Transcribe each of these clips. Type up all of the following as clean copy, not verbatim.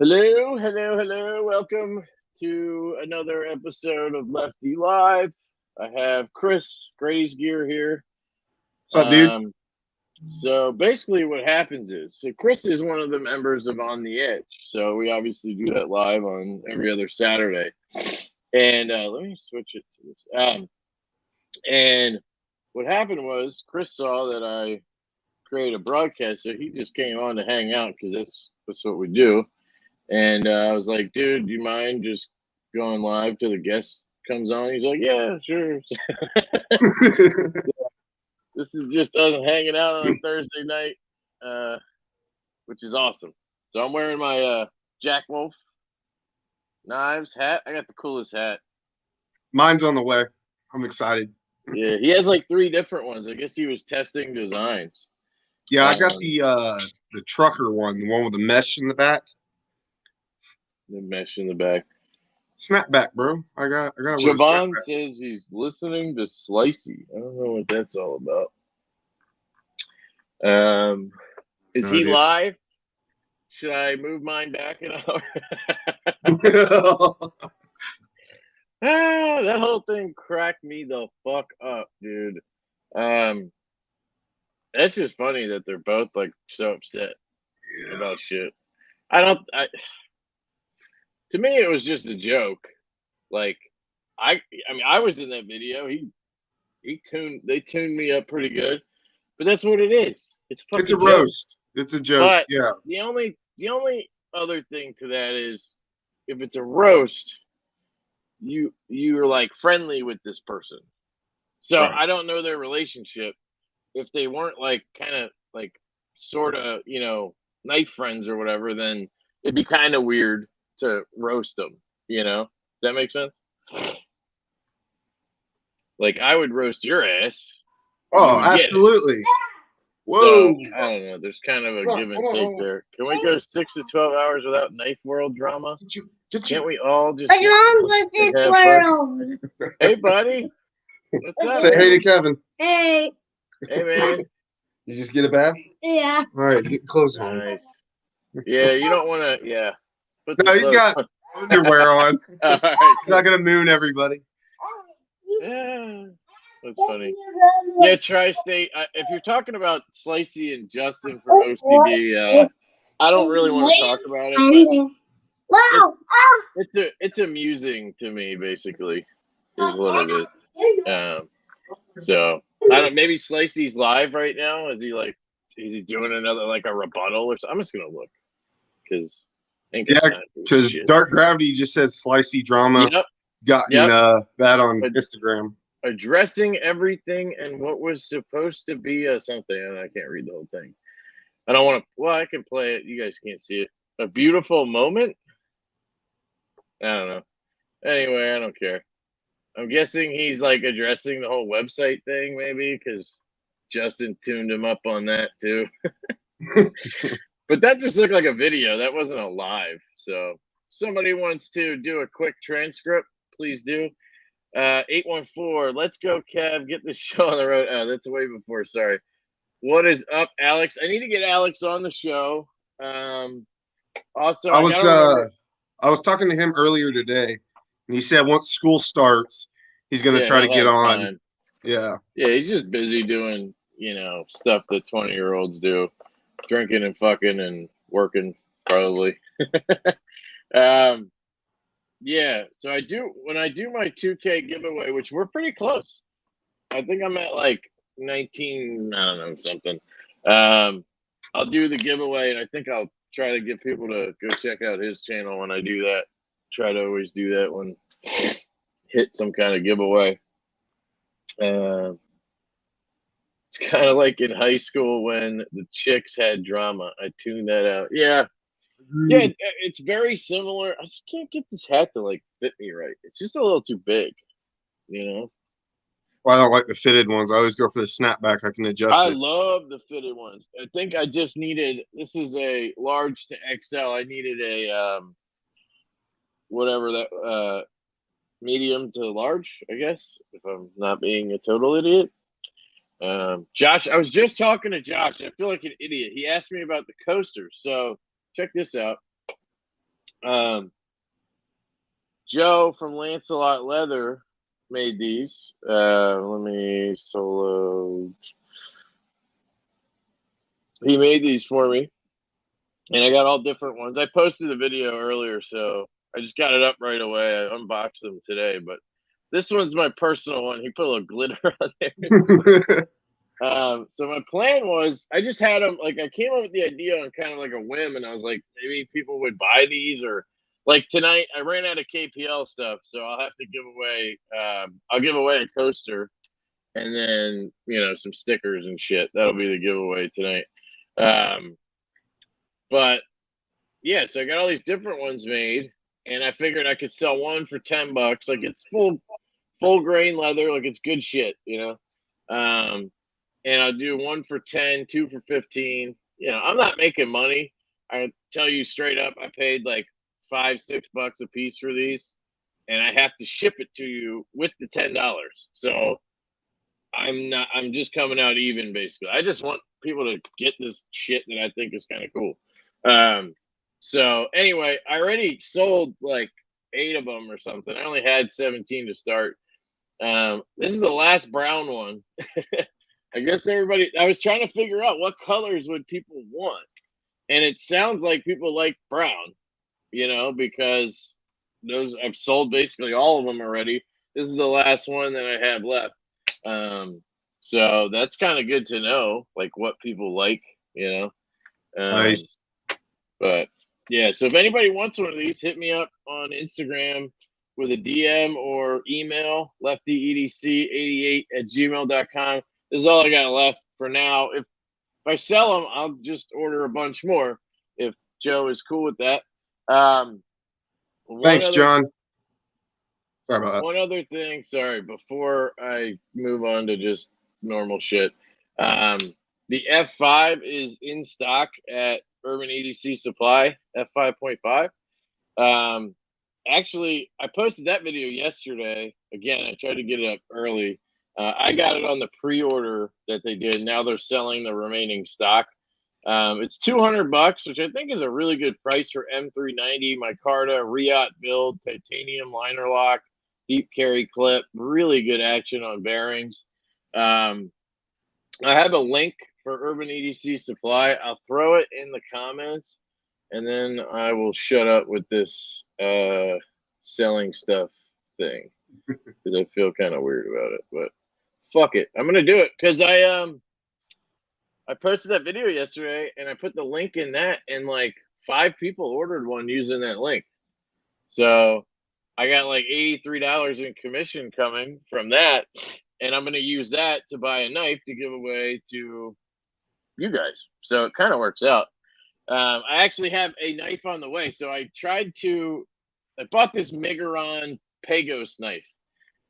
Hello, hello, hello. Welcome to another episode of Lefty Live. I have Chris Grady's Gear here. What's up, dudes? So basically, what happens is, Chris is one of the members of On the Edge. So we obviously do that live on every other Saturday. And let me switch it to this. And what happened was, Chris saw that I created a broadcast, so he just came on to hang out because that's what we do. And I was like, dude, do you mind just going live till the guest comes on? He's like, yeah, sure. This is just us hanging out on a Thursday night, which is awesome. So I'm wearing my Jack Wolf Knives hat. I got the coolest hat. Mine's on the way. I'm excited. Yeah, he has like 3 different ones. I guess he was testing designs. Yeah, I got the trucker one, the one with the mesh in the back. The mesh in the back. Snapback, bro. I got. Javon says he's listening to Slicey. I don't know what that's all about. Is he live? Should I move mine back an hour? That whole thing cracked me the fuck up, dude. That's just funny that they're both like so upset about shit. To me, it was just a joke. Like, I mean, I was in that video. They tuned me up pretty good, but that's what it is. It's a roast. It's a joke. But yeah. The only other thing to that is, if it's a roast, you're like friendly with this person. So right. I don't know their relationship. If they weren't like kind of like sort of, knife friends or whatever, then it'd be kind of weird to roast them, Does that make sense? Like, I would roast your ass. Oh, absolutely. Whoa. So, I don't know. There's kind of a give and take there. Can we go 6 to 12 hours without knife world drama? Can't we all just... What's wrong with this world? Hey, buddy. What's up? Say hey to Kevin. Hey. Hey, man. You just get a bath? Yeah. All right, get clothes on. Nice. Yeah, you don't want to... Yeah. No, he's got underwear on. All right. He's not going to moon everybody. Yeah. That's funny. Yeah, Tri-State. If you're talking about Slicey and Justin for OCD, I don't really want to talk about it. But it's amusing to me, basically, is what it is. So I don't. Maybe Slicey's live right now. Is he doing another like a rebuttal or something? I'm just gonna look because Dark Gravity just says Slicey drama. Yep. Gotten that on Instagram. Addressing everything and what was supposed to be something, and I can't read the whole thing. I don't want to. Well, I can play it. You guys can't see it. A beautiful moment. I don't know. Anyway, I don't care. I'm guessing he's like addressing the whole website thing, maybe because Justin tuned him up on that too. But that just looked like a video. That wasn't a live. So somebody wants to do a quick transcript, please do. 814, let's go, Kev. Get the show on the road. Oh, that's way before. Sorry. What is up, Alex? I need to get Alex on the show. Also, I was talking to him earlier today, and he said once school starts, he's going to try to get on. Time. Yeah. Yeah, he's just busy doing, stuff that 20-year-olds do, drinking and fucking and working, probably. Yeah, so when I do my 2K giveaway, which we're pretty close. I think I'm at like 19, I don't know, something. I'll do the giveaway, and I think I'll try to get people to go check out his channel when I do that. Try to always do that when hit some kind of giveaway. It's kind of like in high school when the chicks had drama. I tuned that out. Yeah. Yeah, it's very similar. I just can't get this hat to like fit me right. It's just a little too big, Well, I don't like the fitted ones. I always go for the snapback. I can adjust it. I love the fitted ones. I think I just needed. This is a large to XL. I needed a whatever that medium to large. I guess if I'm not being a total idiot. Josh, I was just talking to Josh. I feel like an idiot. He asked me about the coasters. So check this out. Joe from Lancelot Leather made these. Let me solo. He made these for me, and I got all different ones. I posted a video earlier, so I just got it up right away. I unboxed them today, but this one's my personal one. He put a little glitter on there. So my plan was, I just had them, like, I came up with the idea on kind of like a whim, and I was like, maybe people would buy these, or like tonight I ran out of KPL stuff, so I'll have to give away, I'll give away a coaster, and then, some stickers and shit. That'll be the giveaway tonight. But yeah, so I got all these different ones made, and I figured I could sell one for $10. Like, it's full grain leather, like it's good shit, and I'll do one for 10, two for 15. I'm not making money. I tell you straight up, I paid like $5-6 a piece for these, and I have to ship it to you with the $10. So I'm just coming out even, basically. I just want people to get this shit that I think is kind of cool. So anyway, I already sold like 8 of them or something. I only had 17 to start. This is the last brown one. I guess I was trying to figure out what colors would people want. And it sounds like people like brown, because I've sold basically all of them already. This is the last one that I have left. So that's kind of good to know, like what people like, Nice. But yeah, so if anybody wants one of these, hit me up on Instagram with a DM or email, leftyedc88@gmail.com. This is all I got left for now. If I sell them, I'll just order a bunch more if Joe is cool with that. Thanks, John. Sorry about that. One other thing, sorry, before I move on to just normal shit. The F5 is in stock at Urban EDC Supply, F5.5. Actually, I posted that video yesterday. Again, I tried to get it up early. I got it on the pre-order that they did. Now they're selling the remaining stock. It's $200, which I think is a really good price for M390 micarta Riot build, titanium liner lock, deep carry clip, really good action on bearings. I have a link for Urban EDC Supply. I'll throw it in the comments, and then I will shut up with this selling stuff thing because I feel kind of weird about it. But fuck it, I'm gonna do it because I posted that video yesterday and I put the link in that, and like 5 people ordered one using that link. So I got like $83 in commission coming from that, and I'm going to use that to buy a knife to give away to you guys. So it kind of works out. I actually have a knife on the way. So I bought this Migaron Pagos knife,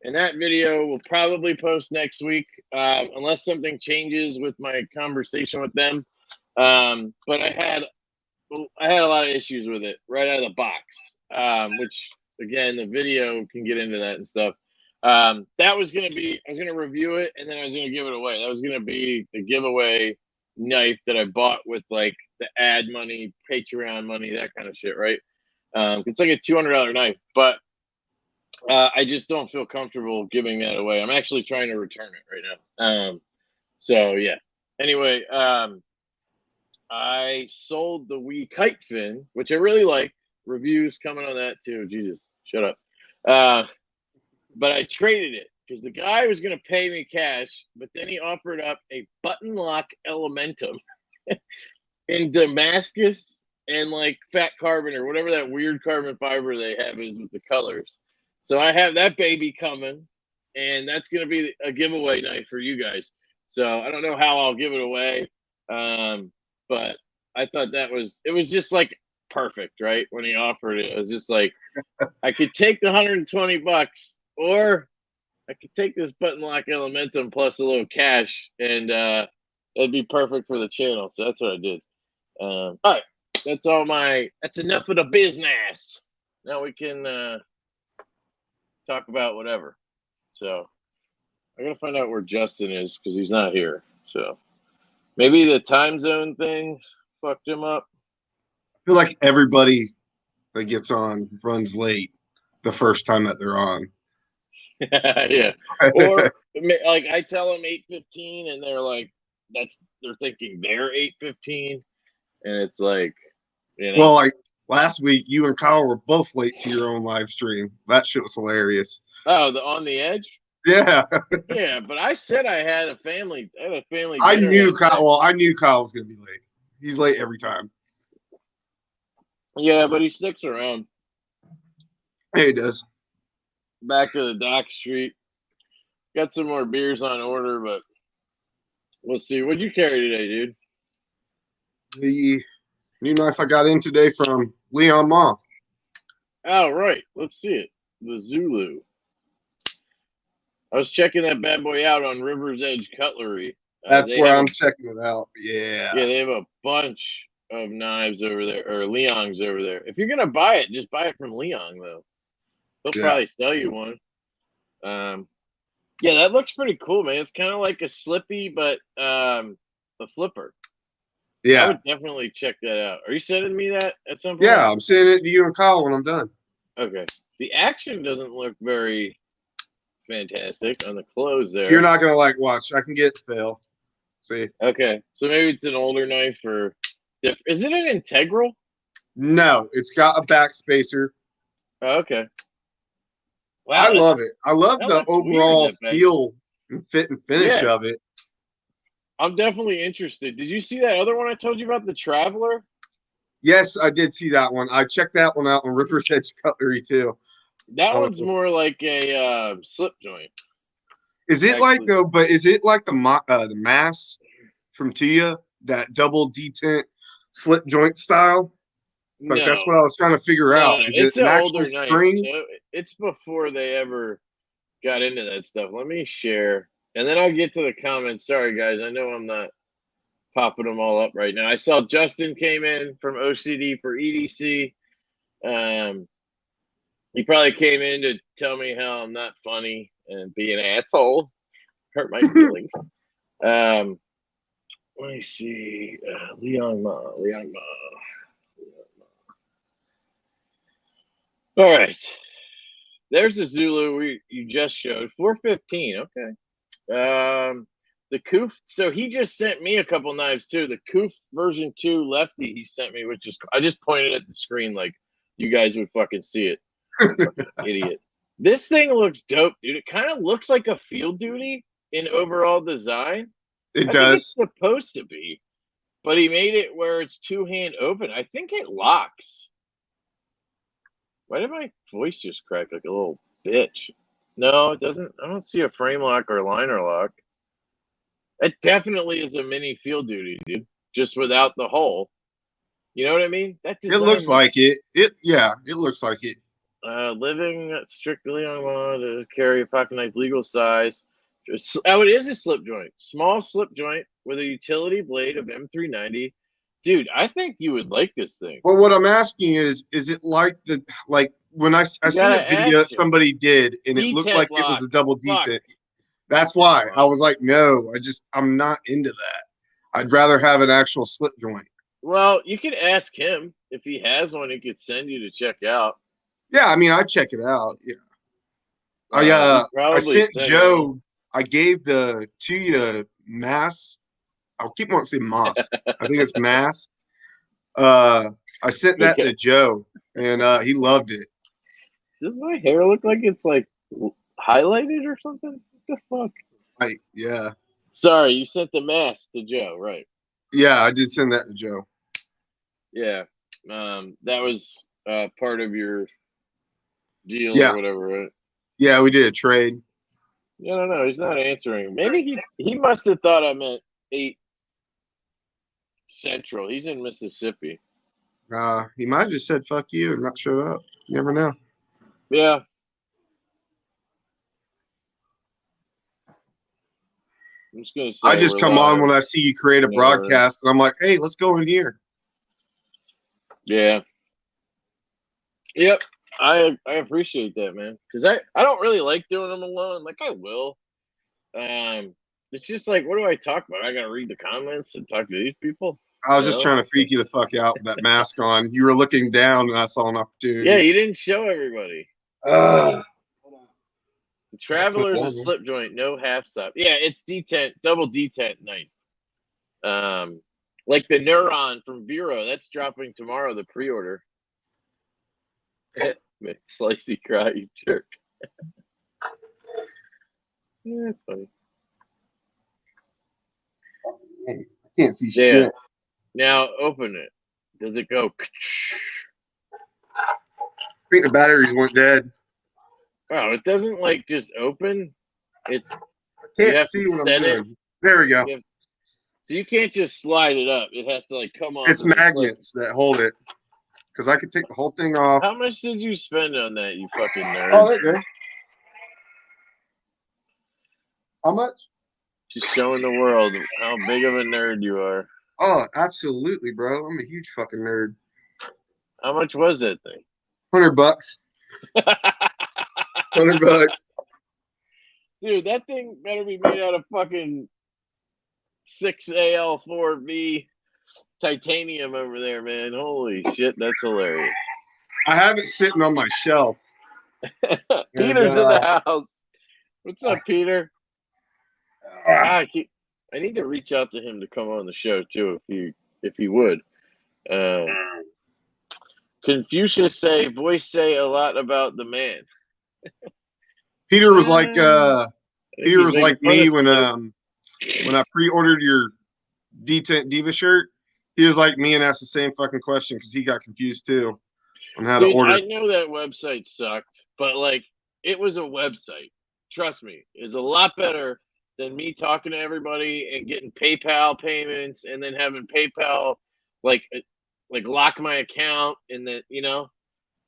and that video will probably post next week, unless something changes with my conversation with them. But I had a lot of issues with it right out of the box, which again, the video can get into that and stuff. That was going to be, I was going to review it and then I was going to give it away. That was going to be the giveaway knife that I bought with like the ad money, Patreon money, that kind of shit, right? It's like a $200 knife, but I just don't feel comfortable giving that away. I'm actually trying to return it right now. So yeah. Anyway, I sold the Wii Kite Fin, which I really like. Reviews coming on that too. Jesus, shut up. But I traded it because the guy was going to pay me cash, but then he offered up a button lock Elementum in Damascus and like fat carbon or whatever that weird carbon fiber they have is with the colors. So I have that baby coming, and that's going to be a giveaway night for you guys. So I don't know how I'll give it away, but I thought it was just like perfect, right? When he offered it, it was just like, I could take the $120, or I could take this button lock Elementum plus a little cash, and it'd be perfect for the channel. So that's what I did. All right, that's enough of the business. Now we can talk about whatever. So I gotta find out where Justin is because he's not here. So maybe the time zone thing fucked him up. I feel like everybody that gets on runs late the first time that they're on. Yeah. Or like I tell them 8:15 and they're like, they're thinking they're 8:15. And it's like, Well, like last week, you and Kyle were both late to your own live stream. That shit was hilarious. Oh, the On the Edge? Yeah. Yeah, but I said I had a family. I knew Kyle. Well, I knew Kyle was gonna be late. He's late every time. Yeah, but he sticks around. Yeah, he does. Back to the dock street. Got some more beers on order, but we'll see. What'd you carry today, dude? The new knife I got in today from Leon Ma. Oh, right. Let's see it. The Zulu. I was checking that bad boy out on River's Edge Cutlery. That's where I'm checking it out. Yeah. Yeah, they have a bunch of knives over there, or Leon's over there. If you're going to buy it, just buy it from Leon, though. They'll probably sell you one. Yeah, that looks pretty cool, man. It's kind of like a slippy, but a flipper. Yeah. I would definitely check that out. Are you sending me that at some point? Yeah, I'm sending it to you and Kyle when I'm done. Okay. The action doesn't look very fantastic on the clothes there. You're not going to like watch. I can get Phil. See? Okay. So maybe it's an older knife or is it an integral? No, it's got a backspacer. Oh, okay. Wow, I love it. I love the overall feel and fit and finish of it. I'm definitely interested. Did you see that other one I told you about, the Traveler? Yes, I did see that one. I checked that one out on River's Edge Cutlery too. That one's more like a slip joint. Is it like though? But is it like the Mass from Tia, that double detent slip joint style? Like that's what I was trying to figure out. Is it's it an older actual spring? Knife, so it's before they ever got into that stuff. Let me share, and then I'll get to the comments. Sorry, guys. I know I'm not popping them all up right now. I saw Justin came in from OCD for EDC. He probably came in to tell me how I'm not funny and be an asshole. Hurt my feelings. Let me see. Leon Ma. All right. There's the Zulu you just showed. 415. Okay. The Koof. So he just sent me a couple knives too. The Koof version 2 Lefty he sent me, which is I just pointed at the screen like you guys would fucking see it. Fucking idiot. This thing looks dope, dude. It kind of looks like a Field Duty in overall design. It does. It's supposed to be, but he made it where it's 2-hand open. I think it locks. Why did my voice just crack like a little bitch? No, it doesn't. I don't see a frame lock or liner lock. It definitely is a mini Field Duty, dude. Just without the hole. You know what I mean? That it looks like it. It looks like it. Living strictly on law to carry a pocket knife legal size. Oh, it is a slip joint. Small slip joint with a utility blade of M390. Dude, I think you would like this thing. Well, what I'm asking is it like when I seen a video that somebody did and it looked like it was a double detent. That's why I was like, no, I'm not into that. I'd rather have an actual slip joint. Well, you could ask him if he has one. He could send you to check out. Yeah, I mean, I'd check it out. Yeah, I sent Joe. I gave the Tia Mass. I'll keep wanting to say Moss. I think it's Mass. I sent that to Joe, and he loved it. Does my hair look like it's like highlighted or something? What the fuck? Right. Yeah. Sorry, you sent the Mass to Joe, right? Yeah, I did send that to Joe. Yeah. That was part of your deal or whatever, right? Yeah, we did a trade. No, he's not answering. Maybe he must have thought I meant 8 Central. He's in Mississippi. He might have just said fuck you and not showed up. You never know. Yeah. I'm just gonna say I just come on when I see you create a broadcast and I'm like, hey, let's go in here. Yeah. Yep. I appreciate that, man. Because I don't really like doing them alone. Like I will. It's just like, what do I talk about? I gotta read the comments and talk to these people. I was just trying to freak you the fuck out with that mask on. You were looking down, and I saw an opportunity. Yeah, you didn't show everybody. The Traveler is a slip joint, no half stop. Yeah, it's detent, double detent knife. Like the Neuron from Vero, that's dropping tomorrow. The pre-order. Slicey cry, you jerk. Yeah, that's funny. I can't see shit. Now open it. Does it go? I think the batteries went dead. Wow, it doesn't like just open. It's I can't see what I'm doing. There we go. So you can't just slide it up. It has to like come off. It's magnets that hold it. Because I could take the whole thing off. How much did you spend on that, you fucking nerd? Oh, there you go. How much? Just showing the world how big of a nerd you are. Oh, absolutely, bro. I'm a huge fucking nerd. How much was that thing? $100. $100. Dude, that thing better be made out of fucking 6AL4V titanium over there, man. Holy shit, that's hilarious. I have it sitting on my shelf. Peter's in the house. What's up, Peter? I need to reach out to him to come on the show too, if he would. Confucius voice say a lot about the man. Peter was like me when I pre-ordered your Detent Diva shirt. He was like me and asked the same fucking question because he got confused too on how to order. I know that website sucked, but like it was a website. Trust me, it's a lot better than me talking to everybody and getting PayPal payments and then having PayPal like lock my account and then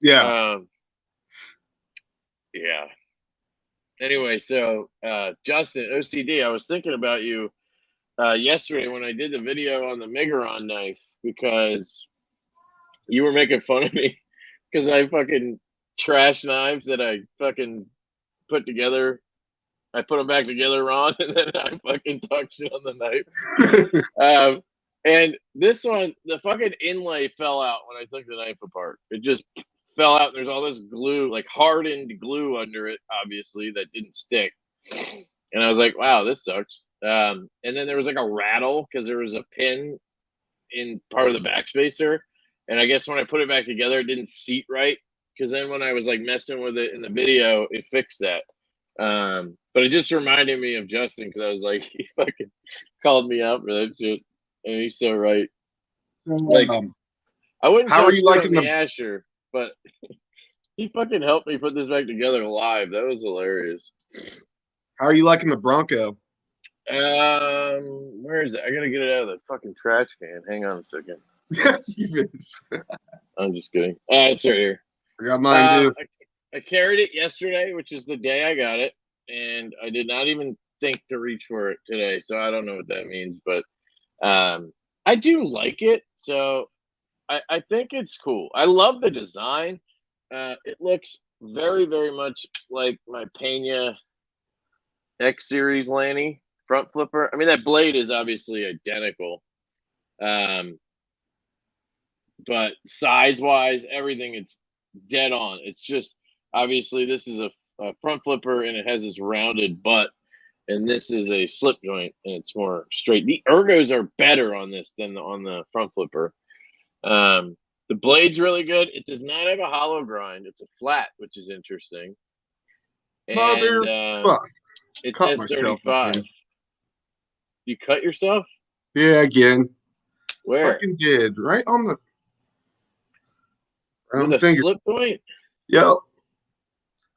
Yeah. Yeah. Anyway, so Justin, OCD, I was thinking about you yesterday when I did the video on the Megaron knife because you were making fun of me because I fucking trash knives that I fucking put together. I put them back together wrong, and then I fucking talk shit on the knife. And this one, the fucking inlay fell out when I took the knife apart. It just fell out. And there's all this glue, like hardened glue under it, obviously, that didn't stick. And I was like, wow, this sucks. And then there was like a rattle because there was a pin in part of the backspacer. And I guess when I put it back together, it didn't seat right. Because then when I was like messing with it in the video, it fixed that. But it just reminded me of Justin because I was like, he fucking called me out for that shit. And he's so right. Like, I wouldn't how are you liking the Asher, but he fucking helped me put this back together live. That was hilarious. How are you liking the Bronco? Where is it? I gotta get it out of the fucking trash can. Hang on a second. I'm just kidding. It's right here. I got mine too. I carried it yesterday, which is the day I got it, and I did not even think to reach for it today, so I don't know what that means, but I do like it, so I think it's cool. I love the design. It looks very, very much like my Pena X Series Lanny front flipper. I mean, that blade is obviously identical, but size-wise, everything, it's dead on. It's just, obviously, this is a front flipper, and it has this rounded butt, and this is a slip joint, and it's more straight. The ergos are better on this than on the front flipper. The blade's really good. It does not have a hollow grind. It's a flat, which is interesting. And it's cut myself S35. again. You cut yourself? Yeah, again. Where? Fucking did. Right on the with a finger. slip joint? Yep.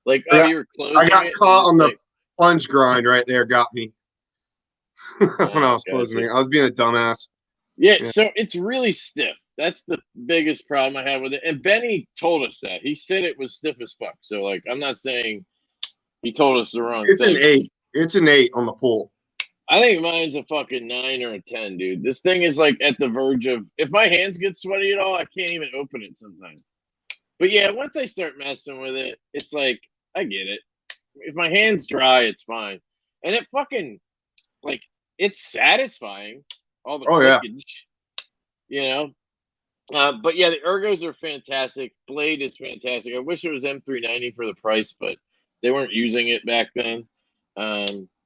Like, you were closing I got caught on the like, plunge grind right there. Got me. When I was closing it. I was being a dumbass. Yeah, so it's really stiff. That's the biggest problem I have with it. And Benny told us that. He said it was stiff as fuck. So, like, I'm not saying he told us the wrong thing. It's an 8. It's an 8 on the pull. I think mine's a fucking 9 or a 10, dude. This thing is, like, at the verge of... If my hands get sweaty at all, I can't even open it sometimes. But, yeah, once I start messing with it, it's like, I get it. If my hand's dry, it's fine. And it fucking... Like, it's satisfying. All the clickage. you know. But yeah, the ergos are fantastic. Blade is fantastic. I wish it was M390 for the price, but they weren't using it back then.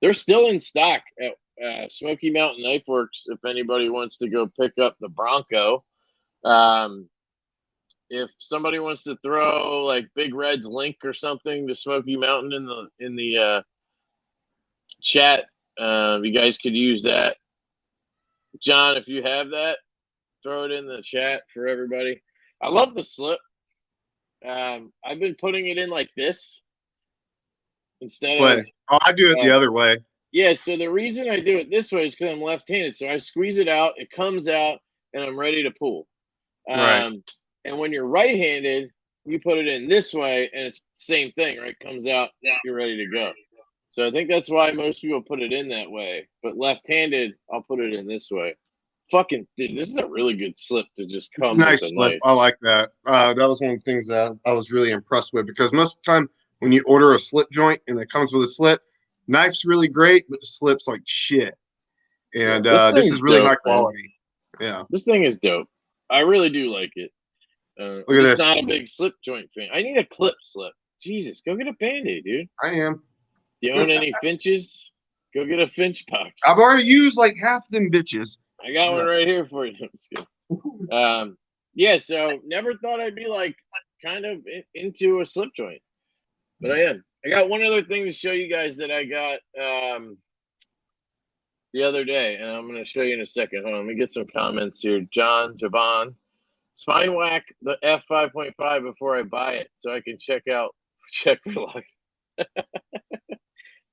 They're still in stock at Smoky Mountain Knife Works if anybody wants to go pick up the Bronco. If somebody wants to throw like Big Red's link or something to Smoky Mountain in the chat, you guys could use that. John, if you have that, throw it in the chat for everybody. I love the slip. I've been putting it in like this instead of. Oh, I do it the other way. Yeah, so the reason I do it this way is because I'm left-handed. So I squeeze it out, it comes out, and I'm ready to pull. Right. And when you're right-handed, you put it in this way, and it's the same thing, right? Comes out, you're ready to go. So I think that's why most people put it in that way. But left-handed, I'll put it in this way. Fucking dude, this is a really good slip to just come Nice with a slip. knife. I like that. That was one of the things that I was really impressed with, because most of the time when you order a slip joint and it comes with a slip, knife's really great, but the slip's like shit. And this is really high quality. Man. Yeah. This thing is dope. I really do like it. Look I'm at just this. not a big slip joint fan. I need a clip slip. Jesus, go get a Band-Aid, dude. I am. You own any Finches? Go get a Finch box. I've already used like half them bitches. I got one right here for you. Yeah, so never thought I'd be like kind of into a slip joint, but I am. I got one other thing to show you guys that I got the other day, and I'm going to show you in a second. Hold on, let me get some comments here. Javon, spine whack the F5.5 before I buy it so I can check for luck.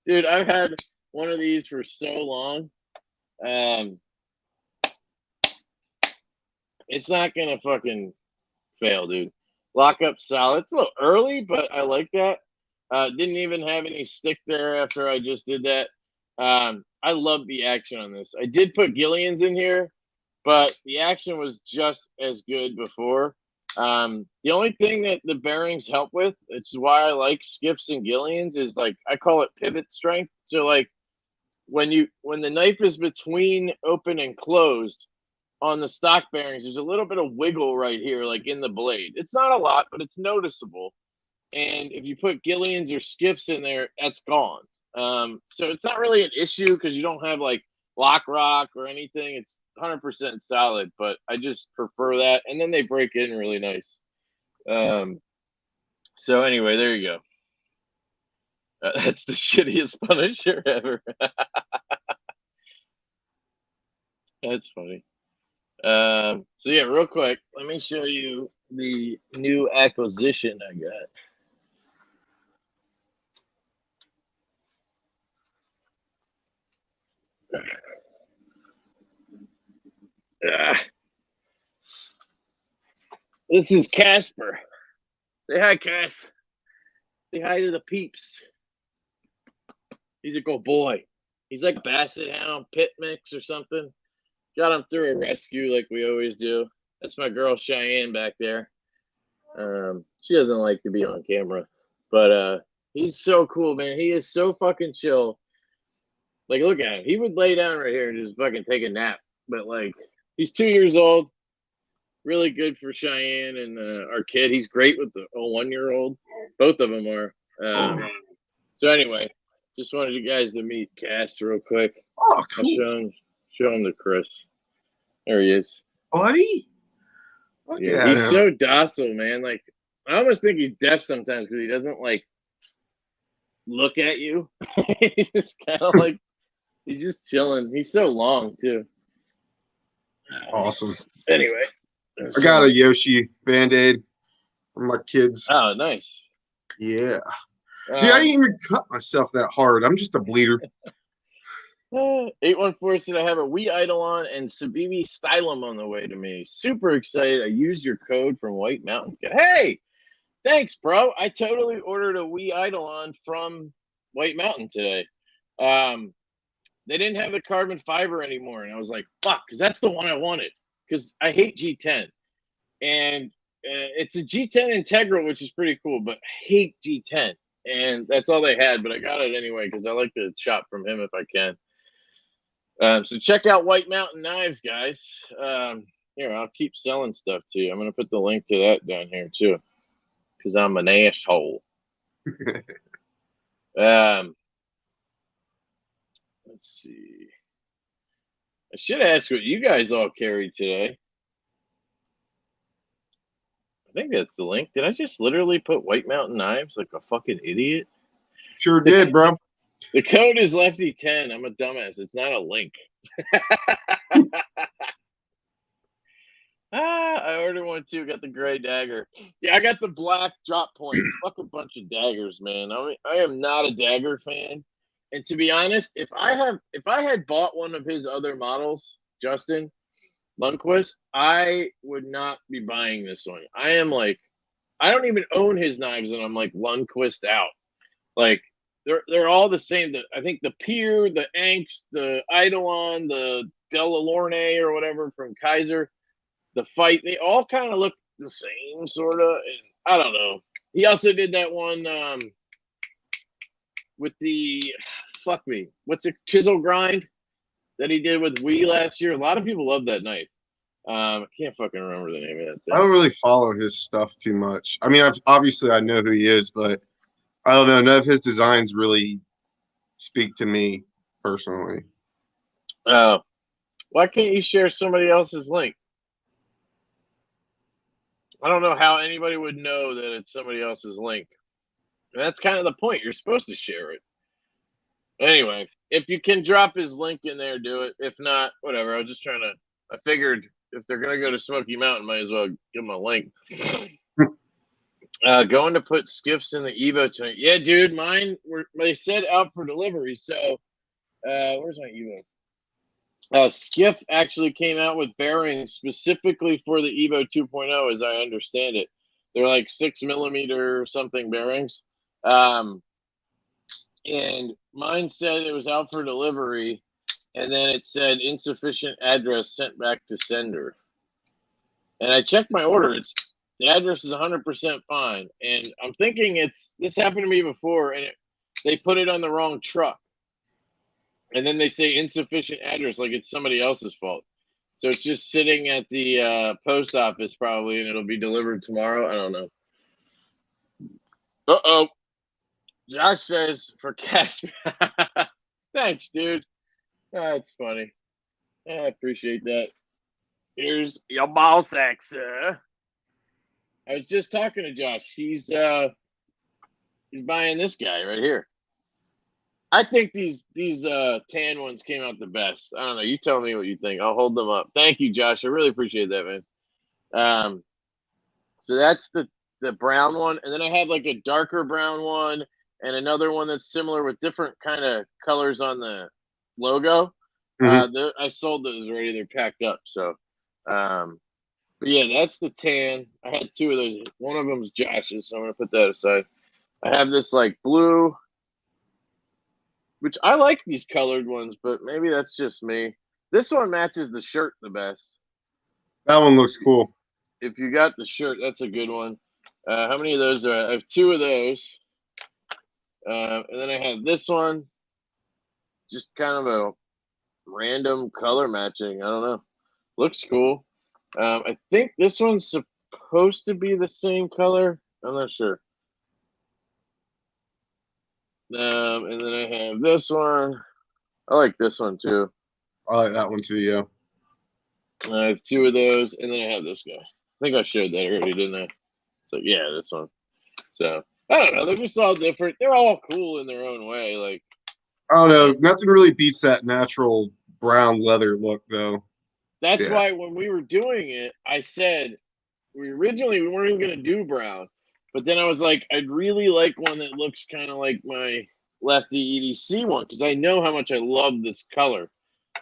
Dude, I've had one of these for so long. It's not gonna fucking fail, dude. Lock up solid. It's a little early, but I like that. Didn't even have any stick there after I just did that. I love the action on this. I did put Gillian's in here, but the action was just as good before. The only thing that the bearings help with, which is why I like Skips and Gillian's, is like I call it pivot strength. So like when the knife is between open and closed on the stock bearings, there's a little bit of wiggle right here, like in the blade. It's not a lot, but it's noticeable. And if you put Gillian's or Skips in there, that's gone. So it's not really an issue because you don't have like lock rock or anything. It's 100% solid, but I just prefer that. And then they break in really nice. So anyway, there you go. That's the shittiest Punisher ever. That's funny. So yeah, real quick, let me show you the new acquisition I got. This is Casper. Say hi, Cass. Say hi to the peeps. He's a good boy. He's like a basset hound, pit mix or something. Got him through a rescue like we always do. That's my girl Cheyenne back there. She doesn't like to be on camera, but he's so cool, man. He is so fucking chill. Like, look at him. He would lay down right here and just fucking take a nap. But like, he's 2 years old. Really good for Cheyenne and our kid. He's great with the 1-year-old. Both of them are. So anyway, just wanted you guys to meet Cass real quick. Oh, cool. I'll show him to Chris. There he is. Buddy? Yeah, he's so docile, man. Like, I almost think he's deaf sometimes because he doesn't like look at you. He's just kind of like, he's just chilling. He's so long too. That's awesome. Anyway, I got a Yoshi Band-Aid for my kids. Oh, nice. Yeah. I didn't even cut myself that hard. I'm just a bleeder. 814 said I have a Wii Eidolon and Sabibi Stylum on the way to me. Super excited. I used your code from White Mountain. Hey, thanks, bro. I totally ordered a Wii Eidolon from White Mountain today. They didn't have the carbon fiber anymore, and I was like, fuck, because that's the one I wanted. Because I hate G10, and it's a G10 Integral, which is pretty cool, but I hate G10, and that's all they had. But I got it anyway because I like to shop from him if I can. So check out White Mountain Knives, guys. Here, I'll keep selling stuff to you. I'm gonna put the link to that down here too, because I'm an asshole. Let's see. I should ask what you guys all carried today. I think that's the link. Did I just literally put White Mountain Knives like a fucking idiot? Sure did, bro. The code is Lefty10. I'm a dumbass. It's not a link. I ordered one too. Got the gray dagger. Yeah, I got the black drop point. Fuck a bunch of daggers, man. I am not a dagger fan. And to be honest, if I had bought one of his other models, Justin Lundquist, I would not be buying this one. I am like, I don't even own his knives, and I'm like Lundquist out. Like they're all the same. I think the Pier, the Angst, the Eidolon, the Della Lorne or whatever from Kaiser, the Fight, they all kind of look the same, sort of. And I don't know. He also did that one with the what's it, chisel grind that he did with Wii last year. A lot of people love that knife. I can't fucking remember the name of that thing. I don't really follow his stuff too much. I mean, obviously I know who he is, but I don't know. None of his designs really speak to me personally. Why can't you share somebody else's link? I don't know how anybody would know that it's somebody else's link. And that's kind of the point. You're supposed to share it. Anyway, if you can drop his link in there, do it. If not, whatever. I figured if they're going to go to Smoky Mountain, might as well give them a link. Going to put skiffs in the Evo tonight. Yeah, dude, they said out for delivery. So, where's my Evo? Skiff actually came out with bearings specifically for the Evo 2.0, as I understand it. They're like 6mm or something bearings. And mine said it was out for delivery, and then it said insufficient address sent back to sender. And I checked my order. The address is 100% fine. And I'm thinking this happened to me before, and they put it on the wrong truck. And then they say insufficient address, like it's somebody else's fault. So it's just sitting at the post office probably, and it'll be delivered tomorrow. I don't know. Uh-oh. Josh says for Casper. Thanks, dude. That's funny. Yeah, I appreciate that. Here's your ball sack, sir. I was just talking to Josh. He's buying this guy right here. I think these tan ones came out the best. I don't know. You tell me what you think. I'll hold them up. Thank you, Josh. I really appreciate that, man. So that's the brown one, and then I have like a darker brown one and another one that's similar with different kind of colors on the logo. Mm-hmm. I sold those already. They're packed up. So, but yeah, that's the tan. I had two of those. One of them is Josh's, so I'm gonna put that aside. I have this like blue, which I like these colored ones, but maybe that's just me. This one matches the shirt the best. That one looks cool. If you got the shirt, that's a good one. How many of those do I have? I have two of those. And then I have this one. Just kind of a random color matching. I don't know. Looks cool. I think this one's supposed to be the same color. I'm not sure. And then I have this one. I like this one too. I like that one too, yeah. I have two of those, and then I have this guy. I think I showed that already, didn't I? So yeah, this one. So I don't know. They're just all different. They're all cool in their own way. Like I don't know. Nothing really beats that natural brown leather look, though. That's why when we were doing it, I said we weren't even going to do brown, but then I was like, I'd really like one that looks kind of like my Lefty EDC one because I know how much I love this color,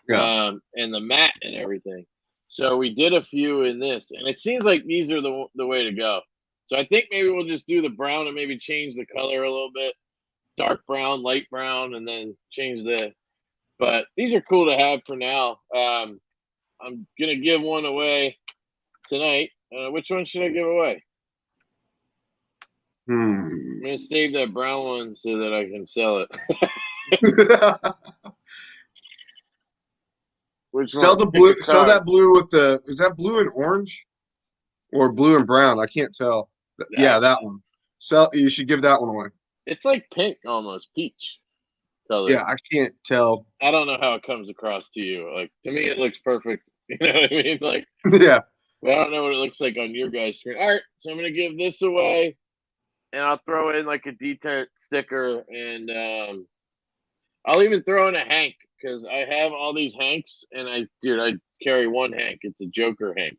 and the matte and everything. So we did a few in this, and it seems like these are the way to go. So I think maybe we'll just do the brown and maybe change the color a little bit, dark brown, light brown, and then change the. But these are cool to have for now. I'm gonna give one away tonight. Which one should I give away? I'm gonna save that brown one so that I can sell it. Which Sell one? the blue. Sell that blue with the. Is that blue and orange, or blue and brown? I can't tell. Yeah, that one. Sell. You should give that one away. It's like pink, almost peach color. Yeah, I can't tell. I don't know how it comes across to you. Like to me, it looks perfect. You know what I mean? Like Yeah. But I don't know what it looks like on your guys' screen. All right, so I'm gonna give this away, and I'll throw in like a detent sticker, and I'll even throw in a Hank because I have all these Hanks, and I carry one Hank. It's a Joker Hank.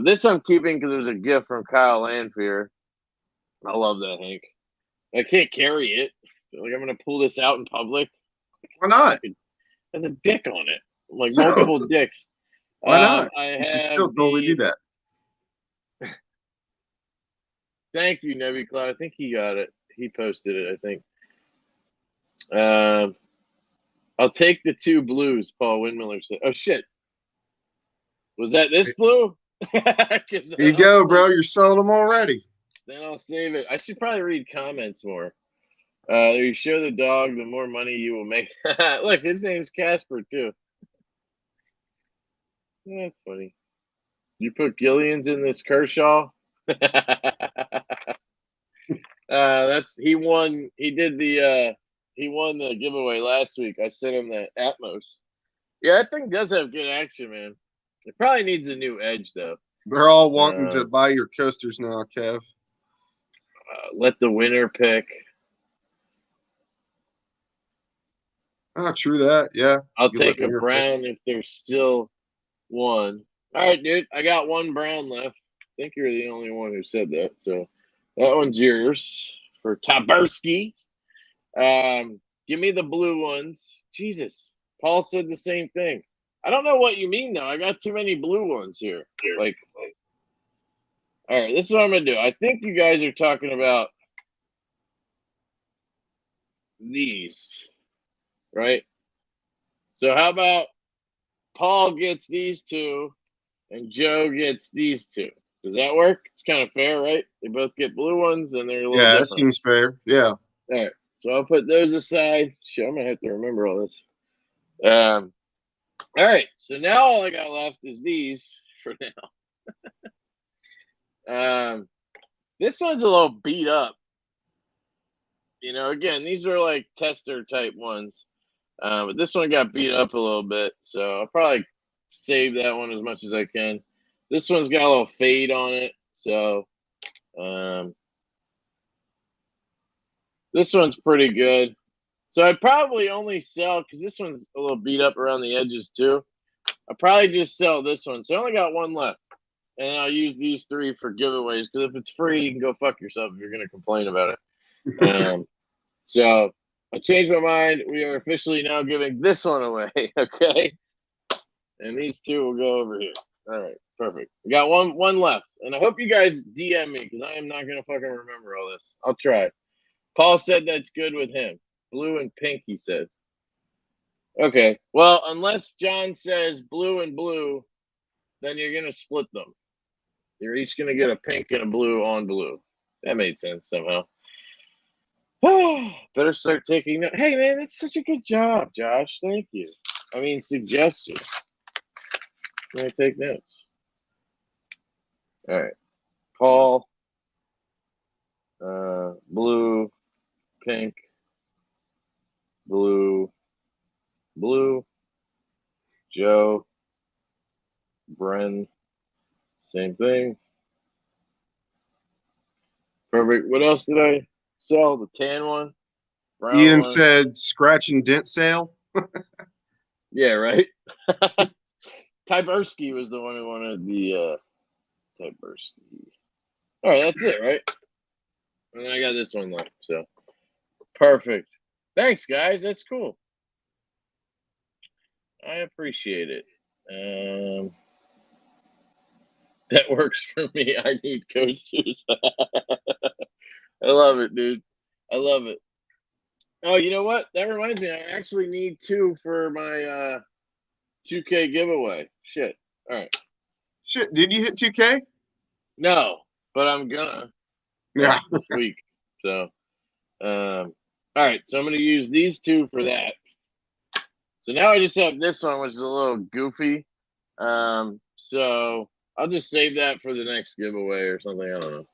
This I'm keeping because it was a gift from Kyle Lanfear. I love that Hank. I can't carry it. Like I'm gonna pull this out in public. Why not? There's a dick on it, like multiple dicks. Why not? I You should still totally do that. Thank you, Nebby Cloud. I think he got it. He posted it, I think. I'll take the 2 blues, Paul Windmiller said. Oh, shit. Was that this blue? Here you go, bro. You're selling them already. Then I'll save it. I should probably read comments more. You show the dog, the more money you will make. Look, his name's Casper, too. That's funny. You put Gillian's in this Kershaw? He won. He won the giveaway last week. I sent him the Atmos. Yeah, that thing does have good action, man. It probably needs a new edge, though. They're all wanting to buy your coasters now, Kev. Let the winner pick. Oh, true that. Yeah. I'll take a brown if there's still one. All right, dude. I got one brown left. I think you're the only one who said that. So that one's yours for Taberski. Give me the blue ones. Jesus. Paul said the same thing. I don't know what you mean, though. I got too many blue ones here. Like, all right, this is what I'm going to do. I think you guys are talking about these, right? So how about Paul gets these 2 and Joe gets these 2? Does that work? It's kind of fair, right? They both get blue ones and they're a little different. Yeah, that seems fair. Yeah. All right. So I'll put those aside. Shit, I'm going to have to remember all this. All right. So now all I got left is these for now. This one's a little beat up. You know, again, these are like tester type ones. But this one got beat up a little bit. So I'll probably save that one as much as I can. This one's got a little fade on it. So this one's pretty good. So I'd probably only sell, because this one's a little beat up around the edges too. I'll probably just sell this one. So I only got one left. And I'll use these 3 for giveaways, because if it's free, you can go fuck yourself if you're going to complain about it. So I changed my mind. We are officially now giving this one away, okay? And these 2 will go over here. All right, perfect. We got one left. And I hope you guys DM me, because I am not going to fucking remember all this. I'll try. Paul said that's good with him. Blue and pink, he said. Okay. Well, unless John says blue and blue, then you're going to split them. You're each going to get a pink and a blue on blue. That made sense somehow. Better start taking notes. Hey, man, that's such a good job, Josh. Thank you. I mean, suggestion. I'm going to take notes. All right. Paul, blue, pink, blue, blue, Joe, Bren, same thing. Perfect. What else did I sell? The tan one? Brown Ian one. Said scratch and dent sale. Yeah, right? Tyberski was the one who wanted the Tyberski. All right, that's it, right? And then I got this one left, so perfect. Thanks, guys. That's cool. I appreciate it. That works for me. I need coasters. I love it, dude. I love it. Oh, you know what? That reminds me. I actually need 2 for my 2K giveaway. Shit. All right. Shit. Did you hit 2K? No, but I'm gonna. Yeah. This week. So, all right. So I'm gonna use these 2 for that. So now I just have this one, which is a little goofy. So I'll just save that for the next giveaway or something. I don't know.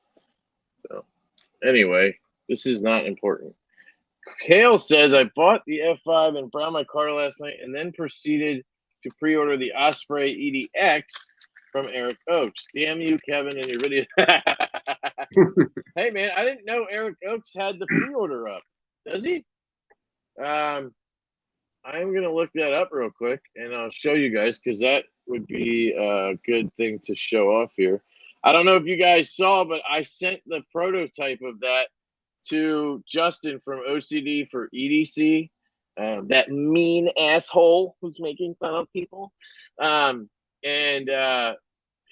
So anyway, this is not important. Kale says, I bought the F5 and brought my car last night and then proceeded to pre-order the Osprey EDX from Eric Oakes. Damn you, Kevin, and your video. Hey, man, I didn't know Eric Oakes had the pre-order up. Does he? I'm going to look that up real quick, and I'll show you guys because that would be a good thing to show off here. I don't know if you guys saw, but I sent the prototype of that to Justin from OCD for EDC, that mean asshole who's making fun of people. And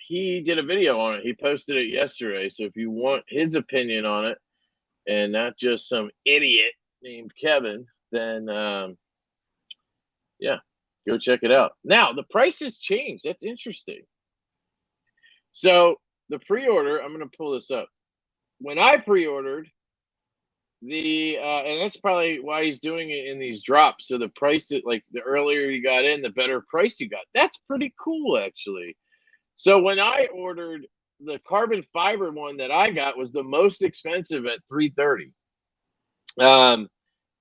he did a video on it. He posted it yesterday. So if you want his opinion on it and not just some idiot named Kevin, then yeah, go check it out. Now, the price has changed. That's interesting. So the pre-order, I'm going to pull this up. When I pre-ordered, and that's probably why he's doing it in these drops. So the price, like the earlier you got in, the better price you got. That's pretty cool, actually. So when I ordered the carbon fiber one that I got was the most expensive at $330.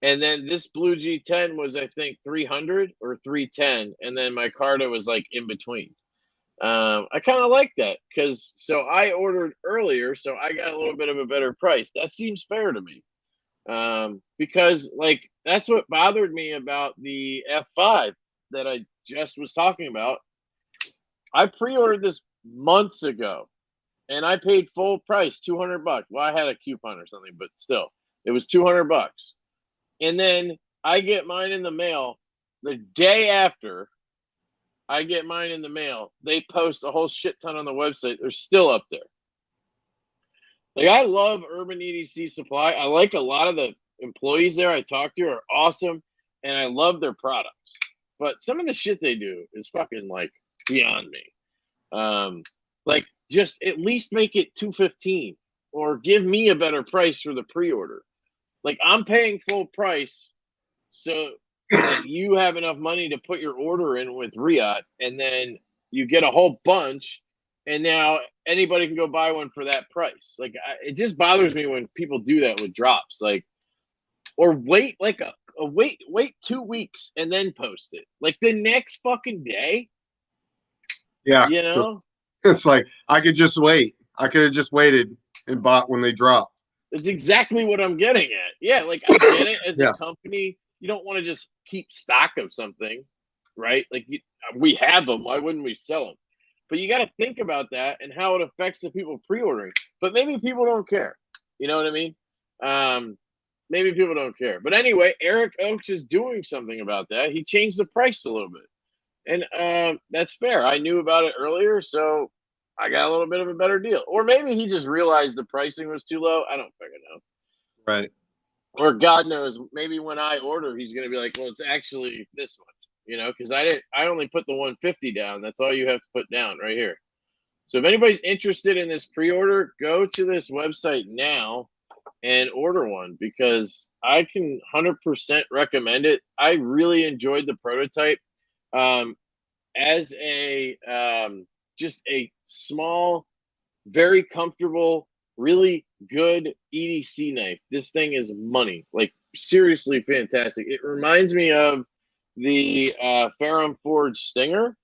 And then this blue G10 was, I think, $300 or $310, and then my Carta was like in between. I kind of like that because so I ordered earlier, so I got a little bit of a better price. That seems fair to me. Because like that's what bothered me about the F5 that I just was talking about. I pre-ordered this months ago and I paid full price, $200. Well, I had a coupon or something, but still, it was $200. And then I get mine in the mail the day after I get mine in the mail. They post a whole shit ton on the website. They're still up there. Like, I love Urban EDC Supply. I like a lot of the employees there I talk to are awesome, and I love their products. But some of the shit they do is fucking, like, beyond me. Like, just at least make it $215 or give me a better price for the pre-order. Like, I'm paying full price so that you have enough money to put your order in with Riot, and then you get a whole bunch, and now anybody can go buy one for that price. Like, it just bothers me when people do that with drops. Like, or wait like a wait 2 weeks and then post it. Like the next fucking day. Yeah, you know, it's like I could just wait. I could have just waited and bought when they dropped. It's exactly what I'm getting at. Yeah, like I get it. As Yeah. a company, you don't want to just keep stock of something, right? Like we have them. Why wouldn't we sell them? But you got to think about that and how it affects the people pre-ordering. But maybe people don't care. You know what I mean? Maybe people don't care. But anyway, Eric Oakes is doing something about that. He changed the price a little bit. And that's fair. I knew about it earlier, so I got a little bit of a better deal. Or maybe he just realized the pricing was too low. I don't fucking know. Right. Or God knows, maybe when I order, he's going to be like, well, it's actually this much, you know, because I only put the 150 down. That's all you have to put down right here. So if anybody's interested in this pre-order, go to this website now and order one because I can 100% recommend it. I really enjoyed the prototype. As a just a small, very comfortable, really good EDC knife. This thing is money. Like seriously fantastic. It reminds me of the Ferrum Forge Stinger.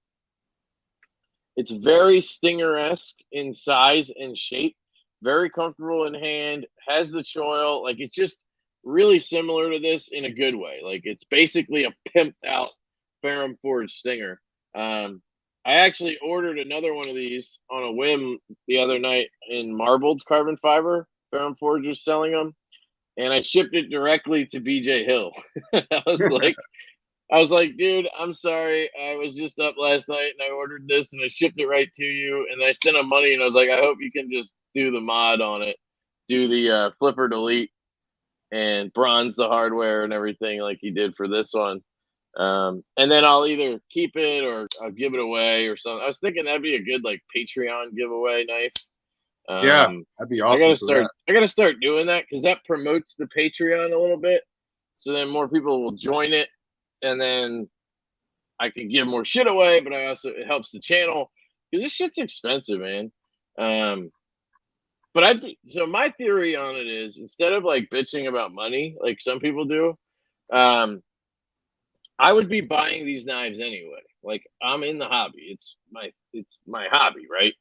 It's very Stinger-esque in size and shape. Very comfortable in hand. Has the choil. Like it's just really similar to this in a good way. Like it's basically a pimped out Ferrum Forge Stinger. I actually ordered another one of these on a whim the other night in marbled carbon fiber. Ferrum Forge was selling them, and I shipped it directly to BJ Hill. I was like, dude, I'm sorry. I was just up last night and I ordered this and I shipped it right to you. And I sent him money and I was like, I hope you can just do the mod on it, do the flipper delete and bronze the hardware and everything like he did for this one. And then I'll either keep it or I'll give it away or something. I was thinking that'd be a good like Patreon giveaway knife. Yeah, that'd be awesome. I gotta start doing that because that promotes the Patreon a little bit. So then more people will join it. And then I can give more shit away, but it helps the channel because this shit's expensive, man. But so my theory on it is, instead of like bitching about money like some people do, I would be buying these knives anyway. Like, I'm in the hobby. It's my hobby, right?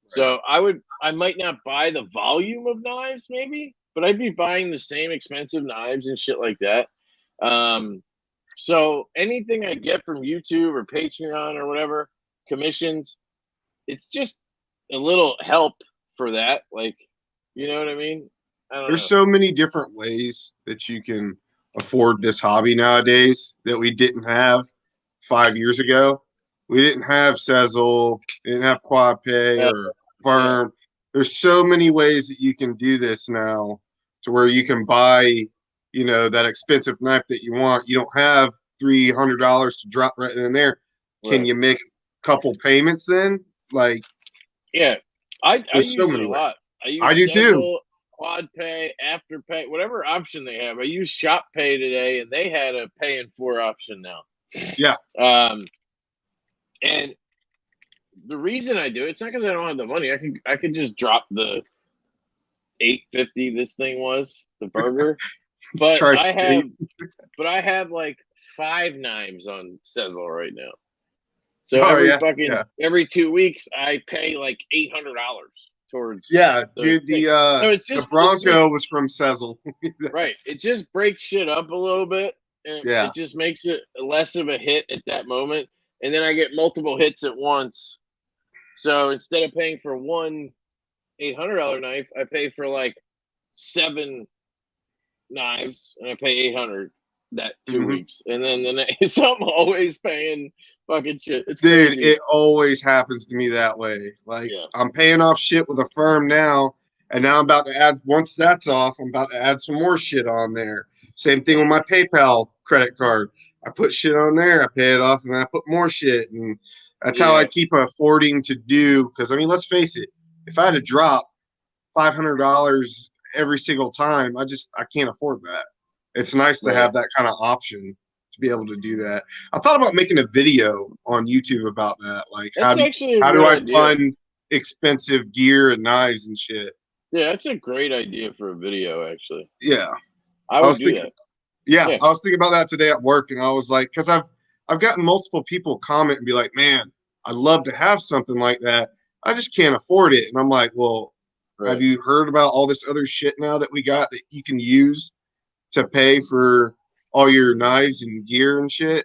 So I might not buy the volume of knives maybe, but I'd be buying the same expensive knives and shit like that. So anything I get from YouTube or Patreon or whatever, commissions, it's just a little help for that. Like, you know what I mean? There's so many different ways that you can afford this hobby nowadays that we didn't have 5 years ago. We didn't have Sezzle, didn't have Quad Pay or Firm. Yeah. There's so many ways that you can do this now to where you can buy, that expensive knife that you want. You don't have $300 to drop right in there. Right. Can you make a couple payments then? Like, yeah, I use it a lot. I do too. Quad Pay, Afterpay, whatever option they have. I used Shop Pay today, and they had a pay in 4 option now. Yeah. And the reason I do it's not because I don't have the money. I could just drop the $8.50 this thing was, the burger. But I have like 5 knives on Sezzle right now. So every 2 weeks I pay like $800 towards. Yeah, dude, the Bronco was from Sezzle. Right. It just breaks shit up a little bit. And it just makes it less of a hit at that moment. And then I get multiple hits at once. So instead of paying for one $800 knife, I pay for like 7 knives, and I pay $800 that 2 weeks. And then so I'm always paying fucking shit. It's dude, crazy. It always happens to me that way. Like, I'm paying off shit with a Firm now, and now I'm about to add, once that's off, I'm about to add some more shit on there. Same thing with my PayPal credit card. I put shit on there, I pay it off, and then I put more shit. And that's how I keep affording to do. Because, I mean, let's face it, if I had to drop $500 every single time, I can't afford that. It's nice to have that kind of option to be able to do that. I thought about making a video on YouTube about that. Like, how do I fund expensive gear and knives and shit? Yeah, that's a great idea for a video, actually. Yeah. I would do that. Yeah, I was thinking about that today at work, and I was like, because I've gotten multiple people comment and be like, man, I'd love to have something like that. I just can't afford it. And I'm like, well, have you heard about all this other shit now that we got that you can use to pay for all your knives and gear and shit?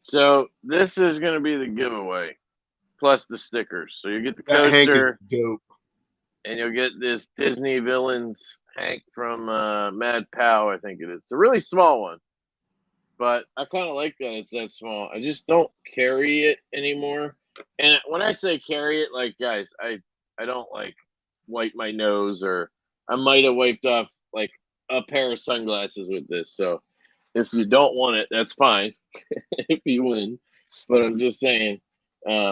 So this is going to be the giveaway, plus the stickers. So you get the coaster. That Hank is dope. And you'll get this Disney Villains Hank from Mad Pow, I think it is. It's a really small one. But I kind of like that it's that small. I just don't carry it anymore. And when I say carry it, like, guys, I don't, like, wipe my nose, or I might have wiped off, like, a pair of sunglasses with this. So if you don't want it, that's fine if you win. But I'm just saying,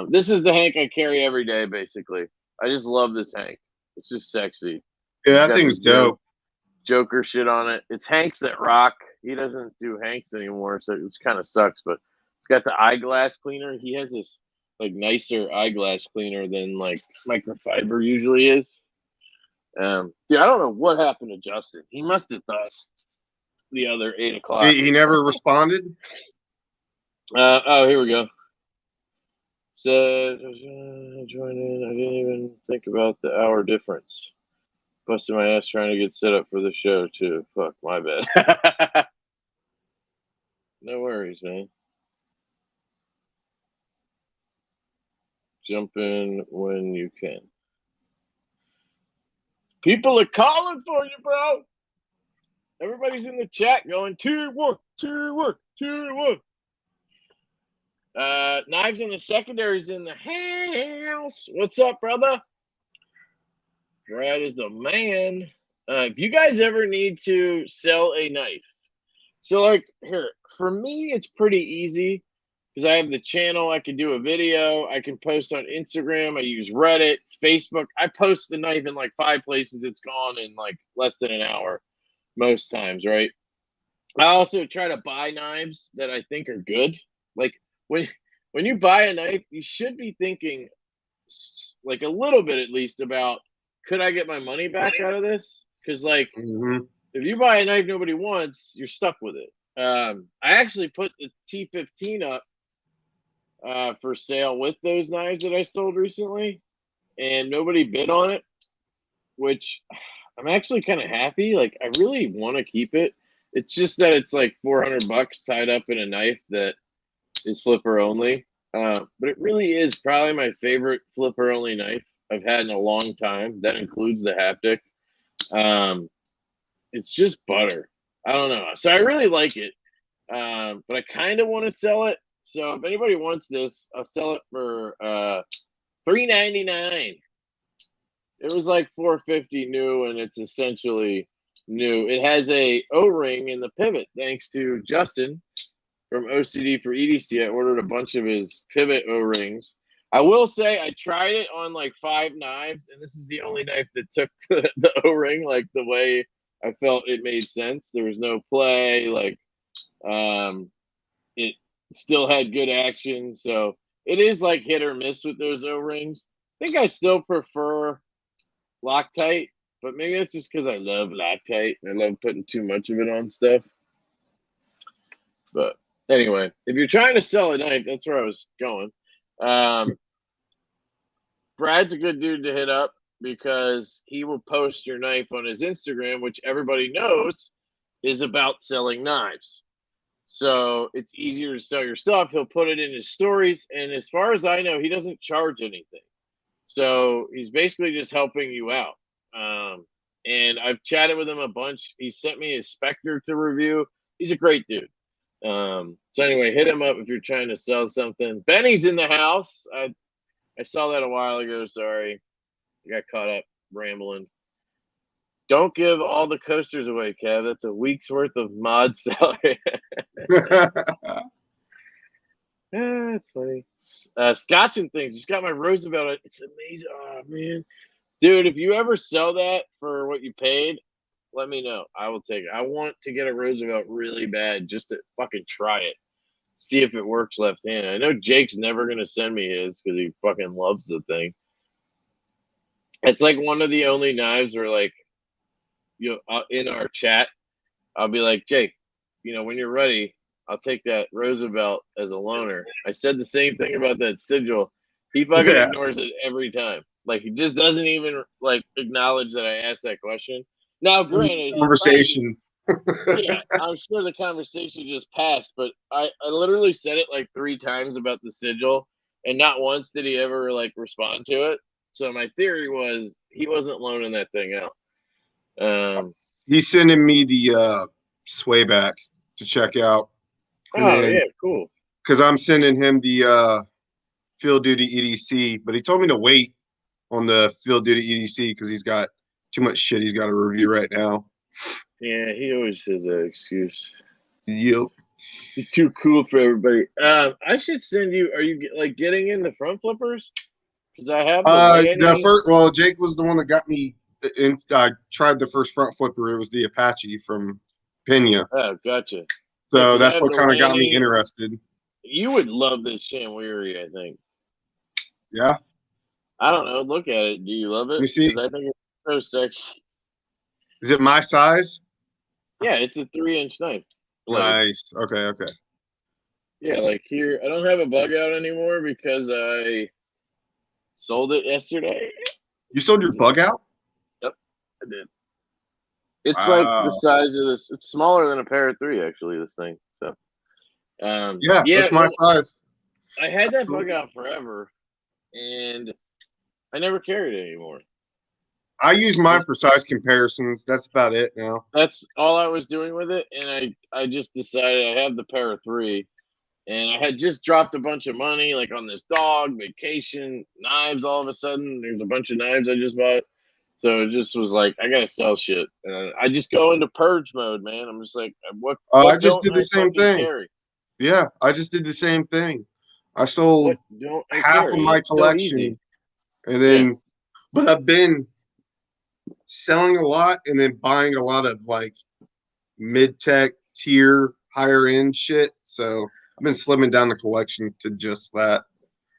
this is the Hank I carry every day, basically. I just love this Hank. It's just sexy. Yeah, that thing's dope. Joker shit on it. It's Hanks that rock. He doesn't do Hanks anymore, so it kind of sucks. But it's got the eyeglass cleaner. He has this like nicer eyeglass cleaner than like microfiber usually is. Dude, I don't know what happened to Justin. He must have thought the other 8 o'clock. He never responded. Oh, here we go. So join in. I didn't even think about the hour difference. Busted my ass trying to get set up for the show too. Fuck, my bad. No worries, man. Jump in when you can. People are calling for you, bro. Everybody's in the chat going, tier 1, tier 1, tier 1. Knives in the secondaries in the house. What's up, brother? Brad is the man. If you guys ever need to sell a knife, so like here, for me, it's pretty easy because I have the channel. I can do a video. I can post on Instagram. I use Reddit, Facebook. I post the knife in like 5 places. It's gone in like less than an hour most times, right? I also try to buy knives that I think are good. Like, when you buy a knife, you should be thinking like a little bit at least about, could I get my money back out of this? Because like if you buy a knife nobody wants, you're stuck with it. I actually put the T15 up for sale with those knives that I sold recently, and nobody bid on it, which I'm actually kind of happy. Like, I really want to keep it. It's just that it's like $400 tied up in a knife that is flipper only. But it really is probably my favorite flipper only knife I've had in a long time. That includes the haptic. It's just butter. I don't know. So I really like it. But I kind of want to sell it. So if anybody wants this, I'll sell it for $3.99. It was like $4.50 new, and it's essentially new. It has a O-ring in the pivot, thanks to Justin from OCD for EDC. I ordered a bunch of his pivot O-rings. I will say I tried it on like 5 knives, and this is the only knife that took the O-ring like the way I felt it made sense. There was no play. Like, it still had good action. So it is like hit or miss with those O-rings. I think I still prefer Loctite, but maybe that's just because I love Loctite. I love putting too much of it on stuff. But anyway, if you're trying to sell a knife, that's where I was going. Brad's a good dude to hit up because he will post your knife on his Instagram, which everybody knows is about selling knives. So it's easier to sell your stuff. He'll put it in his stories. And as far as I know, he doesn't charge anything. So he's basically just helping you out. And I've chatted with him a bunch. He sent me his Spectre to review. He's a great dude. So anyway, hit him up if you're trying to sell something. Benny's in the house. I saw that a while ago. Sorry. I got caught up rambling. Don't give all the coasters away, Kev. That's a week's worth of mod salary. That's funny. Scotch and things. Just got my Roosevelt. It's amazing. Oh, man. Dude, if you ever sell that for what you paid, let me know. I will take it. I want to get a Roosevelt really bad just to fucking try it. See if it works left-handed. I know Jake's never going to send me his because he fucking loves the thing. It's like one of the only knives where, like, you know, in our chat, I'll be like, Jake, you know, when you're ready, I'll take that Roosevelt as a loaner. I said the same thing about that sigil. He fucking ignores it every time. Like, he just doesn't even, like, acknowledge that I asked that question. Now, granted, conversation. Yeah, I'm sure the conversation just passed, but I literally said it like 3 times about the sigil, and not once did he ever, like, respond to it. So my theory was he wasn't loaning that thing out. He's sending me the sway back to check out. And yeah, cool. Because I'm sending him the field duty EDC, but he told me to wait on the field duty EDC because he's got too much shit he's got to review right now. Yeah, he always has an excuse. Yep. He's too cool for everybody. I should send you. Are you like getting in the front flippers? Because I have the first. Well, Jake was the one that got me. I tried the first front flipper. It was the Apache from Pena. Oh, gotcha. So that's what kind of got me interested. You would love this Shanwiri, I think. Yeah. I don't know. Look at it. Do you love it? You see? I think it's so sexy. Is it my size? Yeah, it's a 3-inch knife. Blade. Nice. Okay. Yeah, like here, I don't have a bug out anymore because I sold it yesterday. You sold your bug out? Yep, I did. It's like the size of this. It's smaller than a Para 3, actually, this thing. So, yeah, that's my size. I had that bug out forever, and I never carried it anymore. I use mine for size comparisons. That's about it now. That's all I was doing with it, and I just decided I have the Para 3, and I had just dropped a bunch of money, like on this dog, vacation, knives. All of a sudden, there's a bunch of knives I just bought. So it just was like, I gotta sell shit. And I just go into purge mode, man. I'm just like, what I just did the same thing. Carry? Yeah, I just did the same thing. I sold half of my collection, and then, but I've been selling a lot and then buying a lot of like mid-tech tier, higher end shit. So I've been slimming down the collection to just that.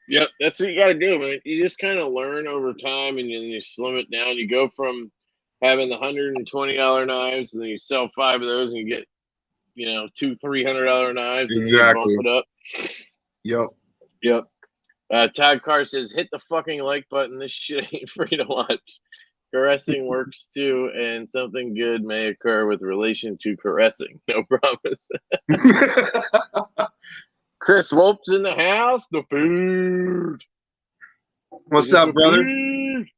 Yep, that's what you got to do, man. You just kind of learn over time, and then you slim it down. You go from having the $120 knives, and then you sell 5 of those, and you get, $200-$300 knives, and then you bump it up. Yep. Todd Carr says, "Hit the fucking like button. This shit ain't free to watch. Caressing works too, and something good may occur with relation to caressing. No promise." Chris Wolf's in the house. The food. What's up, brother? Food?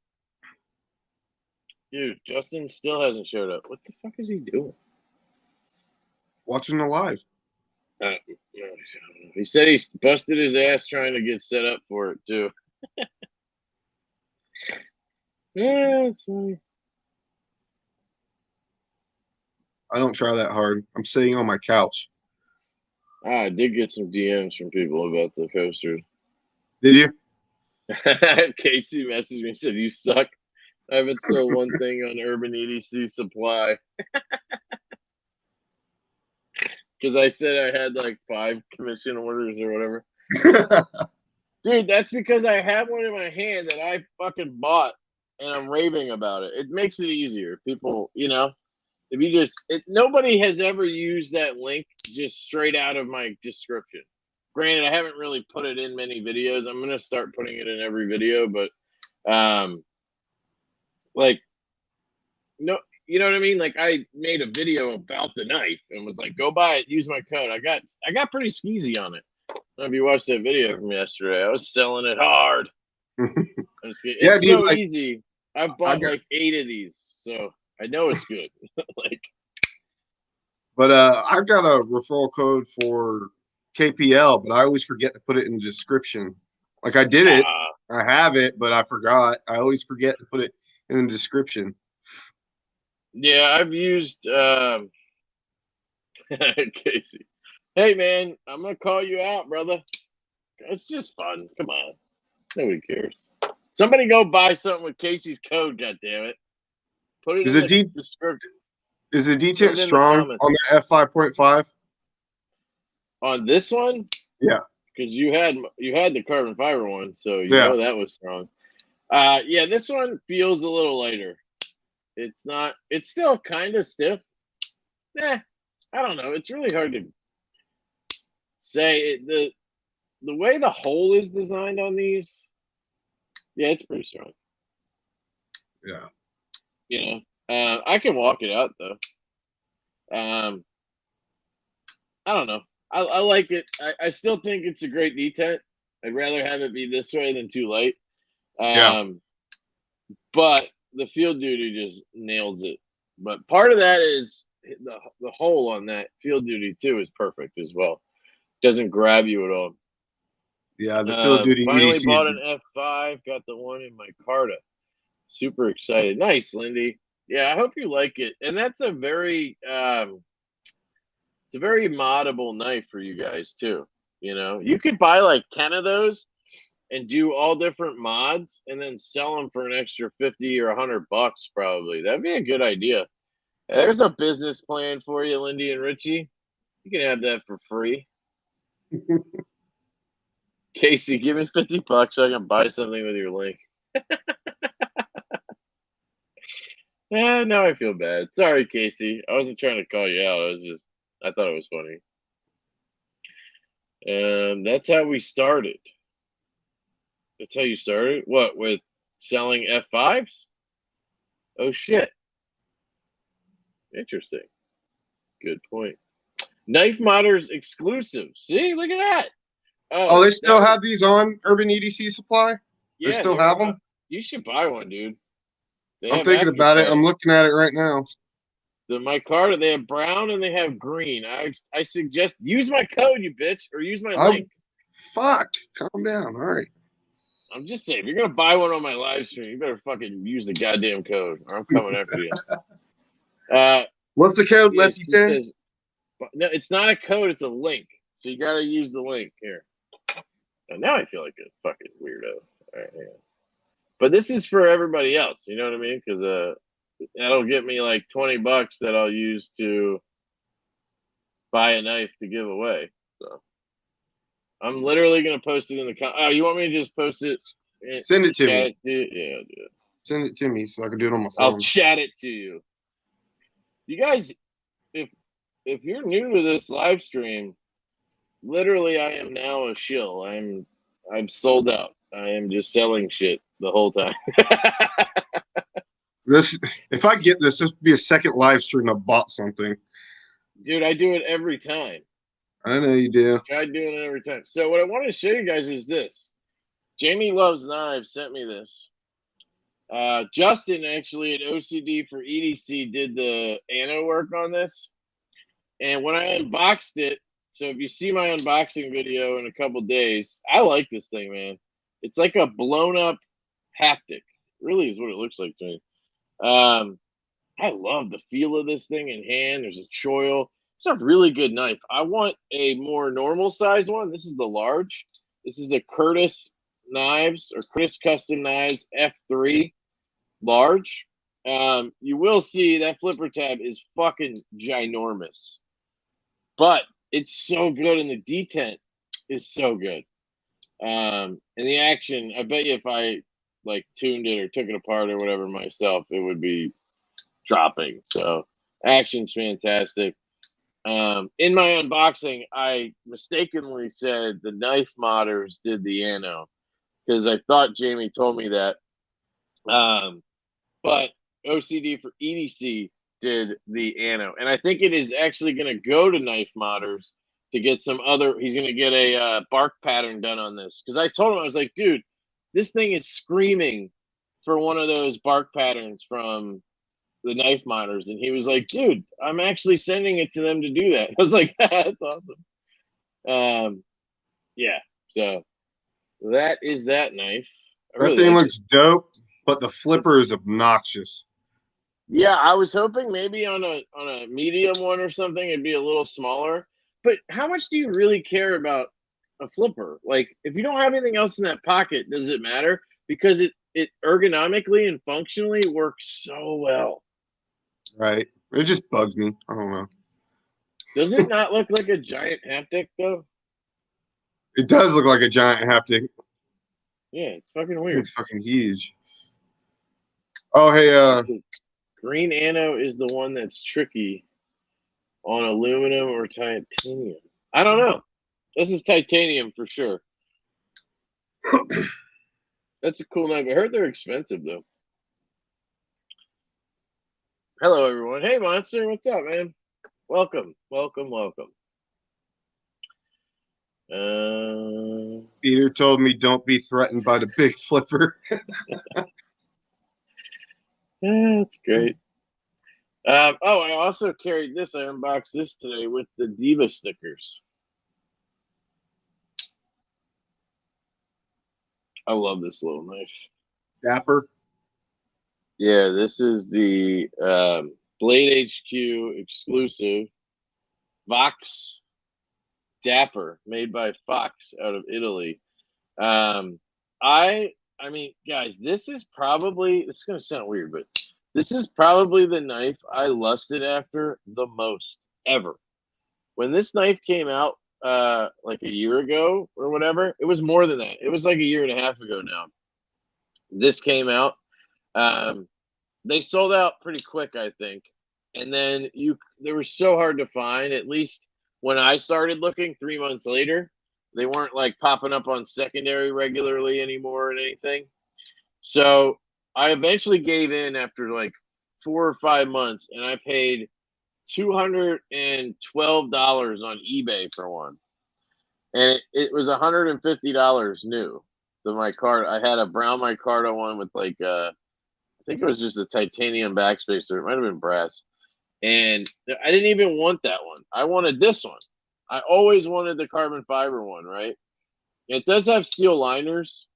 Dude, Justin still hasn't showed up. What the fuck is he doing? Watching the live. He said he busted his ass trying to get set up for it too. Yeah, it's funny. I don't try that hard. I'm sitting on my couch. I did get some DMs from people about the coasters. Did you? Casey messaged me and said, "You suck. I haven't sold one thing on Urban EDC Supply." Because I said I had like 5 commission orders or whatever. Dude, that's because I have one in my hand that I fucking bought and I'm raving about it. It makes it easier. People, if you nobody has ever used that link just straight out of my description. Granted, I haven't really put it in many videos. I'm going to start putting it in every video, but no, you know what I mean? Like, I made a video about the knife and was like, go buy it, use my code. I got pretty skeezy on it. I don't know if you watched that video from yesterday. I was selling it hard. It's so easy. I've bought like 8 of these, so I know it's good. But I've got a referral code for KPL, but I always forget to put it in the description. Like, I did it. I have it, but I forgot. I always forget to put it in the description. Yeah, I've used Casey. Hey, man, I'm going to call you out, brother. It's just fun. Come on. Nobody cares. Somebody go buy something with Casey's code, goddammit. Put it in the description. Is the detent strong on the F5.5? On this one? Yeah. Because you had the carbon fiber one, so you know that was strong. Yeah, this one feels a little lighter. It's still kind of stiff. I don't know. It's really hard to say. The way the hole is designed on these, yeah, it's pretty strong. Yeah. I can walk it out though. I don't know. I like it. I still think it's a great detent. I'd rather have it be this way than too light. But the field duty just nails it. But part of that is the hole on that field duty too is perfect as well. Doesn't grab you at all. Yeah, the field duty. Finally bought an F5. Got the one in my Carta. Super excited. Nice, Lindy. Yeah, I hope you like it. And that's a very it's a very moddable knife for you guys too. You could buy like 10 of those and do all different mods and then sell them for an extra 50 or $100 probably. That'd be a good idea. There's a business plan for you, Lindy and Richie. You can have that for free. Casey, give me $50 so I can buy something with your link. Now I feel bad. Sorry, Casey. I wasn't trying to call you out. I thought it was funny. And that's how we started. That's how you started? What, with selling F5s? Oh, shit. Interesting. Good point. Knife Modders exclusive. See, look at that. Oh, they still have these on Urban EDC Supply? Yeah, they still have them? You should buy one, dude. I'm thinking about it. I'm looking at it right now. My card, they have brown and they have green. I suggest use my code, you bitch, or use my link. Fuck. Calm down. All right. I'm just saying, if you're going to buy one on my live stream, you better fucking use the goddamn code, or I'm coming after you. What's the code, Lefty 10? No, it's not a code, it's a link. So you got to use the link here. And now I feel like a fucking weirdo. All right, hang on. But this is for everybody else, you know what I mean? Because that'll get me like $20 that I'll use to buy a knife to give away. So I'm literally gonna post it in the oh, you want me to just post it? Send it to me. Yeah, send it to me so I can do it on my phone. I'll chat it to you. You guys, if you're new to this live stream, literally I am now a shill. I'm sold out. I am just selling shit the whole time. If I get this would be a second live stream I bought something. Dude, I do it every time. I know you do. I try doing it every time. So what I wanted to show you guys was this. Jamie Loves Knives sent me this. Justin actually at OCD for EDC did the anno work on this. And when I unboxed it, so if you see my unboxing video in a couple days, I like this thing, man. It's like a blown up haptic. Really is what it looks like to me. I love the feel of this thing in hand. There's a choil. It's a really good knife. I want a more normal sized one. This is the large. This is a Curtis Knives or Curtis Custom Knives F3 large. You will see that flipper tab is fucking ginormous, but it's so good, and the detent is so good. And the action, I bet you if I like tuned it or took it apart or whatever myself, it would be dropping. So action's fantastic. In my unboxing, I mistakenly said the Knife Modders did the anno because I thought Jamie told me that. But OCD for EDC did the anno, and I think it is actually going to go to Knife Modders to get some other. He's going to get a bark pattern done on this because I told him, I was like, dude, this thing is screaming for one of those bark patterns from the Knife Modders, and he was like, dude, I'm actually sending it to them to do that. I was like, that's awesome. Yeah, so that is that knife. That thing looks dope, but the flipper is obnoxious. Yeah, I was hoping maybe on a medium one or something it'd be a little smaller. But how much do you really care about a flipper? Like, if you don't have anything else in that pocket, does it matter? Because it ergonomically and functionally works so well. Right. It just bugs me. I don't know. Does it not look like a giant haptic though? It does look like a giant haptic. Yeah, it's fucking weird. It's fucking huge. Oh, hey, green anno is the one that's tricky on aluminum or titanium. I don't know. This is titanium for sure. That's a cool knife. I heard they're expensive though. Hello, everyone. Hey, Monster. What's up, man? Welcome. Peter told me don't be threatened by the big flipper. Yeah, that's great. I also carried this. I unboxed this today with the Diva stickers. I love this little knife. Dapper? Yeah, this is the Blade HQ exclusive Vox Dapper, made by Fox out of Italy. I mean, guys, this is going to sound weird, but this is probably the knife I lusted after the most ever. When this knife came out, like a year ago or whatever, it was more than that. It was like a year and a half ago now. This came out. They sold out pretty quick, I think. And then they were so hard to find, at least when I started looking 3 months later. They weren't like popping up on secondary regularly anymore and anything. So I eventually gave in after like 4 or 5 months, and I paid $212 on eBay for one. And it was $150 new. The micarta, I had a brown micarta one with like I think it was just a titanium backspacer. It might have been brass. And I didn't even want that one. I wanted this one. I always wanted the carbon fiber one, right? It does have steel liners,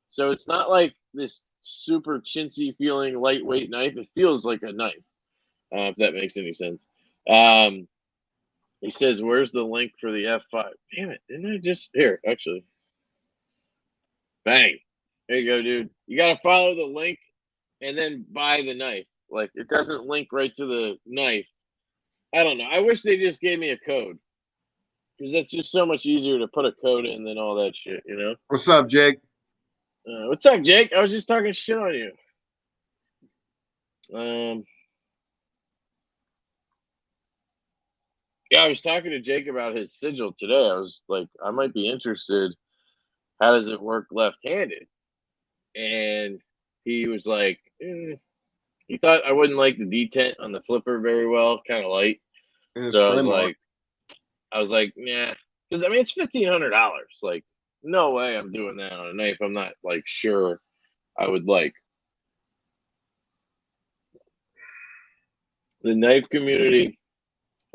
so it's not like this super chintzy feeling lightweight knife. It feels like a knife, if that makes any sense. He says, where's the link for the F5? Damn it, didn't I just... Here, actually. Bang. There you go, dude. You got to follow the link and then buy the knife. Like, it doesn't link right to the knife. I don't know. I wish they just gave me a code. because that's just so much easier to put a code in than all that shit, you know? What's up, Jake? What's up, Jake? I was just talking shit on you. Yeah, I was talking to Jake about his sigil today. I was like, I might be interested. How does it work left-handed? And he was like, he thought I wouldn't like the detent on the flipper very well, kind of light. So I was like, nah, because I mean it's $1,500. Like, no way I'm doing that on a knife. I'm not like sure I would like. The knife community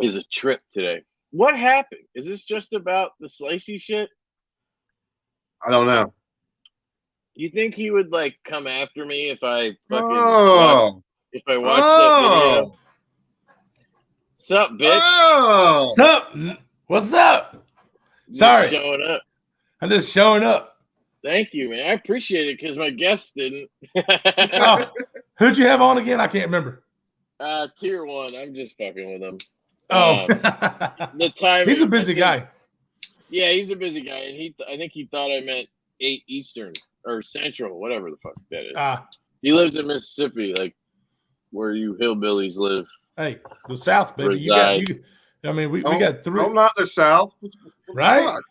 is a trip today. What happened? Is this just about the slicey shit? I don't know. You think he would like come after me if I fucking Oh. if I watched that video? Sup, bitch? Oh. Sup? What's up? Sorry, showing up. I'm just showing up. Thank you, man. I appreciate it because my guests didn't. Oh, who'd you have on again? I can't remember. Tier 1. I'm just fucking with him. Oh, the time. He's a busy guy. Yeah, he's a busy guy, and I think he thought I meant 8 Eastern or Central, whatever the fuck that is. He lives in Mississippi, like where you hillbillies live. Hey, the South, baby. I mean, we got 3. I'm not the South, right?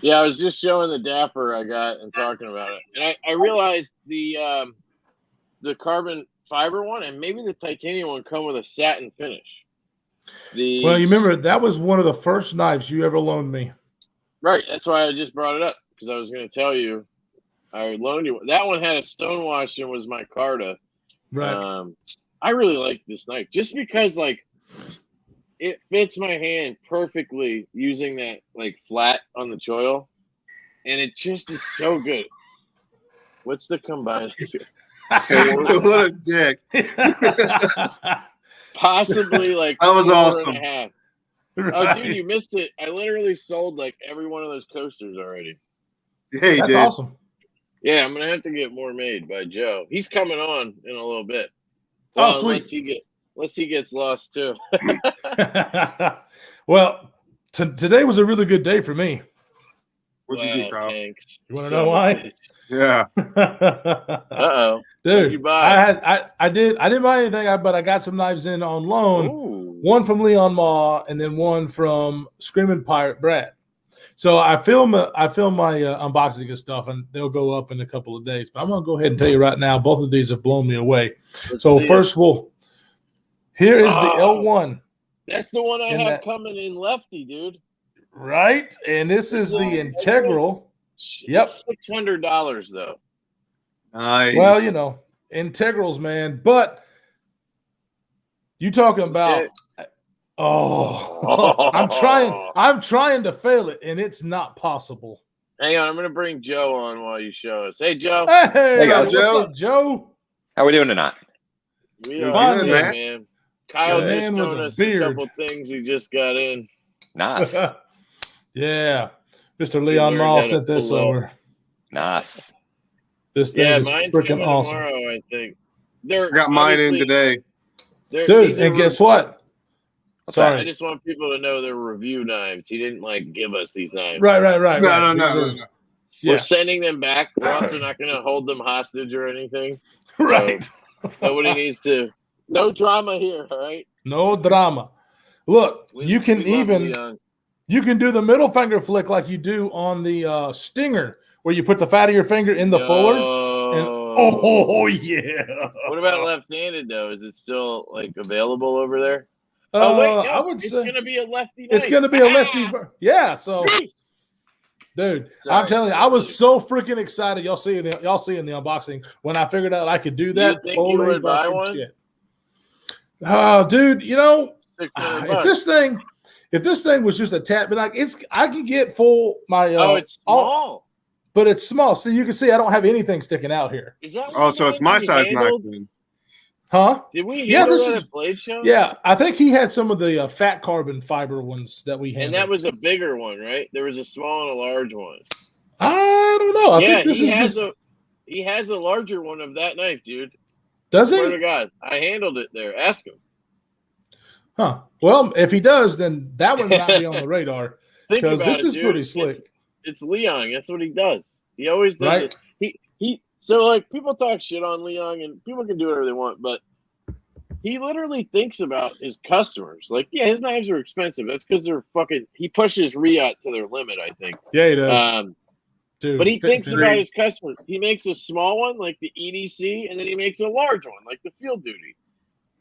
Yeah, I was just showing the Dapper I got and talking about it, and I realized the carbon fiber one and maybe the titanium one come with a satin finish. Well, you remember that was one of the first knives you ever loaned me. Right. That's why I just brought it up because I was going to tell you I loaned you. That one had a stonewash and was my Carta. Right. I really like this knife just because like it fits my hand perfectly using that like flat on the choil, and it just is so good. What's the combined here? What a dick. Possibly like that was 4 awesome. and a half. Right. Oh, dude, you missed it. I literally sold like every one of those coasters already. Hey, that's dude. awesome. Yeah, I'm gonna have to get more made by Joe. He's coming on in a little bit. Well, sweet. Unless he gets lost too. Well, today was a really good day for me. What'd you do, Kyle? Thanks. You want to know why? Yeah. Uh-oh. Dude, what'd you buy? I didn't buy anything, but I got some knives in on loan. Ooh. One from Leon Ma and then one from Screaming Pirate Brad. So I film my unboxing and stuff, and they'll go up in a couple of days. But I'm gonna go ahead and tell you right now, both of these have blown me away. Let's so first, here is the L1. That's the one I have coming in Lefty, dude. Right, and this is the integral. Yep, $600 though. Nice. Well, you know, integrals, man. But you talking about? I'm trying to fail it, and it's not possible. Hang on, I'm gonna bring Joe on while you show us. Hey, Joe. Hey guys, what's up, Joe? How we doing tonight? We are good, man. Kyle's just showing us a couple things he just got in. Nice. Yeah, Mr. Leon Mall sent this over. Nice. This thing is freaking awesome. Tomorrow, I think. I got mine in today. Dude, and guess what? Sorry. I just want people to know they're review knives. He didn't like give us these knives. Right. No. We're sending them back. We're also not going to hold them hostage or anything. Right. So nobody needs to. No drama here, all right? No drama. Look, you can do the middle finger flick like you do on the Stinger, where you put the fat of your finger in the fuller. And, yeah. What about left-handed though? Is it still like available over there? I would say it's going to be a lefty. It's going to be a lefty. Yeah. So, dude, I'm telling you, I was so freaking excited. Y'all see in the unboxing when I figured out I could do that. You think you would buy one? Shit. Dude, you know, if this thing was just a tap, but like I can get full my. It's small. But it's small, so you can see I don't have anything sticking out here. Is that? So it's my size knife then. Huh? Did we handle that at Blade Show? Yeah, I think he had some of the fat carbon fiber ones that we handled. And that was a bigger one, right? There was a small and a large one. I don't know. I think he has a larger one of that knife, dude. Does he? Swear to God, I handled it there. Ask him. Huh. Well, if he does, then that would not be on the radar because this is dude. pretty slick. It's Leon. That's what he does. He always does Right. it. So like people talk shit on Leon and people can do whatever they want, but he literally thinks about his customers. Like, yeah, his knives are expensive. That's because they're fucking. He pushes Riot to their limit, I think. Yeah, he does. Dude, but he thinks about his customers. He makes a small one like the EDC, and then he makes a large one like the Field Duty.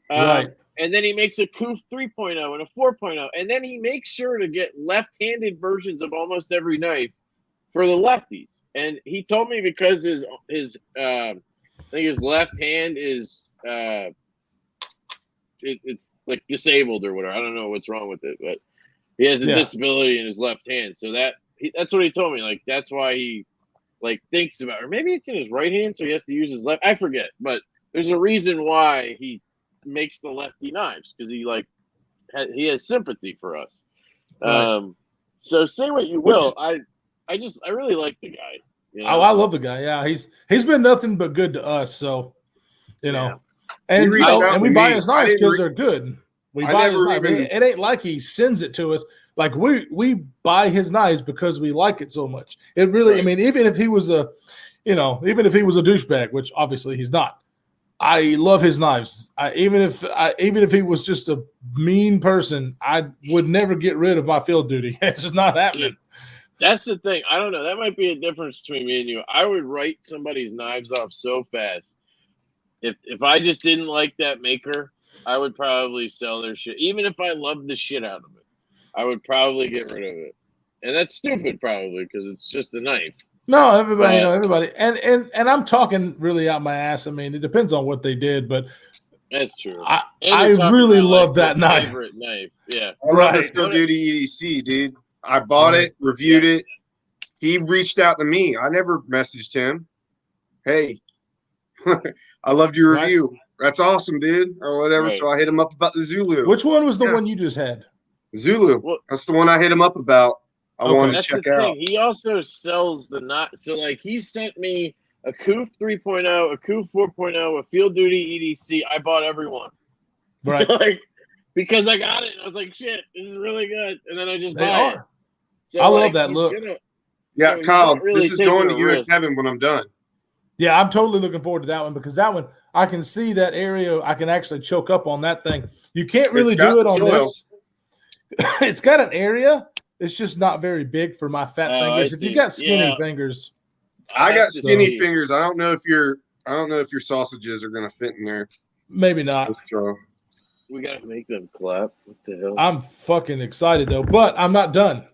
Right. And then he makes a Koof 3.0 and a 4.0, and then he makes sure to get left-handed versions of almost every knife for the lefties. And he told me because his I think his left hand is it's like disabled or whatever. I don't know what's wrong with it, but he has a disability in his left hand. So that's what he told me. Like that's why he like thinks about it. Or maybe it's in his right hand, so he has to use his left. I forget, but there's a reason why he makes the lefty knives because he he has sympathy for us. Right. So say what you will. I really like the guy. You know? Oh, I love the guy. Yeah, he's been nothing but good to us. So, you know, and we buy his knives because they're good. We buy his knives. It ain't like he sends it to us. Like we buy his knives because we like it so much. It really, I mean, even if he was a douchebag, which obviously he's not, I love his knives. Even if he was just a mean person, I would never get rid of my Field Duty. It's just not happening. That's the thing. I don't know. That might be a difference between me and you. I would write somebody's knives off so fast. If I just didn't like that maker, I would probably sell their shit. Even if I loved the shit out of it, I would probably get rid of it. And that's stupid probably because it's just a knife. No, everybody. And I'm talking really out my ass. I mean, it depends on what they did, but that's true. I really love that knife. Favorite knife. Yeah. I love the Field Duty EDC, dude. I bought it, reviewed it. He reached out to me. I never messaged him. Hey, I loved your review. That's awesome, dude, or whatever. Right. So I hit him up about the Zulu. Which one was the one you just had? Zulu. That's the one I hit him up about. I wanted to check out. He also sells the knot. So, like, he sent me a Koof 3.0, a Koof 4.0, a Field Duty EDC. I bought every one. Right. Because I got it. I was like, shit, this is really good. And then I just buy it. So, I love that look. Kyle, really this is going to you and Kevin when I'm done. Yeah, I'm totally looking forward to that one because that one, I can see that area. I can actually choke up on that thing. You can't really do it on this. It's got an area. It's just not very big for my fat fingers. If you got skinny fingers. I got skinny fingers. I don't know if your sausages are going to fit in there. Maybe not. We got to make them clap. What the hell? I'm fucking excited, though. But I'm not done.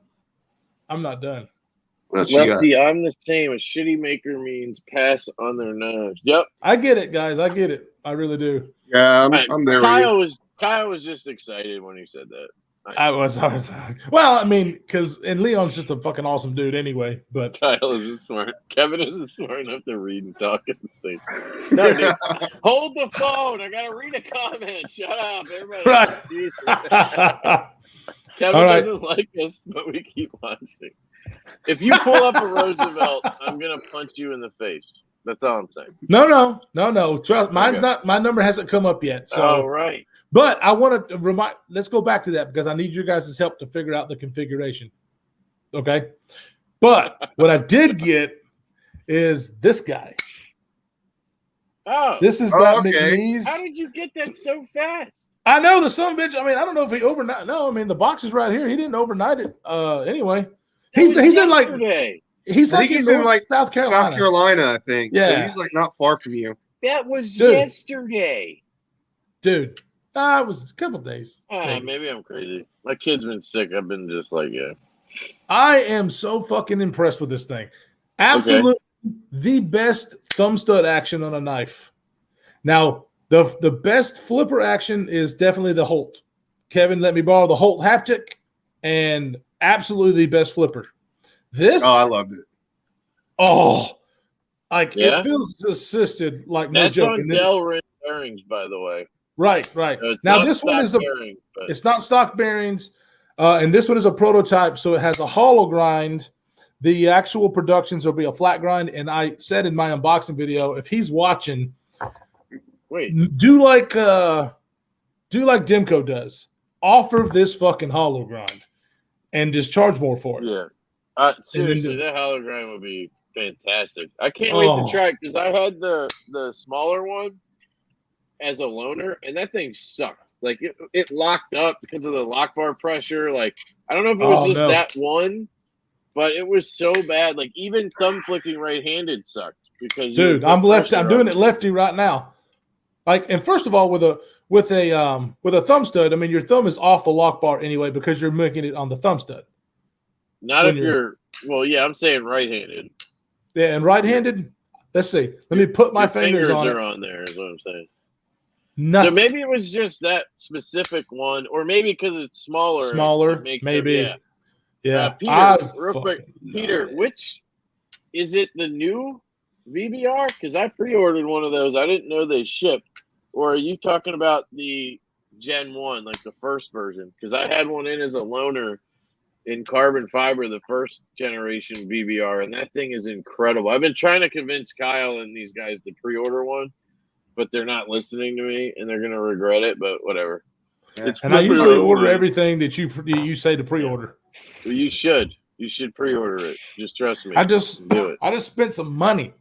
Lefty, I'm the same. A shitty maker means pass on their knives. Yep. I get it, guys. I get it. I really do. Yeah, I'm there Kyle was just excited when he said that. I was. Well, I mean, because Leon's just a fucking awesome dude anyway. But Kyle isn't smart. Kevin isn't smart enough to read and talk at the same time. No, dude. Hold the phone. I gotta read a comment. Shut up, everybody. Right. Kevin doesn't like us, but we keep watching. If you pull up a Roosevelt, I'm gonna punch you in the face. That's all I'm saying. No. Trust, mine's not. My number hasn't come up yet. So right. But I want to remind. Let's go back to that because I need your guys' help to figure out the configuration. Okay. But what I did get is this guy. Oh, this is that McNeese. How did you get that so fast? I know the son of a bitch. I mean, I don't know if he overnight. No, I mean the box is right here. He didn't overnight it. Anyway, he's in like he's like in South Carolina. South Carolina, I think. Yeah, so he's like not far from you. That was yesterday, dude. It was a couple days. Maybe I'm crazy. My kid's been sick. I've been just like, I am so fucking impressed with this thing. Absolutely the best thumb stud action on a knife. Now, the best flipper action is definitely the Holt. Kevin let me borrow the Holt haptic, and absolutely the best flipper. This, I loved it. It feels assisted like no That's joke. on Delrin bearings, by the way. Right. Now this one is it's not stock bearings, and this one is a prototype, so it has a hollow grind. The actual productions will be a flat grind, and I said in my unboxing video, if he's watching, do like Dimco does. offer this fucking hollow grind and just charge more for it. Yeah. Seriously, that hollow grind would be fantastic. I can't wait to try it because I had the smaller one as a loaner, and that thing sucked. Like it locked up because of the lock bar pressure. Like I don't know if it was just that one, but it was so bad. Like even thumb flicking right-handed sucked because dude, I'm lefty. I'm doing it lefty right now. Like, and first of all, with a thumb stud, I mean your thumb is off the lock bar anyway because you're making it on the thumb stud. Not if you're well, yeah, I'm saying right-handed. Yeah, and right-handed. Let's see. Let me put my fingers on it. Are on there. Is what I'm saying. Nothing. So maybe it was just that specific one, or maybe because it's smaller. Smaller, maybe. Yeah. Peter, real quick, Peter, which is it? The new VBR? Because I pre-ordered one of those. I didn't know they shipped. Or are you talking about the Gen 1, like the first version? Because I had one in as a loaner in carbon fiber, the first generation VBR, and that thing is incredible. I've been trying to convince Kyle and these guys to pre-order one, but they're not listening to me, and they're going to regret it, but whatever. Yeah. And I usually order everything that you say to pre-order. Well, you should. You should pre-order it. Just trust me. I just do it. I just spent some money.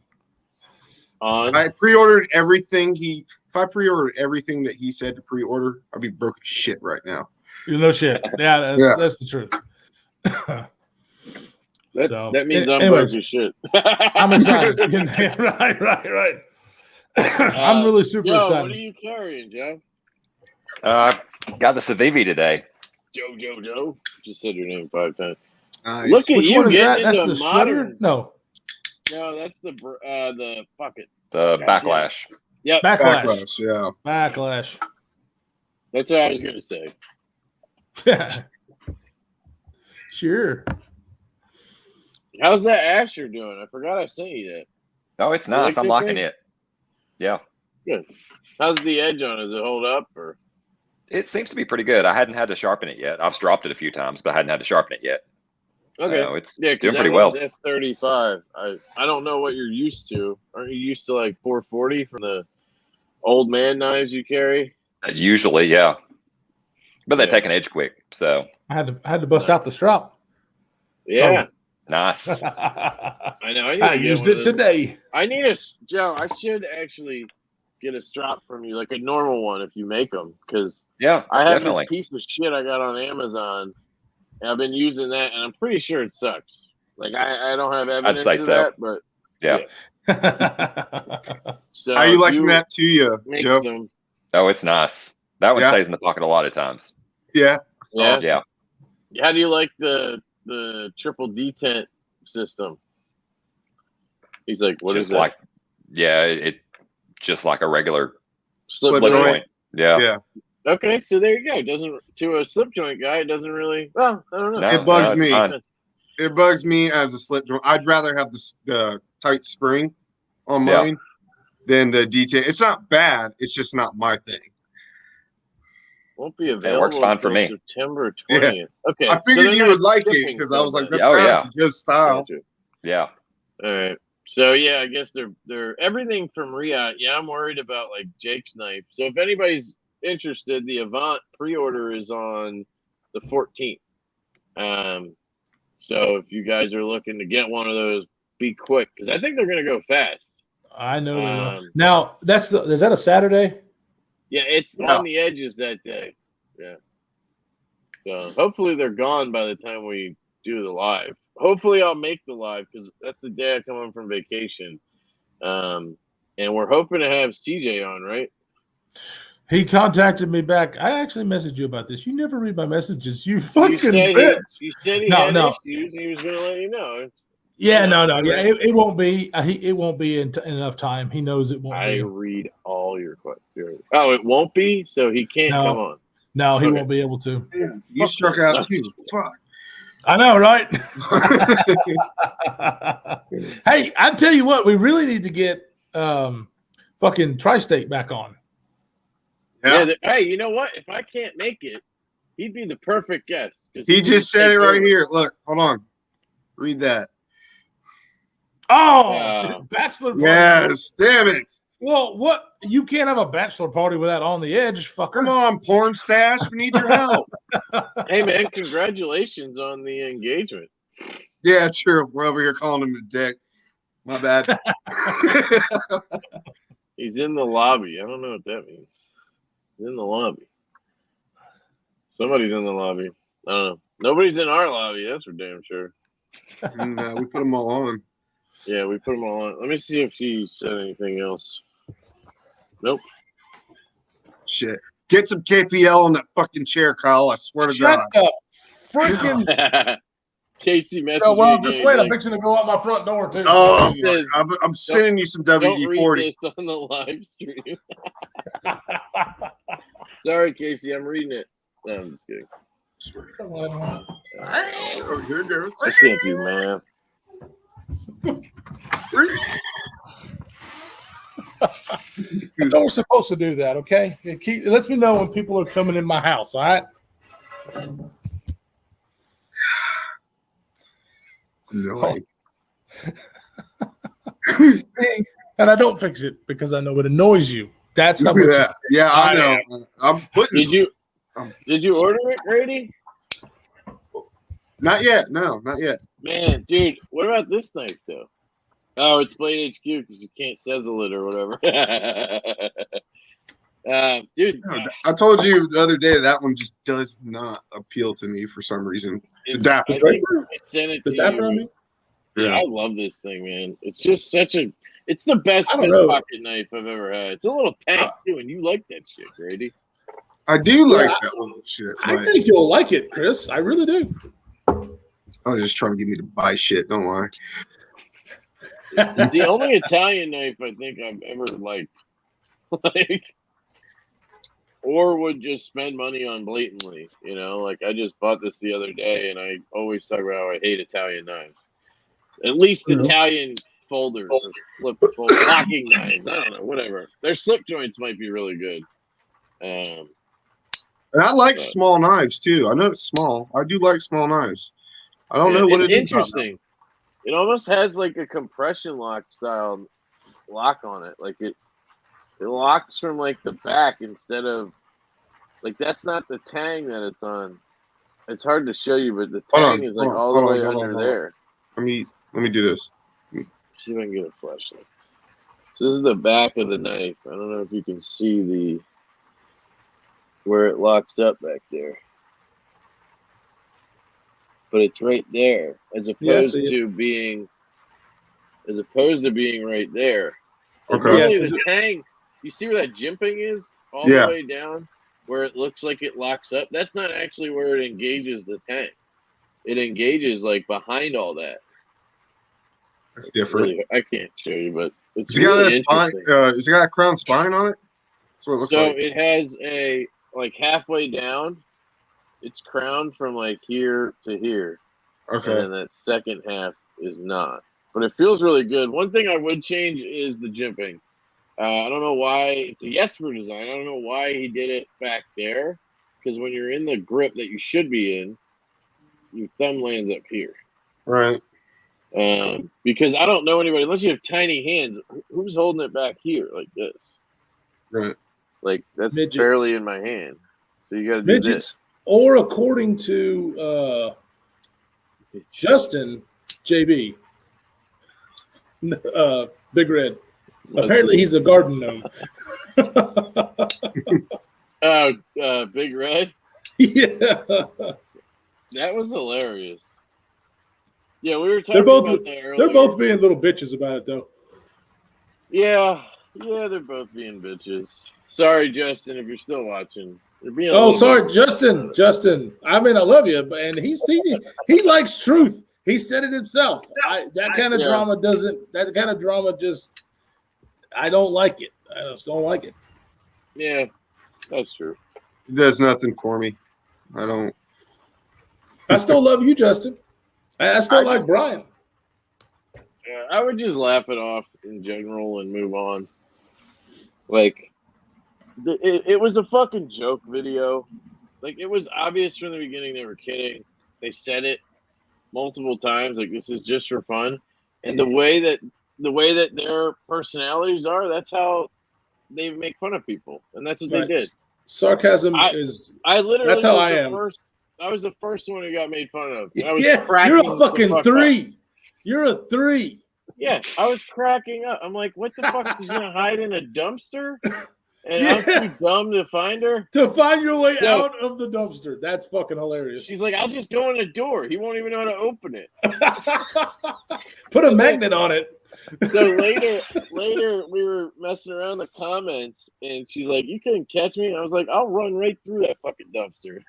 I pre-ordered everything if I pre-ordered everything that he said to pre-order, I'd be broke as shit right now. No shit. Yeah, that's the truth. That means I'm broke as shit. I'm excited. Right. I'm really super excited. What are you carrying, Joe? Got the Civivi today. Joe. Just said your name 5 times. Nice. Look at Which you one is getting that? That's into the modern. shredder? No, that's the fuck it. The backlash. Yep. Backlash, yeah. Backlash. That's what I was gonna say. Sure. How's that Asher doing? I forgot I sent you that. Oh, it's nice. I'm liking it. Yeah. Good. How's the edge on? Does it hold up or? It seems to be pretty good. I hadn't had to sharpen it yet. I've dropped it a few times, but I hadn't had to sharpen it yet. Okay. It's doing pretty well. S35. I don't know what you're used to. Aren't you used to like 440 from the old man knives you carry? Usually, yeah. But they take an edge quick, so I had to bust out the strap. Yeah. Oh, nice. I know. I used it today. I need Joe. I should actually get a strap from you, like a normal one, if you make them, because I have this piece of shit I got on Amazon, and I've been using that, and I'm pretty sure it sucks. Like I don't have evidence of that, but yeah. So how are you liking that to you, Joe? Oh, it's nice. That one stays in the pocket a lot of times. Yeah. Yeah. How do you like the triple detent system? He's like, what is it? It just like a regular slip joint. Yeah. Okay, so there you go. It doesn't to a slip joint guy, it doesn't really. Well, I don't know. It bugs me. It bugs me as a slip joint. I'd rather have the tight spring on mine than the detent. It's not bad. It's just not my thing. Won't be available. It works fine for me. September 20th. Yeah. Okay. I figured you would like it because I was like, that's kind of Joe's style. Gotcha. Yeah. All right. So yeah, I guess they're everything from Riot. Yeah, I'm worried about like Jake's knife. So if anybody's interested, the Avant pre-order is on the 14th. So if you guys are looking to get one of those, be quick because I think they're going to go fast. I know they will. Now is that a Saturday? Yeah, it's on the edges that day. Yeah. So hopefully they're gone by the time we do the live. Hopefully I'll make the live because that's the day I come home from vacation. And we're hoping to have CJ on, right? He contacted me back. I actually messaged you about this. You never read my messages. You fucking bitch. You said he had issues and he was going to let you know. Yeah, no. Yeah, it won't be. It won't be in enough time. He knows it won't be. I read all your questions. Oh, it won't be? So he can't come on. No, he won't be able to. You struck out too. Fuck. I know, right? Hey, I tell you what, we really need to get fucking Tri-State back on. Yeah. Hey, you know what? If I can't make it, he'd be the perfect guest. He just said it right here. Look, hold on. Read that. Oh, his bachelor party. Yes, damn it. Well, what? You can't have a bachelor party without On the Edge, fucker. Come on, porn stash. We need your help. Hey man, congratulations on the engagement. Yeah, sure. We're over here calling him a dick. My bad. He's in the lobby. I don't know what that means. He's in the lobby. Somebody's in the lobby. I don't know. Nobody's in our lobby. That's for damn sure. And we put them all on. Yeah, we put them all on. Let me see if he said anything else. Nope. Shit. Get some KPL on that fucking chair, Kyle. I swear to Shut God. up. Freaking. Casey messaged No, well, me just again, wait. I'm like, fixing to go out my front door, too. Oh, says, I'm sending you some don't WD-40. read this on the live stream. Sorry, Casey, I'm reading it. No, I'm just kidding. Come on. Oh, here it goes. I can't do math. I know we're supposed to do that, okay? It lets me know when people are coming in my house, all right? No. And I don't fix it because I know it annoys you. That's how much. Yeah, I know. I'm putting. Did you order it, Grady? Not yet. No, not yet. Man, dude, what about this knife though? Oh, it's Blade HQ because you can't sizzle it or whatever. Dude, I told you the other day that one just does not appeal to me for some reason. The Dapper. I think I sent it to you. Yeah, I love this thing, man. It's just it's the best pocket knife I've ever had. It's a little tank too, and you like that shit, Grady. I do like that little shit. I think you'll like it, Chris. I really do. I was just trying to get me to buy shit. Don't lie. It's the only Italian knife I think I've ever liked. Or would just spend money on blatantly, you know? Like, I just bought this the other day, and I always talk about how I hate Italian knives. At least Italian folders or locking knives. I don't know, whatever. Their slip joints might be really good. And I like small knives, too. I know it's small. I do like small knives. I don't know what it is. It's interesting. It almost has like a compression lock style lock on it. Like it locks from like the back instead of like that's not the tang that it's on. It's hard to show you, but the tang is like all the way under there. Let me do this. See if I can get a flashlight. So this is the back of the knife. I don't know if you can see where it locks up back there. But it's right there, as opposed to being right there. Okay. Really, the tang. You see where that jimping is, all the way down, where it looks like it locks up. That's not actually where it engages the tang. It engages like behind all that. That's different. Really, I can't show you, but it's has it got a spine? Has it got a crown spine on it? That's what it looks like. So it has a halfway down. It's crowned from like here to here. Okay. And that second half is not. But it feels really good. One thing I would change is the jimping. I don't know why. It's a Jesper design. I don't know why he did it back there. Because when you're in the grip that you should be in, your thumb lands up here. Right. Because I don't know anybody, unless you have tiny hands, who's holding it back here like this? Right. Like, that's Midgets. barely in my hand. So you got to do this. Or according to Justin, JB, Big Red. Apparently he's a garden gnome. Big Red? Yeah. That was hilarious. Yeah, we were talking about that earlier. They're both being little bitches about it, though. Yeah, they're both being bitches. Sorry, Justin, if you're still watching. Sorry, Justin. I mean, I love you, and he likes truth. He said it himself. That kind of drama just, I don't like it. I just don't like it. Yeah, that's true. It does nothing for me. I still love you, Justin. I still like Brian. Yeah, I would just laugh it off in general and move on. Like, it was a fucking joke video. Like, it was obvious from the beginning they were kidding. They said it multiple times. Like, this is just for fun. And the way that their personalities are, that's how they make fun of people. And that's what they did. Sarcasm I literally that's how I am. I was the first one who got made fun of. I was Yeah, you're a fucking 3. You're a 3. Yeah, I was cracking up. I'm like, what the fuck? She's gonna hide in a dumpster, and I'm too dumb to find her. To find your way out of the dumpster. That's fucking hilarious. She's like, I'll just go in the door. He won't even know how to open it. Put a magnet on it. So later we were messing around in the comments, and she's like, "You couldn't catch me." And I was like, "I'll run right through that fucking dumpster."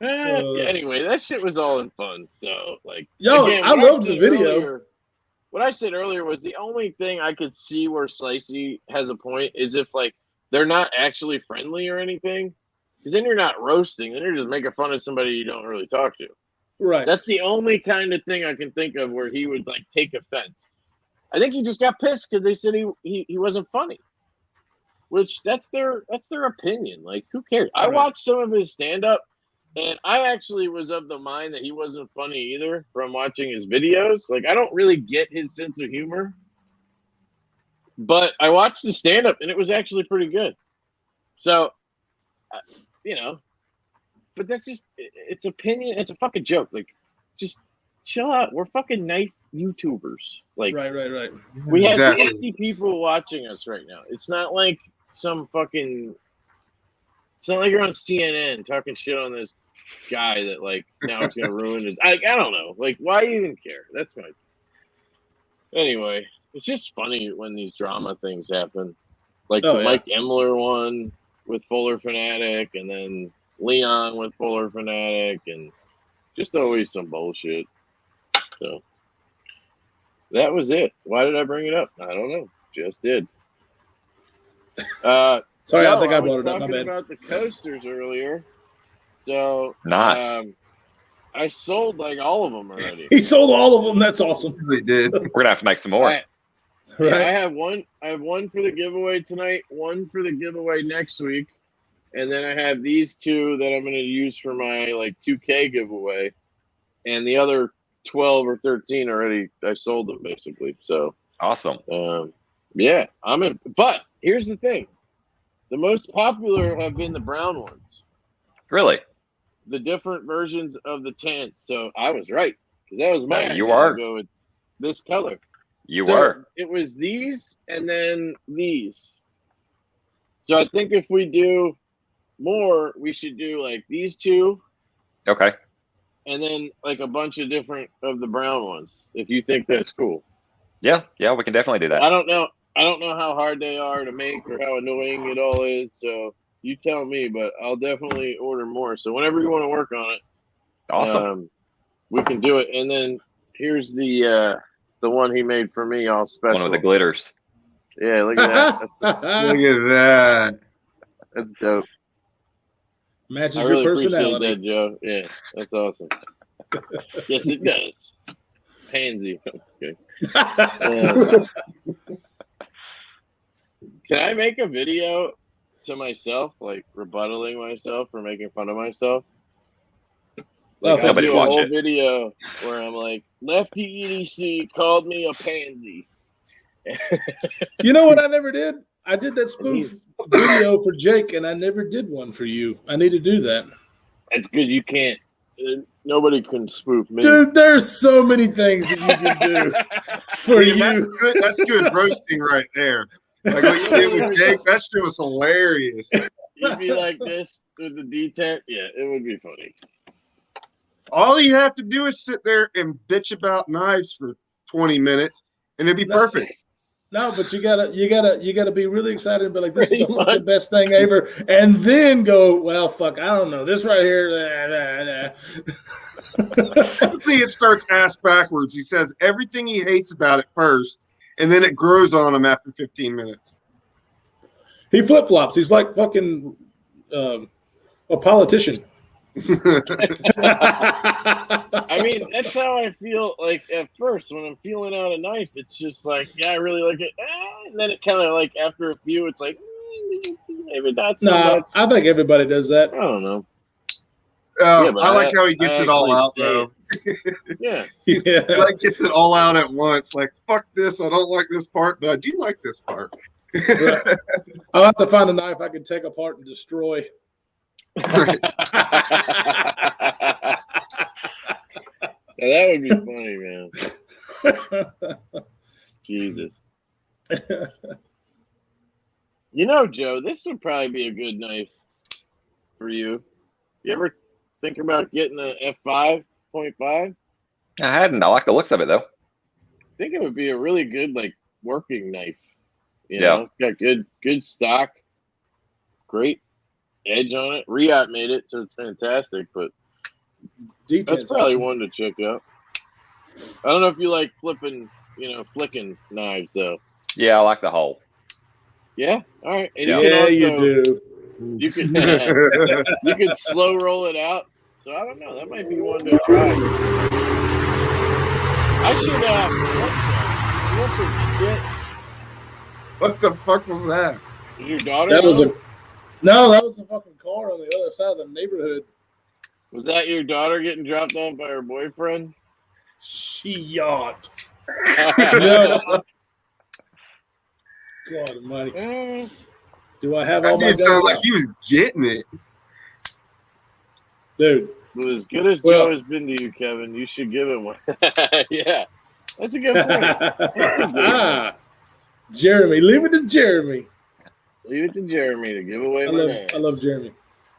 Anyway, that shit was all in fun. So, like, again, I loved the video. What I said earlier was the only thing I could see where Slicey has a point is if, like, they're not actually friendly or anything, because then you're not roasting, then you're just making fun of somebody you don't really talk to. Right. That's the only kind of thing I can think of where he would, like, take offense. I think he just got pissed because they said he wasn't funny, which that's their opinion. Like, who cares? I watched some of his stand up, and I actually was of the mind that he wasn't funny either from watching his videos. Like, I don't really get his sense of humor, but I watched the stand up, and it was actually pretty good. So, you know. But that's just, it's opinion. It's a fucking joke. Like, just chill out. We're fucking knife YouTubers. Like, right. We have 50 people watching us right now. It's not like some fucking, it's not like you're on CNN talking shit on this guy that, like, now it's going to ruin his, I don't know. Like, why even care? That's my, anyway, it's just funny when these drama things happen. Like the Mike Emler one with Fuller Fanatic, and then Leon with Fuller Fanatic, and just always some bullshit. So that was it. Why did I bring it up? I don't know. Just did. Sorry, Joe, I think I brought it up. My talking bad. about the coasters earlier. So nice. I sold like all of them already. He sold all of them. That's awesome. They did. We're gonna have to make some more. I have one. I have one for the giveaway tonight. One for the giveaway next week. And then I have these 2 that I'm going to use for my, like, 2K giveaway. And the other 12 or 13 already, I sold them, basically. So awesome. Yeah, I'm in. But here's the thing. The most popular have been the brown ones. Really? The different versions of the tent. So I was right. Because that was my you idea are. to go with this color. You were. It was these and then these. So I think if we do more, we should do like these 2. Okay. And then like a bunch of different of the brown ones, if you think that's cool. Yeah, we can definitely do that. I don't know how hard they are to make or how annoying it all is, so you tell me, but I'll definitely order more. So whenever you want to work on it, awesome. We can do it. And then here's the one he made for me, all special. One with the glitters. Yeah, look at that. Look at that. That's dope. Matches your personality. That, Joe. Yeah, that's awesome. Yes, it does. Pansy. Can I make a video to myself, like rebuttaling myself for making fun of myself? Like, I'll do a whole video where I'm like, Lefty EDC called me a pansy. You know what I never did? I did that spoof video for Jake, and I never did one for you. I need to do that. That's good. You can't. Nobody can spoof me. Dude, there's so many things that you can do for you. That's good roasting right there. Like what you did with Jake, that shit was hilarious. You'd be like this with the D10. Yeah, it would be funny. All you have to do is sit there and bitch about knives for 20 minutes, and it'd be perfect. No, but you gotta be really excited and be like, "This is the fucking best thing ever," and then go, "Well, fuck, I don't know, this right here." Typically, it starts ass backwards. He says everything he hates about it first, and then it grows on him after 15 minutes. He flip flops. He's like fucking a politician. I mean, that's how I feel like at first when I'm feeling out a knife. It's just like, yeah, I really like it. And then it kind of like after a few, it's like, maybe not so much. I think everybody does that. I don't know. I like how he gets it all out, though. Yeah. He like gets it all out at once. Like, fuck this. I don't like this part, but I do like this part. I'll have to find a knife I can take apart and destroy. Now, that would be funny, man. Jesus. You know, Joe, this would probably be a good knife for you. You ever think about getting an F5.5? I hadn't. I like the looks of it though. I think it would be a really good, like, working knife. You Yeah. know, it's got good stock, great edge on it. Riot made it, so it's fantastic. But that's probably one to check out. I don't know if you like flicking knives though. Yeah, I like the hole. Yeah, all right. And You do. You could you could slow roll it out. So I don't know. That might be one to try. I should What the fuck was that? Is your daughter? That was a fucking car on the other side of the neighborhood. Was that your daughter getting dropped off by her boyfriend? She yawned. No. God almighty. Do I have all my guns? Sounds like he was getting it. Dude. Well, as good as Joe has been to you, Kevin, you should give him one. Yeah. That's a good point. Jeremy. Leave it to Jeremy. Leave it to Jeremy to give away my knives. I love Jeremy.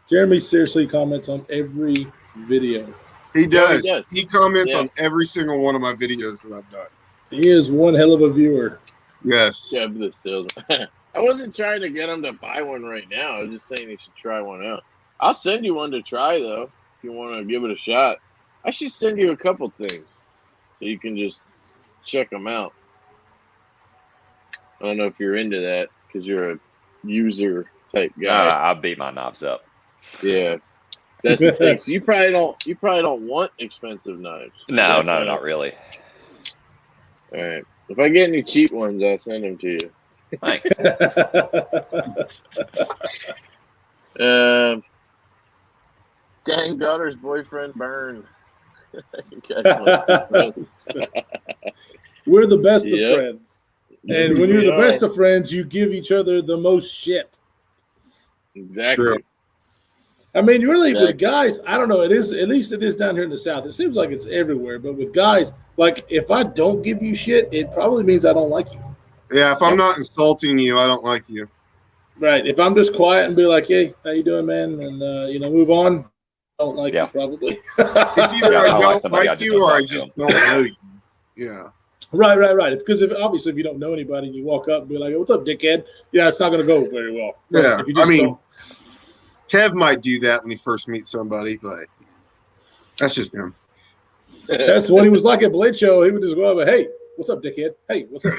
Jeremy seriously comments on every video. He does. Yeah, he comments on every single one of my videos that I've done. He is one hell of a viewer. Yes. Yeah, the salesman. I wasn't trying to get him to buy one right now. I was just saying he should try one out. I'll send you one to try, though, if you want to give it a shot. I should send you a couple things so you can just check them out. I don't know if you're into that because you're a user type guy. I beat my knobs up. Yeah, that's the thing. So you probably don't want expensive knives. No, not really. All right. If I get any cheap ones, I'll send them to you. Thanks. Dang daughter's boyfriend burned. We're the best of Yep. friends. And when you're the best of friends, you give each other the most shit. Exactly. True. I mean, really, with guys, I don't know. It is, at least it is down here in the South. It seems like it's everywhere. But with guys, like, if I don't give you shit, it probably means I don't like you. Yeah, if I'm not insulting you, I don't like you. Right. If I'm just quiet and be like, hey, how you doing, man? And, move on, I don't like you probably. It's either I don't like you or I just don't know you. Yeah. Right. Because obviously if you don't know anybody and you walk up and be like, hey, what's up, dickhead? Yeah, it's not going to go very well. Yeah. If you just Kev might do that when he first meets somebody, but that's just him. That's what he was like at Blade Show. He would just go up and, hey, what's up, dickhead? Hey, what's up?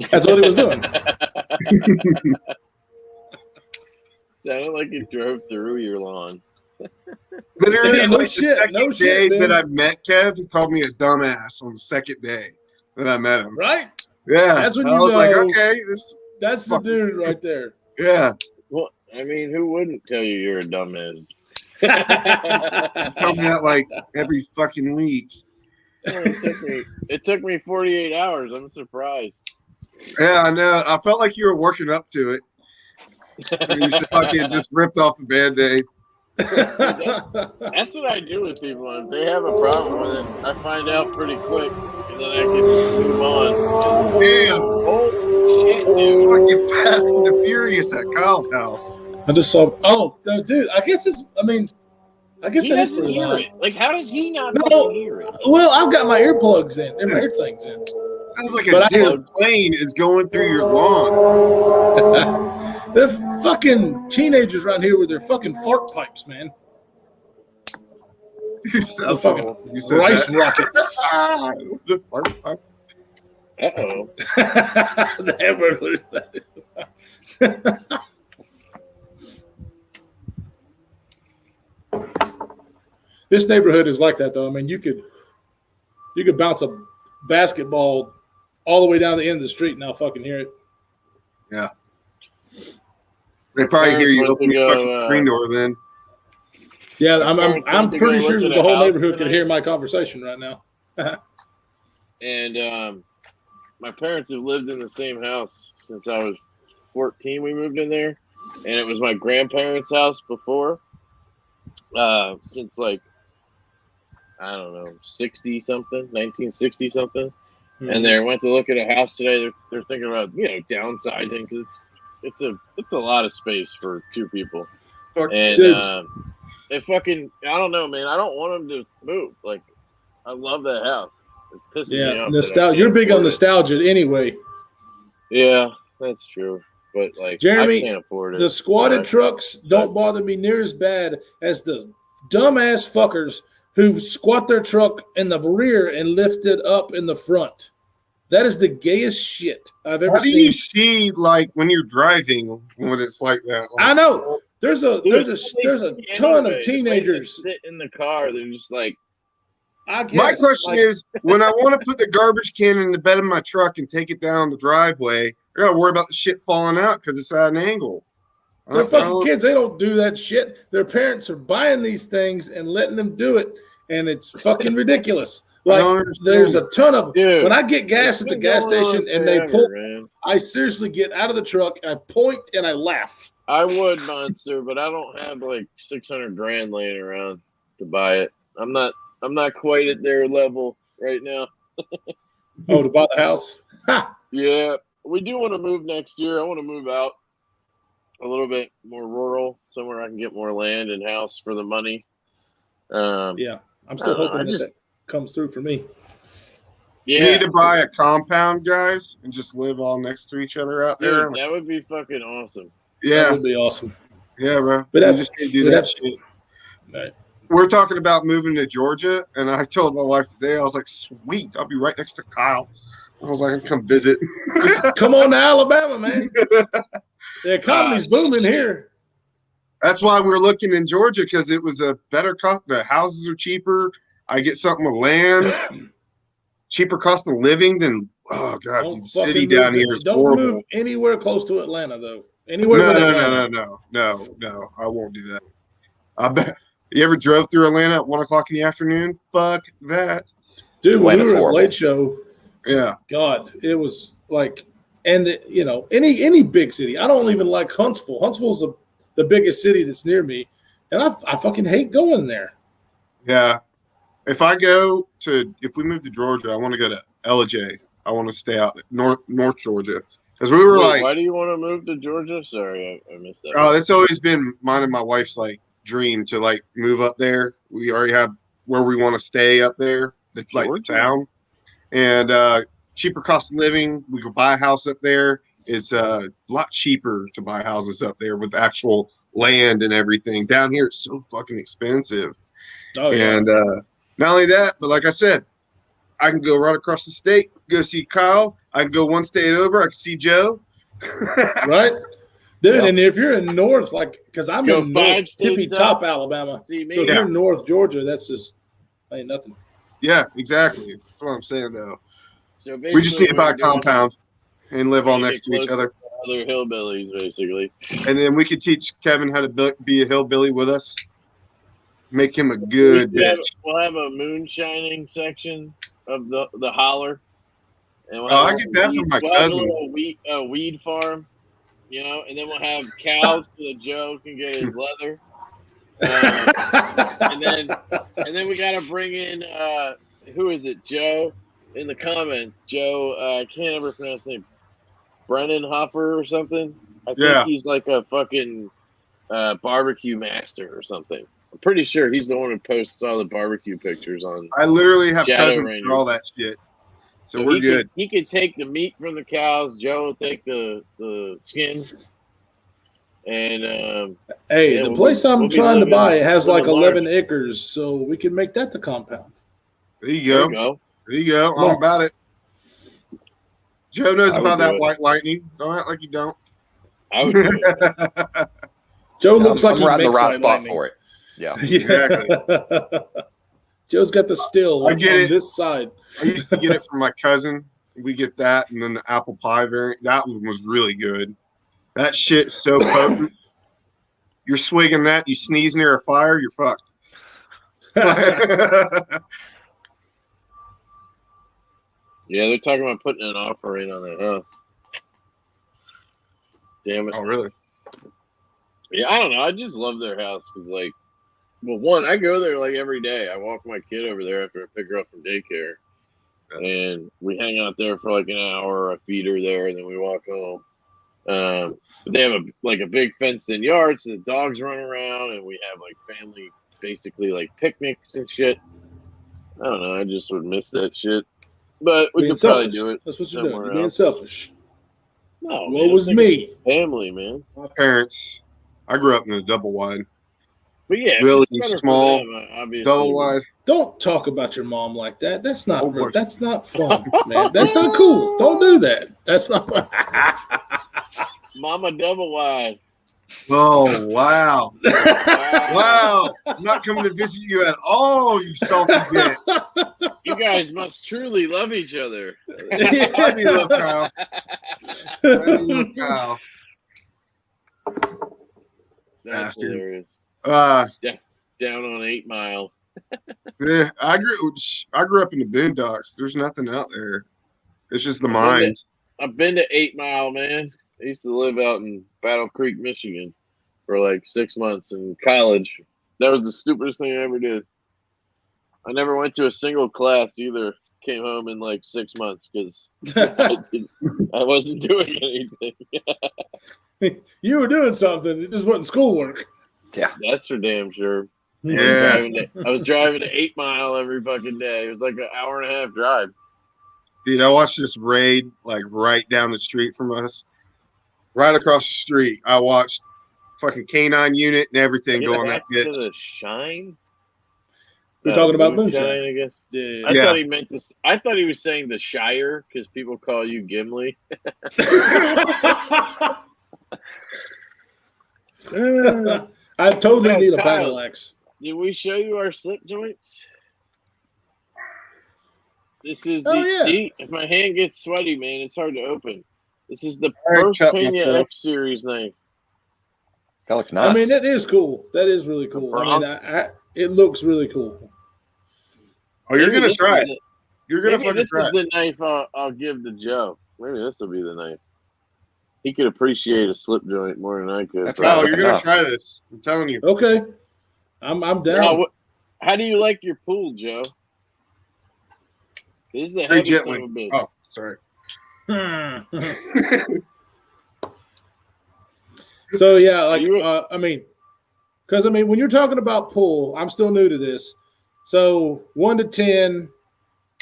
That's what he was doing. Sounded like he drove through your lawn. Literally, Yeah, the second day that I met Kev, he called me a dumbass on the second day that I met him. Right? Yeah. That's when I was like, okay. That's the dude right there. Yeah. Well, I mean, who wouldn't tell you you're a dumbass? You tell me that like every fucking week. Well, it took me 48 hours. I'm surprised. Yeah, I know. I felt like you were working up to it. You fucking just ripped off the Band-Aid. That's what I do with people. If they have a problem with it, I find out pretty quick, and then I can move on. Damn. Oh, shit, dude. Fucking Fast and the Furious at Kyle's house. I just saw. Oh, no, dude. I guess it's. I mean, I guess He that is doesn't pretty hear loud. it. Like, how does he not hear it? Well, I've got my earplugs in and my ear things in. Sounds like a damn plane is going through your lawn. They're fucking teenagers around here with their fucking fart pipes, man. Sounds fucking you said rice that. rockets. The fart pipe. Uh-oh. The hamburgers. This neighborhood is like that, though. I mean, you could bounce a basketball all the way down the end of the street and I'll fucking hear it. Yeah. They probably hear you open your fucking screen door then. Yeah, I'm pretty sure that the whole neighborhood could hear my conversation right now. And my parents have lived in the same house since I was 2014 we moved in there, and it was my grandparents' house before. Since like I don't know, 60 something, 1960 something, and they went to look at a house today. They're thinking about downsizing because it's a lot of space for two people, and it fucking I don't know, man. I don't want them to move. Like I love that house. It pisses me off. Nostalgia. You're big on nostalgia anyway. Yeah, that's true. But like, Jeremy, I can't afford it. The squatted trucks don't bother me near as bad as the dumbass fuckers who squat their truck in the rear and lift it up in the front. That is the gayest shit I've ever seen. How do you see like when you're driving when it's like that? Like, I know. There's a ton of teenagers sit in the car. They're just like. I guess, my question is, when I want to put the garbage can in the bed of my truck and take it down the driveway, I gotta worry about the shit falling out because it's at an angle. They're fucking kids. They don't do that shit. Their parents are buying these things and letting them do it, and it's fucking ridiculous. Like there's a ton of when I get gas at the gas station and they pull, I seriously get out of the truck, I point and I laugh. I would, Monster, but I don't have like $600,000 laying around to buy it. I'm not quite at their level right now. Oh, to buy the house? Yeah, we do want to move next year. I want to move out a little bit more rural, somewhere I can get more land and house for the money. Yeah, I'm still hoping that comes through for me. Yeah. You need to buy a compound, guys, and just live all next to each other out there. Dude, that would be fucking awesome. Yeah. That would be awesome. Yeah, bro. But you just need to do that shit. Right. We're talking about moving to Georgia, and I told my wife today, I was like, sweet, I'll be right next to Kyle. I was like, I can come visit. Just come on to Alabama, man. The economy's booming here. That's why we're looking in Georgia, because it was a better cost. The houses are cheaper. I get something with land, cheaper cost of living than, oh, God, the city down here is horrible. Don't move anywhere close to Atlanta, though. Anywhere No. I won't do that. I bet. You ever drove through Atlanta at 1 o'clock in the afternoon? Fuck that. Dude, when we were at Late Show, yeah. God, it was like, and any big city. I don't even like Huntsville. Huntsville's the biggest city that's near me, and I fucking hate going there. Yeah. If we move to Georgia, I want to go to LJ. I want to stay out North Georgia. Because we were like, why do you want to move to Georgia? Sorry, I missed that. Oh, that's always been mine and my wife's like dream to like move up there. We already have where we want to stay up there, like the town, and cheaper cost of living. We could buy a house up there. It's a lot cheaper to buy houses up there with actual land and everything. Down here, it's so fucking expensive. Oh yeah. And not only that, but like I said, I can go right across the state, go see Kyle. I can go one state over. I can see Joe. Right. Dude, and if you're in North, like, because I'm in North tippy top Alabama, so if you're in North Georgia, that's just ain't nothing. Yeah, exactly. That's what I'm saying, though. So we just need to buy a compound and live all next to each other. Other hillbillies, basically. And then we could teach Kevin how to be a hillbilly with us. Make him a good bitch. We'll have a moonshining section of the holler. And I get that from my cousin. A weed farm. And then we'll have cows so that Joe can get his leather. And then we gotta bring in who is it? Joe in the comments. Joe, I can't ever pronounce his name. Brennan Hopper or something. I think he's like a fucking barbecue master or something. I'm pretty sure he's the one who posts all the barbecue pictures on. I literally have cousins for all that shit. So we're good. He could take the meat from the cows. Joe will take the skin. And the place I'm trying to buy has like 11 acres, so we can make that the compound. There you go. I'm about it. Joe knows about that white lightning. Don't act like you don't. I would do it. Joe looks like I'm riding the right spot for it. Yeah, exactly. Joe's got the still on this side. I used to get it from my cousin. We get that, and then the apple pie variant. That one was really good. That shit's so potent. You're swigging that, you sneeze near a fire, you're fucked. Yeah, they're talking about putting an offer in on it, huh? Damn it. Oh, really? Yeah, I don't know. I just love their house because, like, well, one, I go there like every day. I walk my kid over there after I pick her up from daycare, and we hang out there for like an hour. I feed her there, and then we walk home. But they have a big fenced-in yard, so the dogs run around, and we have like family, basically like picnics and shit. I don't know. I just would miss that shit, but we could probably do it. That's what you're somewhere doing. You're being else. selfish. No, What was me? Family, man. My parents, I grew up in a double wide. But yeah, Really it's better small, for them, obviously. Double wide. Don't talk about your mom like that. That's not. Oh, That's not fun, man. That's not cool. Don't do that. That's not. Mama double wide. Oh, wow. Wow. I'm not coming to visit you at all, you salty bitch. You guys must truly love each other. I do love Kyle. I do love Kyle. That's Bastard. hilarious. Down on 8 Mile. Yeah, I grew up in the boondocks. There's nothing out there. It's just the mines. I've been to 8 Mile, man. I used to live out in Battle Creek, Michigan for like 6 months in college. That was the stupidest thing I ever did. I never went to a single class either. Came home in like 6 months because I wasn't doing anything. You were doing something. It just wasn't schoolwork. Yeah. That's for damn sure. Yeah. I was driving to 8 Mile every fucking day. It was like an hour and a half drive. Dude, I watched this raid like right down the street from us. Right across the street. I watched fucking K9 unit and everything go on that To bitch. the Shine. We're talking about moonshine. I guess. Yeah. I thought he meant this. I thought he was saying the Shire because people call you Gimli. I totally Yeah, need a Kyle. battle axe. Did we show you our slip joints? This is see, if my hand gets sweaty, man, it's hard to open. This is the first Pena X Series knife. That looks nice. I mean, that is cool. That is really cool. I mean, it looks really cool. Oh, you're gonna try it. You're gonna fucking this try is it. the knife I'll give to Joe. Maybe this will be the knife. He could appreciate a slip joint more than I could. That's Oh, right. you're gonna try this. I'm telling you. Okay, I'm down. Now, how do you like your pool, Joe? This is a Very heavy son gently. of a bitch. Oh, sorry. So yeah, like I mean, because when you're talking about pull, I'm still new to this. So 1 to 10,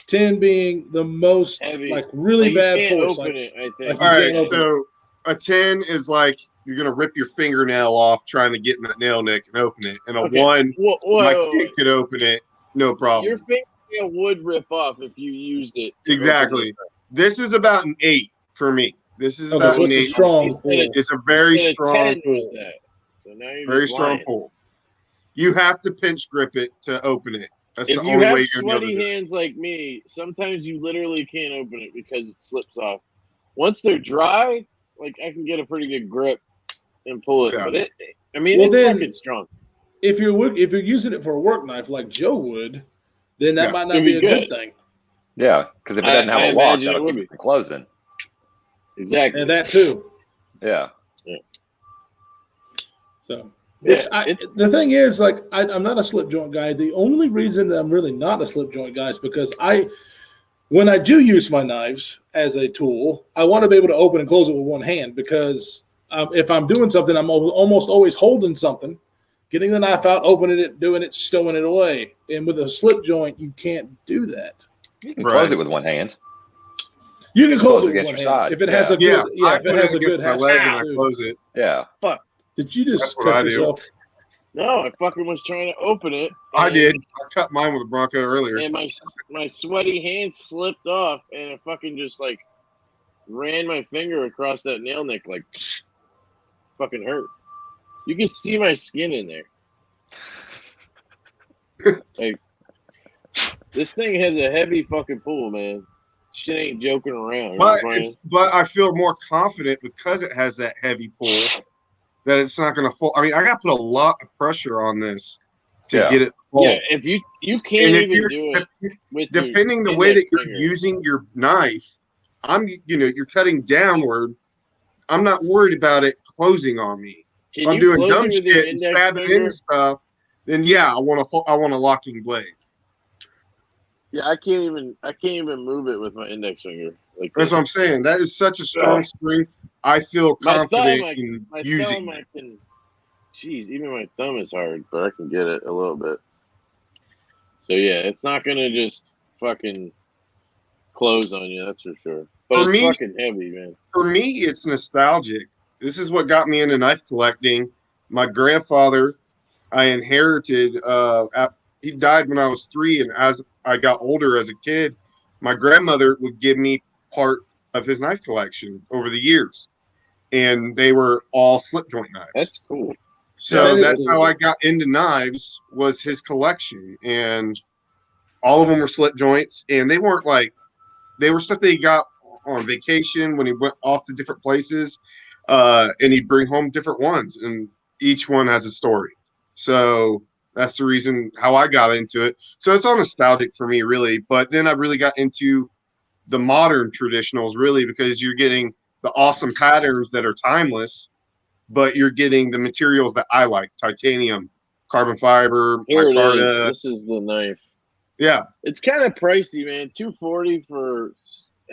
10 being the most Heavy. like really you bad can't force. open it, I think. All right, so a 10 is like you're gonna rip your fingernail off trying to get in that nail nick and open it, and a 1, my kid could open it, no problem. Your fingernail would rip off if you used it. Exactly. This is about an 8 for me. This is about so an it's 8. a strong pull. It's a very strong pull. So now you're Very just strong lying. pull. You have to pinch grip it to open it. That's If the you only have way you're going to sweaty do it. hands like me, sometimes you literally can't open it because it slips off. Once they're dry, like I can get a pretty good grip and pull it. Yeah. But it's fucking strong. If you're using it for a work knife like Joe would, then that might not It'd be be a good good. thing. Yeah, because if it doesn't have I a lock, imagine it that'll would keep be. it from closing. Exactly. And that too. Yeah. So, Yeah, the thing is, like, I'm not a slip joint guy. The only reason that I'm really not a slip joint guy is because when I do use my knives as a tool, I want to be able to open and close it with one hand because if I'm doing something, I'm almost always holding something, getting the knife out, opening it, doing it, stowing it away. And with a slip joint, you can't do that. You can close it with one hand. You can close it against with your one hand. side. If it has a Yeah, good, I if it put has it a against good my half leg step and I too. close it. Yeah. Did you just That's what I cut do. yourself? No, I fucking was trying to open it. I did. I cut mine with a Bronco earlier. And my sweaty hand slipped off, and it fucking just like ran my finger across that nail nick, like fucking hurt. You can see my skin in there. Like this thing has a heavy fucking pull, man. Shit ain't joking around. But I feel more confident because it has that heavy pull that it's not going to fall. I mean, I got to put a lot of pressure on this to get it to fall. Yeah, if you can't even do it with depending the way that you're using your knife, you're cutting downward I'm not worried about it closing on me. If I'm doing dumb shit and stabbing into stuff, then yeah, I want a locking blade. Yeah, I can't even move it with my index finger. Like that's what I'm saying. That is such a strong spring. I feel confident in using it. Jeez, even my thumb is hard, but I can get it a little bit. So yeah, it's not gonna just fucking close on you, that's for sure. But it's fucking heavy, man. For me, it's nostalgic. This is what got me into knife collecting. My grandfather, I inherited. He died when I was 3, and as I got older as a kid, my grandmother would give me part of his knife collection over the years, and they were all slip joint knives. That's cool. So that's how I got into knives, was his collection, and all of them were slip joints, and they weren't like, they were stuff that he got on vacation when he went off to different places, and he'd bring home different ones, and each one has a story. So that's the reason how I got into it. So it's all nostalgic for me, really. But then I really got into the modern traditionals, really, because you're getting the awesome patterns that are timeless, but you're getting the materials that I like: titanium, carbon fiber, micarta. This is the knife. Yeah, it's kind of pricey, man. $240 for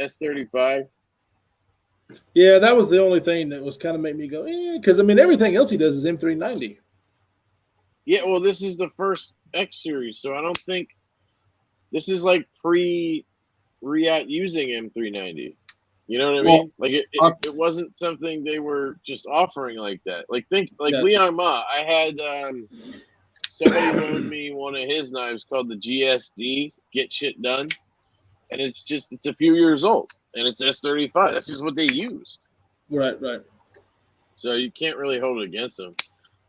S35. Yeah, that was the only thing that was kind of made me go, because I mean everything else he does is M390. Yeah, well, this is the first X series, so I don't think this is like pre-Riot using M390. You know what I mean? Like it wasn't something they were just offering like that. Like Leon Ma. I had somebody loaned me one of his knives called the GSD, Get Shit Done, and it's a few years old, and it's S35. That's just what they used. Right. So you can't really hold it against them.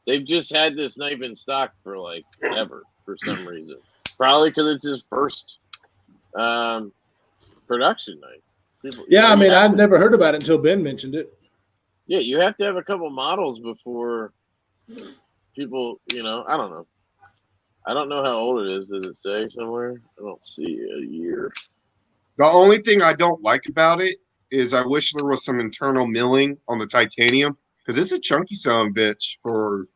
They've just had this knife in stock for like ever for some reason. Probably because it's his first production knife. I mean, I'd never heard about it until Ben mentioned it. Yeah, you have to have a couple models before people, I don't know. I don't know how old it is. Does it say somewhere? I don't see a year. The only thing I don't like about it is I wish there was some internal milling on the titanium, because it's a chunky son of a bitch for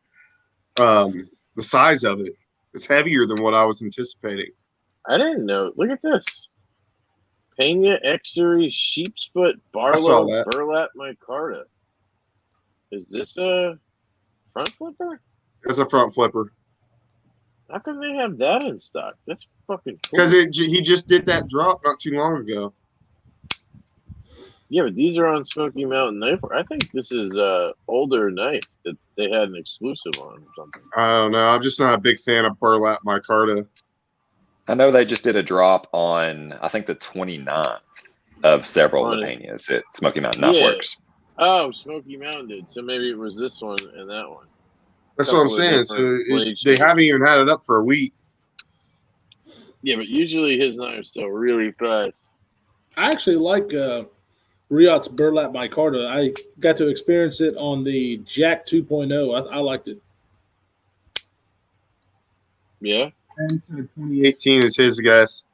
the size of it. It's heavier than what I was anticipating. I didn't know. Look at this. Pena X Series Sheep's Foot Barlow Burlap Micarta. Is this a front flipper? It's a front flipper. How come they have that in stock? That's fucking cool. Because he just did that drop not too long ago. Yeah, but these are on Smoky Mountain Knife. I think this is a older knife that they had an exclusive on or something. I don't know. I'm just not a big fan of burlap micarta. I know they just did a drop on, I think, the 29th of several of the Peñas at Smoky Mountain Knife Works. Oh, Smoky Mountain did. So maybe it was this one and that one. That's what I'm saying. So they haven't even had it up for a week. Yeah, but usually his knives sell really fast. I actually like Riot's burlap micarta. I got to experience it on the Jack 2.0. I liked it. Yeah. 2018 is his guess.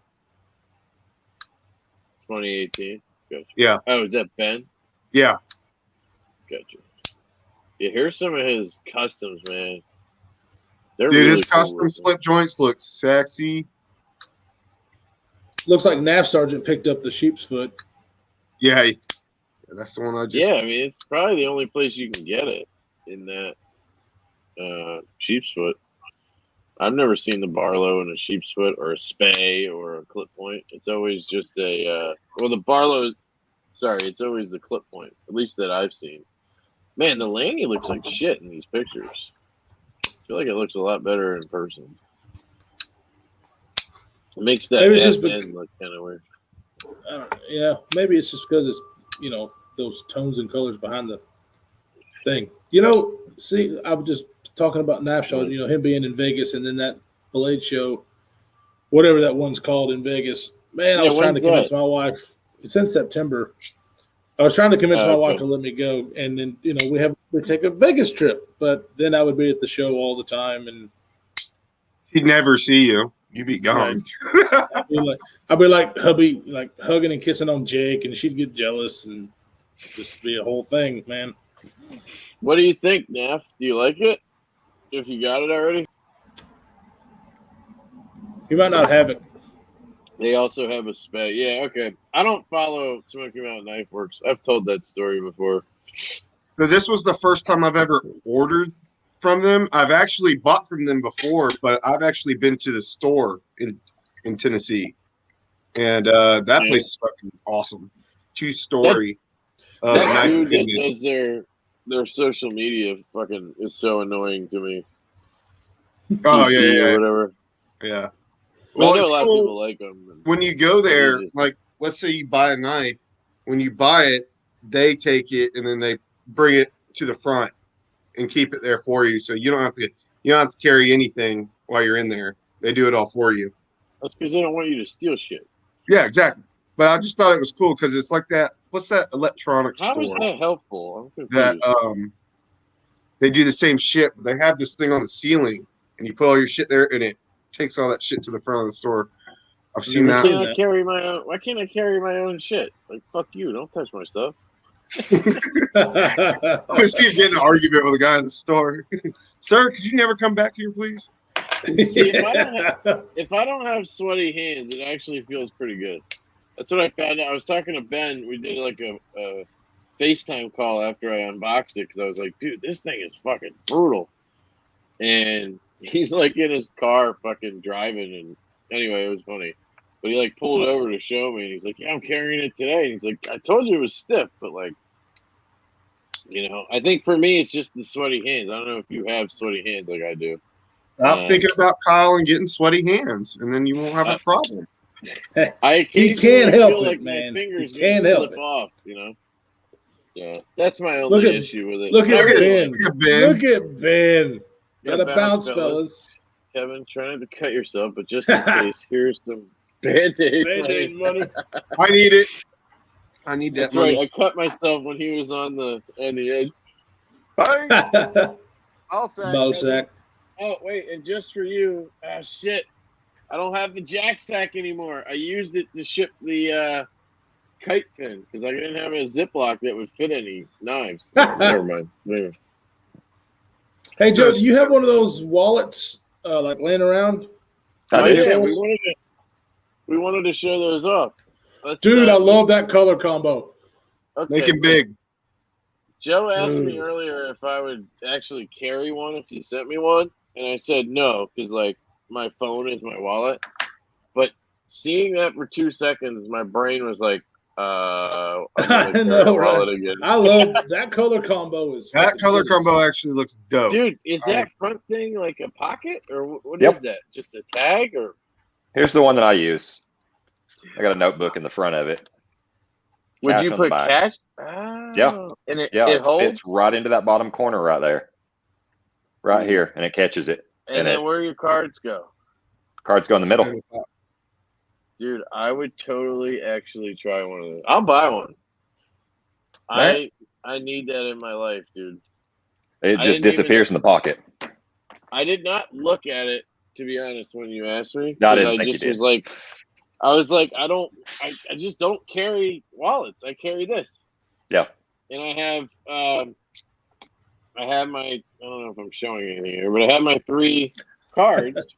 2018. Gotcha. Yeah. Oh, is that Ben? Yeah. Gotcha. Yeah, here's some of his customs, man. Dude, really his custom slip joints look sexy. Looks like Nav Sergeant picked up the sheep's foot. Yeah, that's the one I just. Yeah, I mean, it's probably the only place you can get it in that sheep's foot. I've never seen the Barlow in a sheep's foot or a Spey or a clip point. It's always just a the Barlow. Sorry, it's always the clip point. At least that I've seen. Man, the Lanny looks like shit in these pictures. I feel like it looks a lot better in person. It makes that end look kind of weird. Yeah, maybe it's just because it's those tones and colors behind the thing. See, I was just talking about Knife Shot. Him being in Vegas, and then that Blade show, whatever that one's called in Vegas. Man, I was trying to convince my wife. It's in September. I was trying to convince my wife to let me go, and then we take a Vegas trip, but then I would be at the show all the time, and he'd never see you. You'd be gone. I'd be like hubby, like hugging and kissing on Jake, and she'd get jealous, and Just be a whole thing, man. What do you think, Neff? Do you like it? If you got it already? You might not have it. They also have a spec. Yeah, okay. I don't follow Smoky Mountain Knife Works. I've told that story before. So this was the first time I've ever ordered from them. I've actually bought from them before, but I've actually been to the store in Tennessee, and that place is fucking awesome. 2-story. That dude that does their social media fucking is so annoying to me. Oh PC or whatever. Yeah. Well, I know a lot of people like them. When you go there, like, let's say you buy a knife. When you buy it, they take it and then they bring it to the front and keep it there for you. So you don't have to carry anything while you're in there. They do it all for you. That's because they don't want you to steal shit. Yeah, exactly. But I just thought it was cool because it's like that. What's that electronics store? How is that helpful? I'm that confused. they do the same shit. But they have this thing on the ceiling, and you put all your shit there, and it takes all that shit to the front of the store. I've seen that. Why can't I carry my own shit? Like, fuck you! Don't touch my stuff. I was getting an argument with a guy in the store. Sir, could you never come back here, please? See, if I don't have sweaty hands, it actually feels pretty good. That's what I found out. I was talking to Ben. We did like a FaceTime call after I unboxed it because I was like, dude, this thing is fucking brutal. And he's like in his car fucking driving. And anyway, it was funny. But he like pulled over to show me. And he's like, yeah, I'm carrying it today. And he's like, I told you it was stiff. But like, you know, I think for me, it's just the sweaty hands. I don't know if you have sweaty hands like I do. I'm thinking about Kyle and getting sweaty hands, and then you won't have a problem. He can't help it, like man. My fingers he can't help slip it. off, you know. Yeah, that's my only issue with it. Look at Ben. Look at Ben. Gotta bounce, fellas. Kevin, trying to cut yourself, but just in case, here's some Band-Aid money. I need it. I need that money. Right. I cut myself when he was on the edge. Bang! Ball sack. Oh, wait, and just for you, shit. I don't have the jack sack anymore. I used it to ship the kite pin because I didn't have a Ziploc that would fit any knives. Never mind. Hey, Joe, do you have one of those wallets like laying around? Yeah, we wanted to show those off. Dude, I love that color combo. Okay, make it big. Joe asked me earlier if I would actually carry one if he sent me one, and I said no because like my phone is my wallet. But seeing that for 2 seconds, my brain was like, I'm gonna know, wallet right? again. I love that color combo. That color combo actually looks dope. Dude, is that front thing like a pocket or what is that? Just a tag or? Here's the one that I use. I got a notebook in the front of it. Would you put cash? Yeah. And it holds? Fits right into that bottom corner right there. Right here, and it catches it. And then where do your cards go? Cards go in the middle. Dude, I would totally actually try one of those. I'll buy one. I need that in my life, dude. It just disappears in the pocket. I did not look at it, to be honest, when you asked me. No, I didn't think you did. I was like, I just don't carry wallets. I carry this. Yeah. And I have my, I don't know if I'm showing anything here, but I have my 3 cards.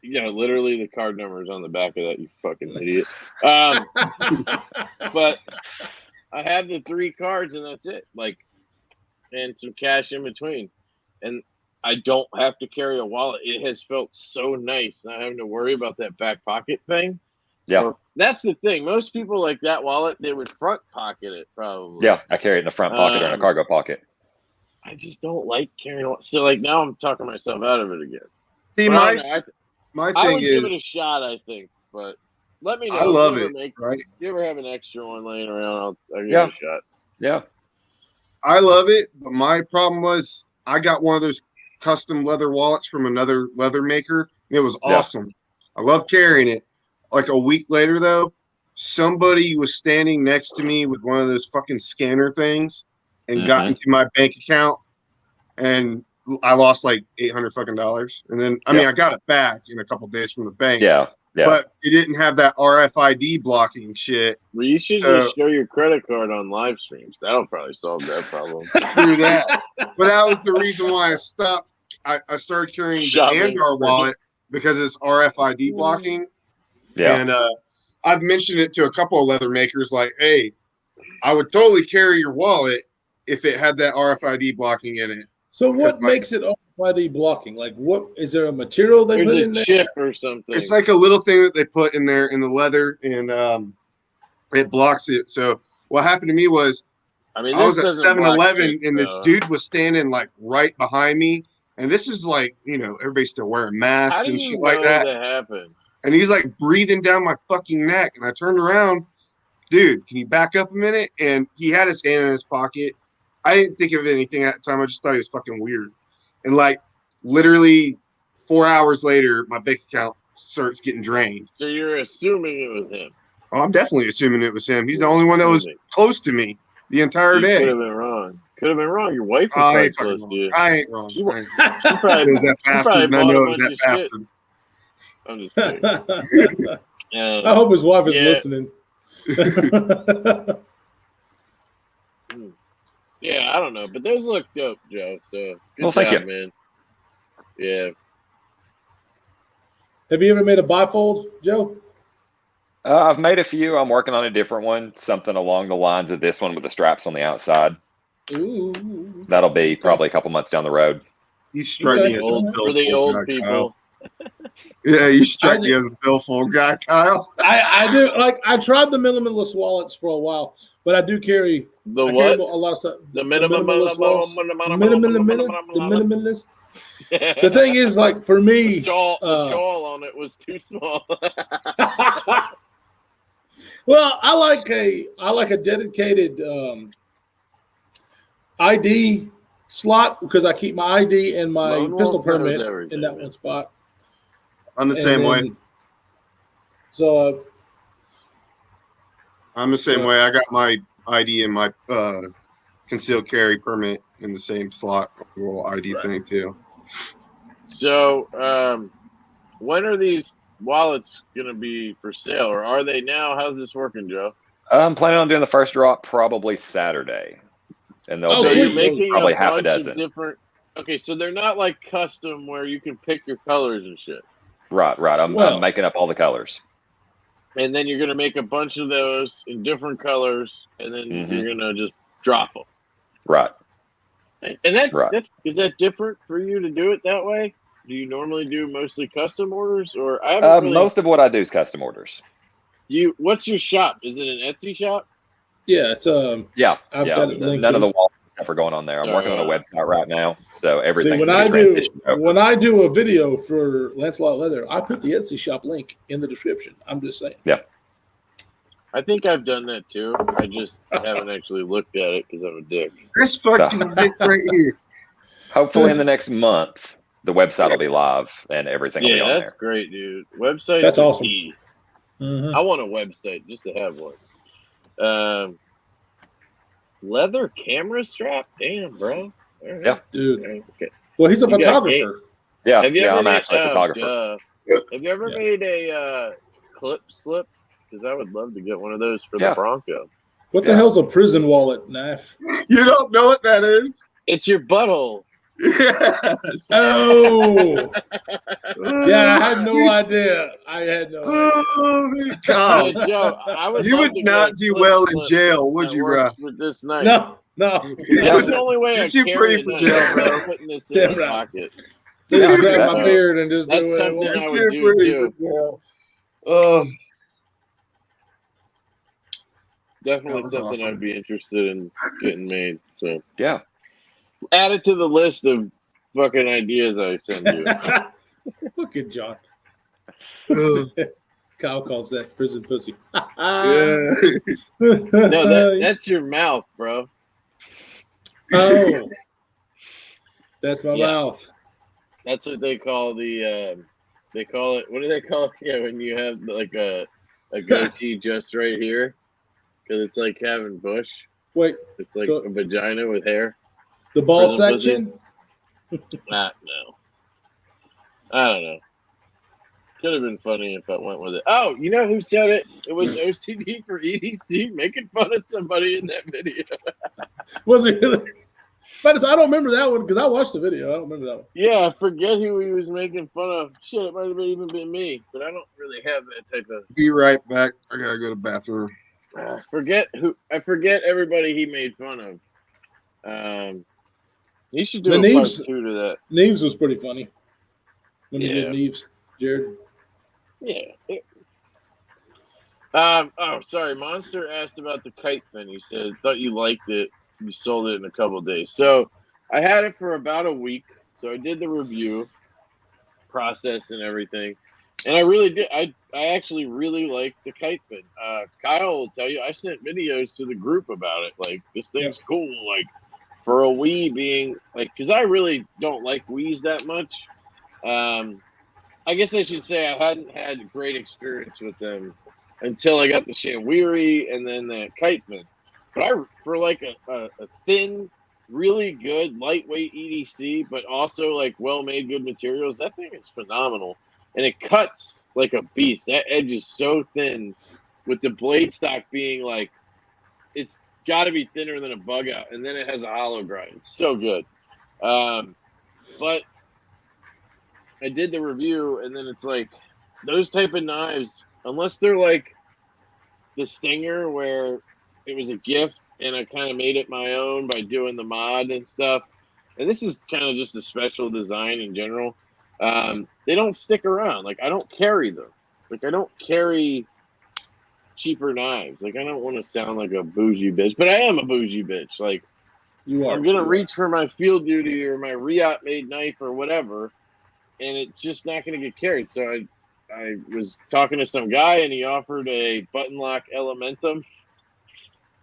You know, literally the card number is on the back of that, you fucking idiot. But I have the 3 cards and that's it. Like, and some cash in between. And I don't have to carry a wallet. It has felt so nice not having to worry about that back pocket thing. Yeah. That's the thing. Most people like that wallet, they would front pocket it probably. Yeah, I carry it in a front pocket or in a cargo pocket. I just don't like carrying it. So like now I'm talking myself out of it again. See, my thing I would is give it a shot, I think, but let me know. I love it. Right? If you ever have an extra one laying around, I'll give it a shot. Yeah. I love it, but my problem was I got one of those custom leather wallets from another leather maker. And it was awesome. I love carrying it. Like a week later, though, somebody was standing next to me with one of those fucking scanner things and got into my bank account, and I lost like $800 fucking dollars. And then I mean, I got it back in a couple of days from the bank. Yeah. but it didn't have that RFID blocking shit. Well, you should just show your credit card on live streams. That'll probably solve that problem. Through that. But that was the reason why I stopped. I started carrying the Andar wallet because it's RFID blocking. Yeah. And I've mentioned it to a couple of leather makers like, hey, I would totally carry your wallet if it had that RFID blocking in it. So what makes it RFID blocking? Like, what is there a material they put in there? There's a chip or something. It's like a little thing that they put in there in the leather, and it blocks it. So what happened to me was, I was at 7-Eleven, and this dude was standing like right behind me. And this is like, everybody's still wearing masks and shit like that. That happened? And he's like breathing down my fucking neck. And I turned around, dude, can you back up a minute? And he had his hand in his pocket. I didn't think of anything at the time. I just thought he was fucking weird. And like literally 4 hours later, my bank account starts getting drained. So you're assuming it was him? Oh, I'm definitely assuming it was him. He's the only one that was close to me the entire day. Could have been wrong. Your wife was close to you. I ain't wrong. She probably was that bastard, and I know it was that bastard. I'm just kidding. I hope his wife is listening. Yeah, I don't know, but those look dope, Joe. So good thank job, you, man. Yeah. Have you ever made a bifold, Joe? I've made a few. I'm working on a different one, something along the lines of this one with the straps on the outside. Ooh. That'll be probably a couple months down the road. You strike me as for the old people. Yeah, you strike me as a billfold guy, Kyle. I do. Like, I tried the minimalist wallets for a while, but I do carry a lot of stuff. The minimalist. The thing is, like, for me, the shawl on it was too small. Well, I like a dedicated ID slot because I keep my ID and my pistol permit in that one spot. I'm the same way. So I'm the same way. I got my ID and my concealed carry permit in the same slot, a little ID thing too. So, when are these wallets going to be for sale, or are they now? How's this working, Joe? I'm planning on doing the first drop probably Saturday, and they'll be making probably half a dozen. Different. Okay, so they're not like custom where you can pick your colors and shit. Right. I'm making up all the colors. And then you're going to make a bunch of those in different colors, and then you're going to just drop them. Right. And that's is that different for you to do it that way? Do you normally do mostly custom orders, or I haven't most of what I do is custom orders. What's your shop? Is it an Etsy shop? Yeah, it's I've got it linked. None of the wall stuff are going on there. I'm working on a website right now, so everything. When I do a video for Lancelot Leather, I put the Etsy shop link in the description. I'm just saying. Yeah. I think I've done that too. I haven't actually looked at it because I'm a dick. This fucking dick right here. Hopefully, in the next month, the website will be live and everything will be on there. Yeah, that's great, dude. Website. That's awesome. I want a website just to have one. Leather camera strap? Damn, bro. Right. Yeah. Dude. Okay. Well, he's a photographer. Yeah, I'm actually a photographer. Have you ever made a clip slip? Because I would love to get one of those for the Bronco. What the hell's a prison wallet, Knife? You don't know what that is? It's your butthole. Yes. Oh. Yeah, I had no idea. Oh, God. Joe, you would not do well in jail, would you, bro? With this knife. No. That's the only way I too pretty for jail, bro. Putting this in my pocket. Just grab my beard and just do That's something I would do too. Definitely something awesome. I'd be interested in getting made. So yeah, add it to the list of fucking ideas I send you. Look at John. Kyle calls that prison pussy. No, that's your mouth, bro. Oh, that's my mouth. That's what they call the. They call it. What do they call it? Yeah, when you have like a goatee just right here. Because it's like having bush. Wait. It's like a vagina with hair. The ball section? No. I don't know. Could have been funny if I went with it. Oh, you know who said it? It was OCD for EDC making fun of somebody in that video. Was it really? But I don't remember that one because I watched the video. I don't remember that one. Yeah, I forget who he was making fun of. Shit, it might have even been me, but I don't really have that type of. Be right back. I gotta go to the bathroom. I forget everybody he made fun of. He should do a part 2 to that. Neves was pretty funny. When Yeah. he did Neves, Jared. Yeah. Oh, sorry. Monster asked about the kite fin. He said, thought you liked it. You sold it in a couple of days. So I had it for about a week. So I did the review process and everything. And I really did. I actually really liked the kite fin. Kyle will tell you, I sent videos to the group about it. Like, this thing's cool. Like, for a Wii being, like, because I really don't like Wiis that much. I guess I should say I hadn't had a great experience with them until I got the Shanwiri and then the kite fin. But for like a thin, really good, lightweight EDC, but also like well-made, good materials, that thing is phenomenal. And it cuts like a beast. That edge is so thin with the blade stock being like, it's got to be thinner than a bug out. And then it has a hollow grind. So good. But I did the review, and then it's like those type of knives, unless they're like the Stinger where it was a gift and I kind of made it my own by doing the mod and stuff. And this is kind of just a special design in general. They don't stick around. Like, I don't carry them. Like, I don't carry cheaper knives. Like, I don't want to sound like a bougie bitch, but I am a bougie bitch. Like, You are. I'm going to reach for my field duty or my Riot made knife or whatever, and it's just not going to get carried. So I was talking to some guy, and he offered a button lock Elementum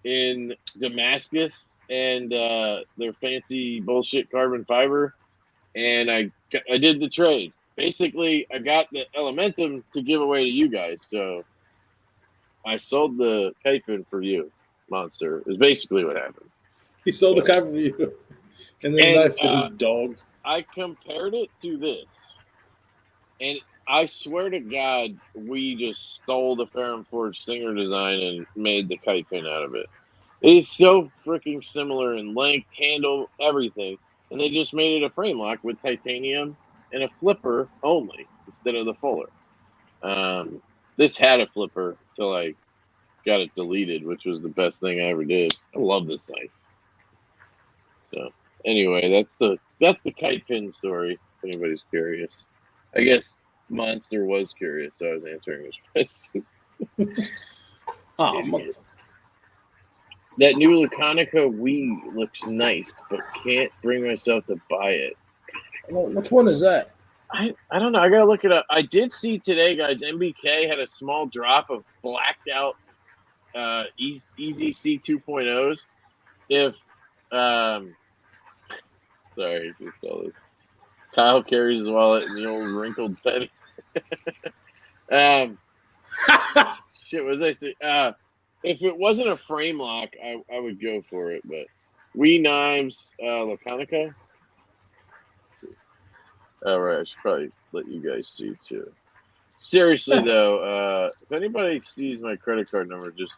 in Damascus and their fancy bullshit carbon fiber, and I did the trade. Basically, I got the Elementum to give away to you guys, so I sold the kite fin for you, Monster. Is basically what happened. He sold the kite for you, and then knife fin, dog. I compared it to this, and I swear to God, we just stole the Ferrum Forge Stinger design and made the kite fin out of it. It is so freaking similar in length, handle, everything. And they just made it a frame lock with titanium and a flipper only instead of the fuller. This had a flipper till I got it deleted, which was the best thing I ever did. I love this knife. So anyway, that's the kite fin story, if anybody's curious. I guess Monster was curious, so I was answering his question. That new Laconica Wii looks nice, but can't bring myself to buy it. Well, which one is that? I don't know. I gotta look it up. I did see today, guys. MBK had a small drop of blacked out Easy C 2.0s. If sorry, I just saw this. Kyle carries his wallet in the old wrinkled penny. Shit, what was I say? If it wasn't a frame lock, I would go for it. But Wii knives, Laconica. All right, I should probably let you guys see too. Seriously though, if anybody sees my credit card number, just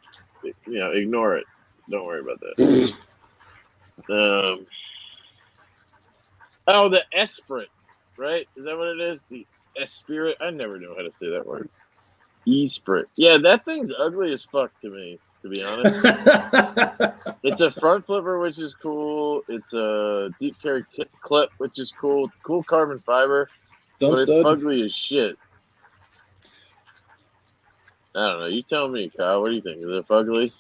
ignore it. Don't worry about that. Oh, the Esprit, right? Is that what it is? The Esprit? I never know how to say that word. Esprit. Yeah, that thing's ugly as fuck to me, to be honest. It's a front flipper, which is cool. It's a deep carry clip, which is cool. Cool carbon fiber. But it's ugly as shit. I don't know. You tell me, Kyle. What do you think? Is it fugly?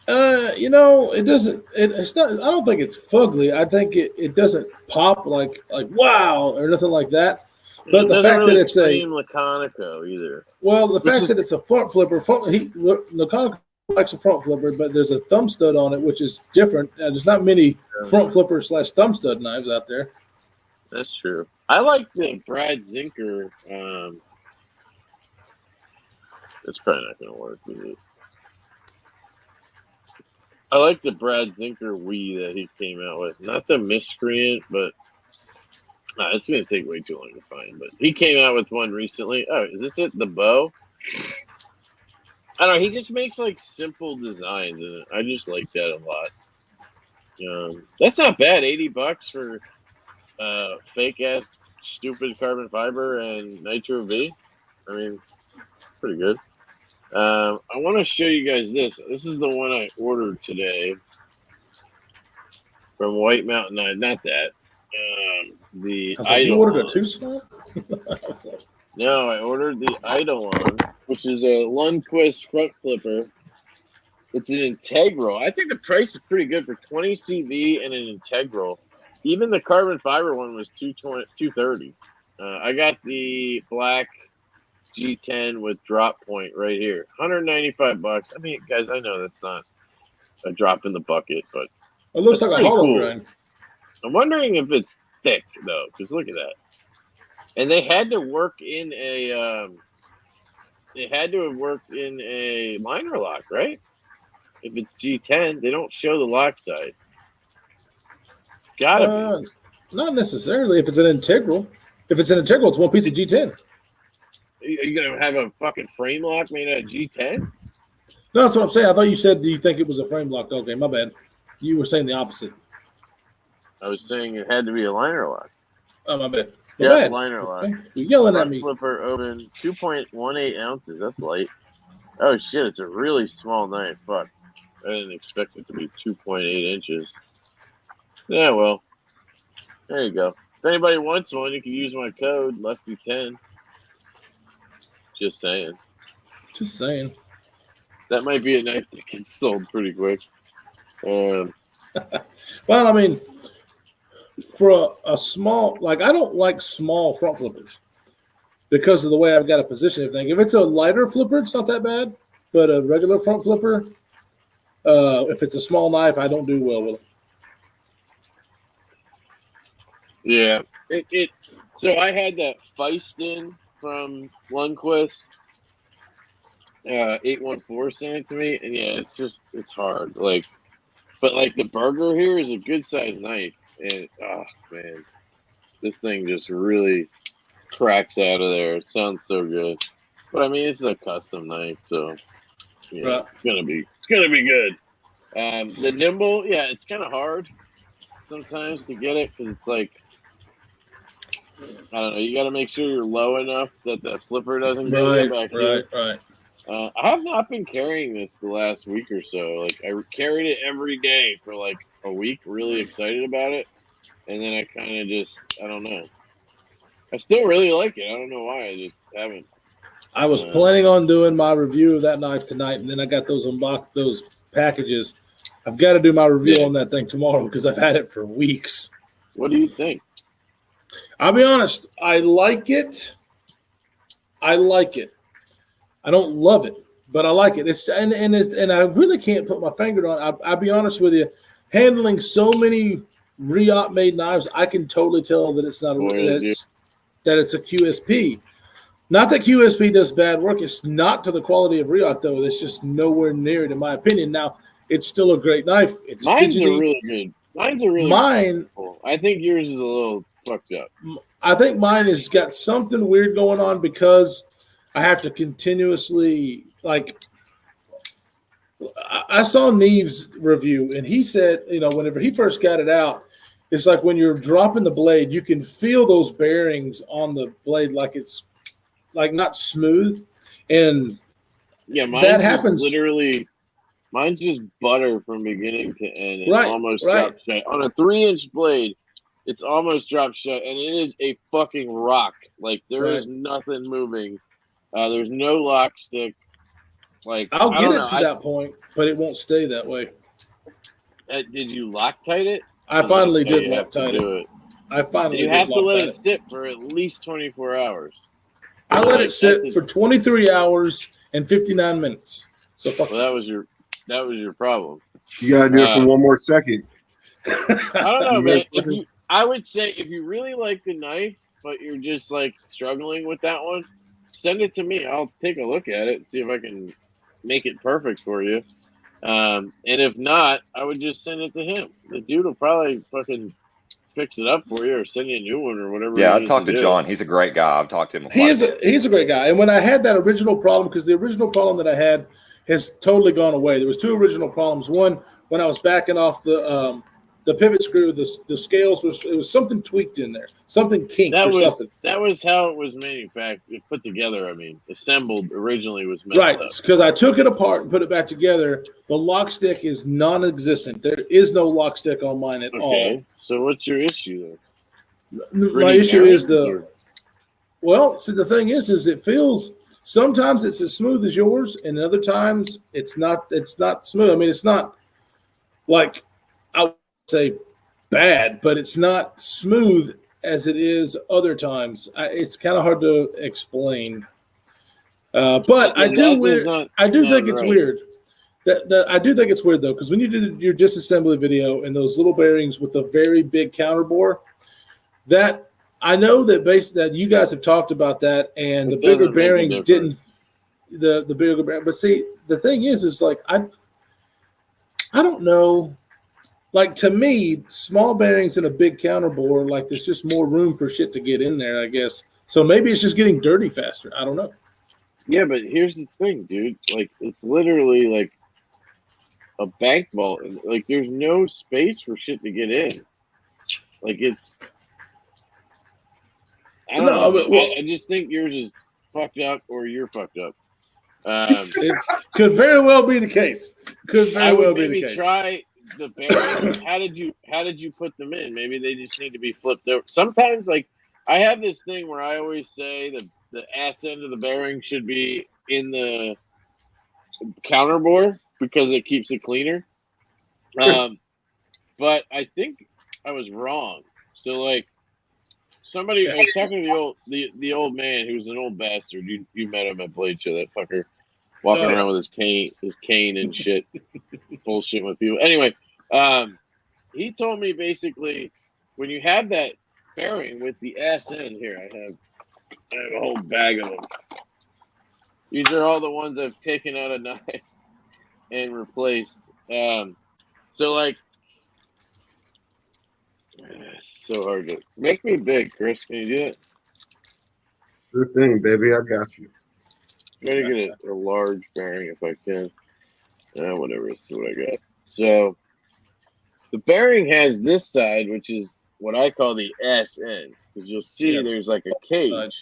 It doesn't. It's not. I don't think it's fugly. I think it doesn't pop like wow or nothing like that. But the fact that it's a Laconico either. Well, the fact that it's a front flipper. Laconico likes a front flipper, but there's a thumb stud on it, which is different. There's not many front flipper / thumb stud knives out there. That's true. I like the Brad Zinker. It's probably not going to work. I like the Brad Zinker Wii that he came out with. Not the Miscreant, but No, it's going to take way too long to find. But he came out with one recently. Oh, is this it? The bow? I don't know. He just makes like simple designs, and I just like that a lot. That's not bad. $80 for fake ass, stupid carbon fiber and nitro V. I mean, pretty good. I want to show you guys this. This is the one I ordered today from White Mountain. Not that. The I was like, you Idol. ordered a 2-slot? No, I ordered the Eidolon, which is a Lundquist front flipper. It's an integral. I think the price is pretty good for 20 CV and an integral. Even the carbon fiber one was $230. I got the black G10 with drop point right here, $195. I mean, guys, I know that's not a drop in the bucket, but it looks like a hollow cool. grind. I'm wondering if it's thick though, because look at that. And they had to work in a. They had to have worked in a liner lock, right? If it's G10, they don't show the lock side. Gotta be. Not necessarily. If it's an integral, it's one piece of G10. Are you gonna have a fucking frame lock made out of G10? No, that's what I'm saying. I thought you said, do you think it was a frame lock? Okay, my bad. You were saying the opposite. I was saying it had to be a liner lock. Oh, my bad. Yeah, liner lock. You're yelling at me. Flipper open, 2.18 ounces. That's light. Oh shit! It's a really small knife. Fuck. I didn't expect it to be 2.8 inches. Yeah, well, there you go. If anybody wants one, you can use my code Lefty10. Just saying. Just saying. That might be a knife that gets sold pretty quick. Well, I mean, for a small, like, I don't like small front flippers because of the way I've got to position everything. If it's a lighter flipper, it's not that bad. But a regular front flipper, if it's a small knife, I don't do well with it. Yeah. So I had that Feistin from Lundquist. 814 sent it to me, and yeah, it's hard. Like, but like the burger here is a good sized knife, and oh man, this thing just really cracks out of there. It sounds so good, but I mean it's a custom knife, so yeah, right. It's gonna be good. The nimble, yeah, it's kind of hard sometimes to get it because it's like, I don't know, you got to make sure you're low enough that the flipper doesn't go back here. Right. I have not been carrying this the last week or so. Like, I carried it every day for like a week, really excited about it, and then I kind of just, I don't know. I still really like it. I don't know why. I just haven't. I was planning on doing my review of that knife tonight, and then I got those packages. I've got to do my review on that thing tomorrow because I've had it for weeks. What do you think? I'll be honest. I like it. I don't love it, but I like it. And I really can't put my finger on it. I'll be honest with you. Handling so many Riot made knives, I can totally tell that it's not that it's a QSP. Not that QSP does bad work. It's not to the quality of Riot, though. It's just nowhere near it, in my opinion. Now, it's still a great knife. Mine's a really good. Cool. I think yours is a little fucked up. I think mine has got something weird going on because I have to continuously, like, I saw Neve's review, and he said, whenever he first got it out, it's like when you're dropping the blade, you can feel those bearings on the blade like it's like not smooth. And yeah, that happens. Mine's just butter from beginning to end. And almost dropped shut. On a 3-inch blade, it's almost dropped shut, and it is a fucking rock. Like, there is nothing moving. There's no lock stick. Like, I'll get it to that point, but it won't stay that way. Did you Loctite it? I finally did Loctite it. I finally. You have to let it sit for at least 24 hours. I let it sit for 23 hours and 59 minutes. So fuck. Well, that was your problem. You gotta do it for one more second. I don't know, man. I would say if you really like the knife, but you're just like struggling with that one, send it to me. I'll take a look at it and see if I can make it perfect for you. And if not, I would just send it to him. The dude will probably fucking fix it up for you or send you a new one or whatever. Yeah, I've talked to John. He's a great guy. I've talked to him. He's a great guy. And when I had that original problem, because the original problem that I had has totally gone away. There was two original problems. One, when I was backing off the pivot screw, the scales was something tweaked in there, something kinked something. That was how it was manufactured, put together. I mean, assembled originally was messed right, up. Because I took it apart and put it back together. The lock stick is non-existent. There is no lock stick on mine at all. So what's your issue then? My issue is see, the thing is it feels sometimes it's as smooth as yours, and other times it's not smooth. I mean, it's not like I would say bad, but it's not smooth as it is other times. It's kind of hard to explain. But I do think it's weird. I do think it's weird though, because when you do your disassembly video and those little bearings with the very big counter bore, that I know that you guys have talked about that, and the bigger bearings didn't. The bigger bearing, but see, the thing is like I don't know. Like, to me, small bearings in a big counter bore, like there's just more room for shit to get in there, I guess. So maybe it's just getting dirty faster. I don't know. Yeah, but here's the thing, dude. Like, it's literally like a bank vault. Like, there's no space for shit to get in. Like, it's. I don't know. I just think yours is fucked up or you're fucked up. It could very well be the case. Try the bearings. How did you put them in? Maybe they just need to be flipped over. Sometimes, like, I have this thing where I always say the ass end of the bearing should be in the counter bore because it keeps it cleaner. But I think I was wrong. So, like, I was talking to the old man who's an old bastard. You met him at Blade Show, that fucker walking around with his cane and shit, bullshit with people. Anyway, he told me basically when you have that bearing with the ass end here, I have a whole bag of them. These are all the ones I've taken out of knife and replaced. So like. It's so hard to make me big, Chris. Can you do it? Sure thing, baby. I got you. I'm gonna get a large bearing if I can. Whatever. Let's see what I got. So the bearing has this side, which is what I call the S end, because you'll see there's like a cage.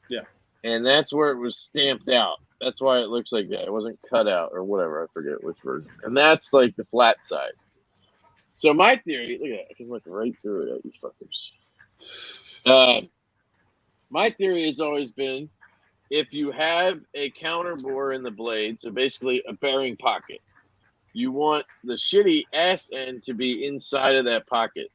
Yeah. And that's where it was stamped out. That's why it looks like that. It wasn't cut out or whatever. I forget which version. And that's like the flat side. So my theory, look at that. I can look right through it at you fuckers. My theory has always been if you have a counter bore in the blade, so basically a bearing pocket, you want the shitty ass end to be inside of that pocket,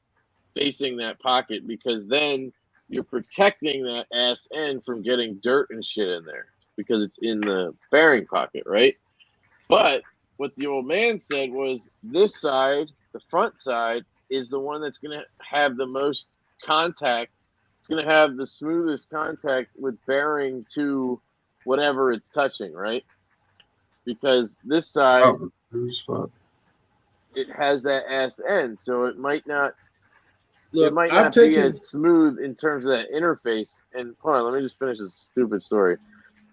facing that pocket, because then you're protecting that ass end from getting dirt and shit in there because it's in the bearing pocket, right? But what the old man said was this side, the front side, is the one that's going to have the most contact. It's going to have the smoothest contact with bearing to whatever it's touching, right? Because this side, it has that ass end, so it might not. Look, it might not be as smooth in terms of that interface. And hold on, let me just finish this stupid story.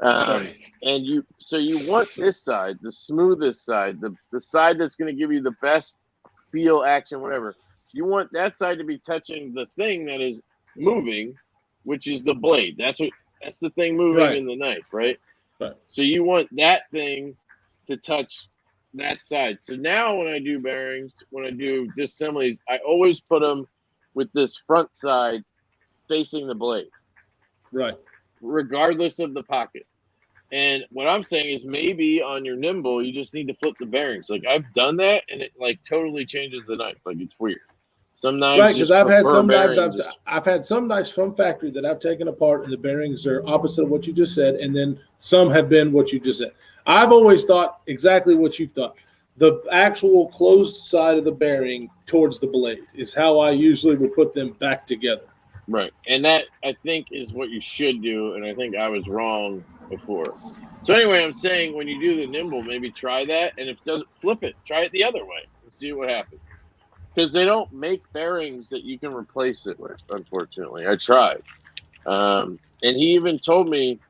And you want this side, the smoothest side, the side that's going to give you the best feel, action, whatever. You want that side to be touching the thing that is moving, which is the blade. That's the thing moving in the knife, right? So you want that thing to touch that side. So now when I do bearings, when I do disassemblies, I always put them with this front side facing the blade. Right. Regardless of the pocket. And what I'm saying is maybe on your nimble, you just need to flip the bearings. Like I've done that and it like totally changes the knife. Like it's weird. Some knives, right? Because I've had some knives. I've had some knives from factory that I've taken apart, and the bearings are opposite of what you just said, and then some have been what you just said. I've always thought exactly what you've thought. The actual closed side of the bearing towards the blade is how I usually would put them back together. Right, and that I think is what you should do, and I think I was wrong before. So anyway, I'm saying when you do the nimble, maybe try that, and if it doesn't, flip it. Try it the other way and see what happens. because they don't make bearings that you can replace it with. Unfortunately, I tried, and he even told me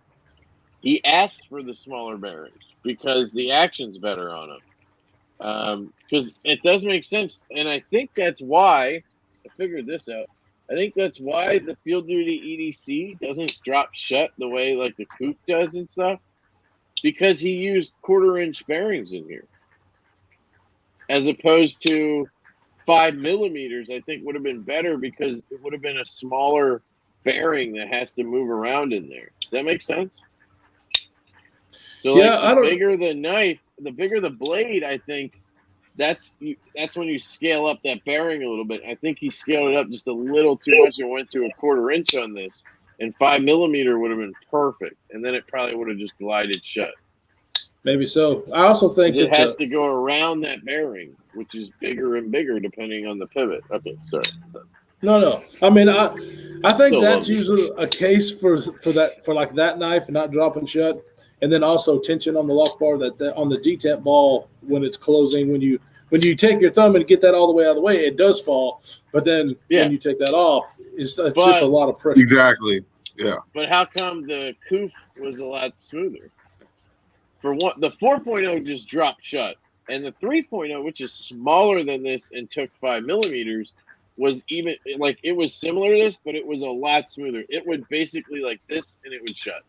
he asked for the smaller bearings because the action's better on them. Because it does make sense, and I think that's why I figured this out. I think that's why the field duty EDC doesn't drop shut the way like the coupe does and stuff, because he used 1/4-inch bearings in here, as opposed to 5 millimeters. I think would have been better because it would have been a smaller bearing that has to move around in there. Does that make sense? So like the bigger the knife, the bigger the blade, I think that's when you scale up that bearing a little bit. I think he scaled it up just a little too much and went to a 1/4 inch on this. And 5 millimeter would have been perfect. And then it probably would have just glided shut. Maybe so. I also think it has to go around that bearing, which is bigger and bigger depending on the pivot. Okay, sorry. No. I mean, I think that's usually a case for like that knife and not dropping shut. And then also tension on the lock bar that on the detent ball when it's closing. When you take your thumb and get that all the way out of the way, it does fall. But then when you take that off, it's just a lot of pressure. Exactly. Yeah. But how come the coupe was a lot smoother? For one, the 4.0 just dropped shut, and the 3.0, which is smaller than this and took 5 millimeters, was even like it was similar to this, but it was a lot smoother. It would basically like this, and it would shut.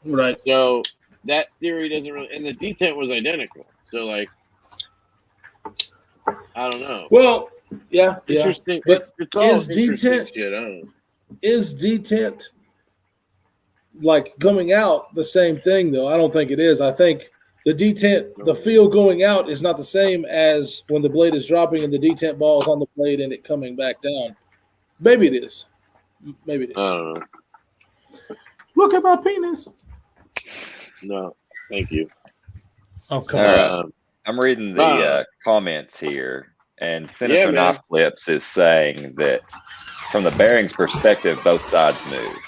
Right. So that theory doesn't really, and the detent was identical. So like, I don't know. Well, yeah, interesting. But it's all interesting shit. I don't know. Is detent like coming out the same thing though? I don't think it is. I think the detent, the feel going out is not the same as when the blade is dropping and the detent ball is on the blade and it coming back down. Maybe it is. Maybe it is. I don't know. Look at my penis. No, thank you. Oh, come on. I'm reading the comments here, and Sinister Knife Clips is saying that from the bearings perspective, both sides move.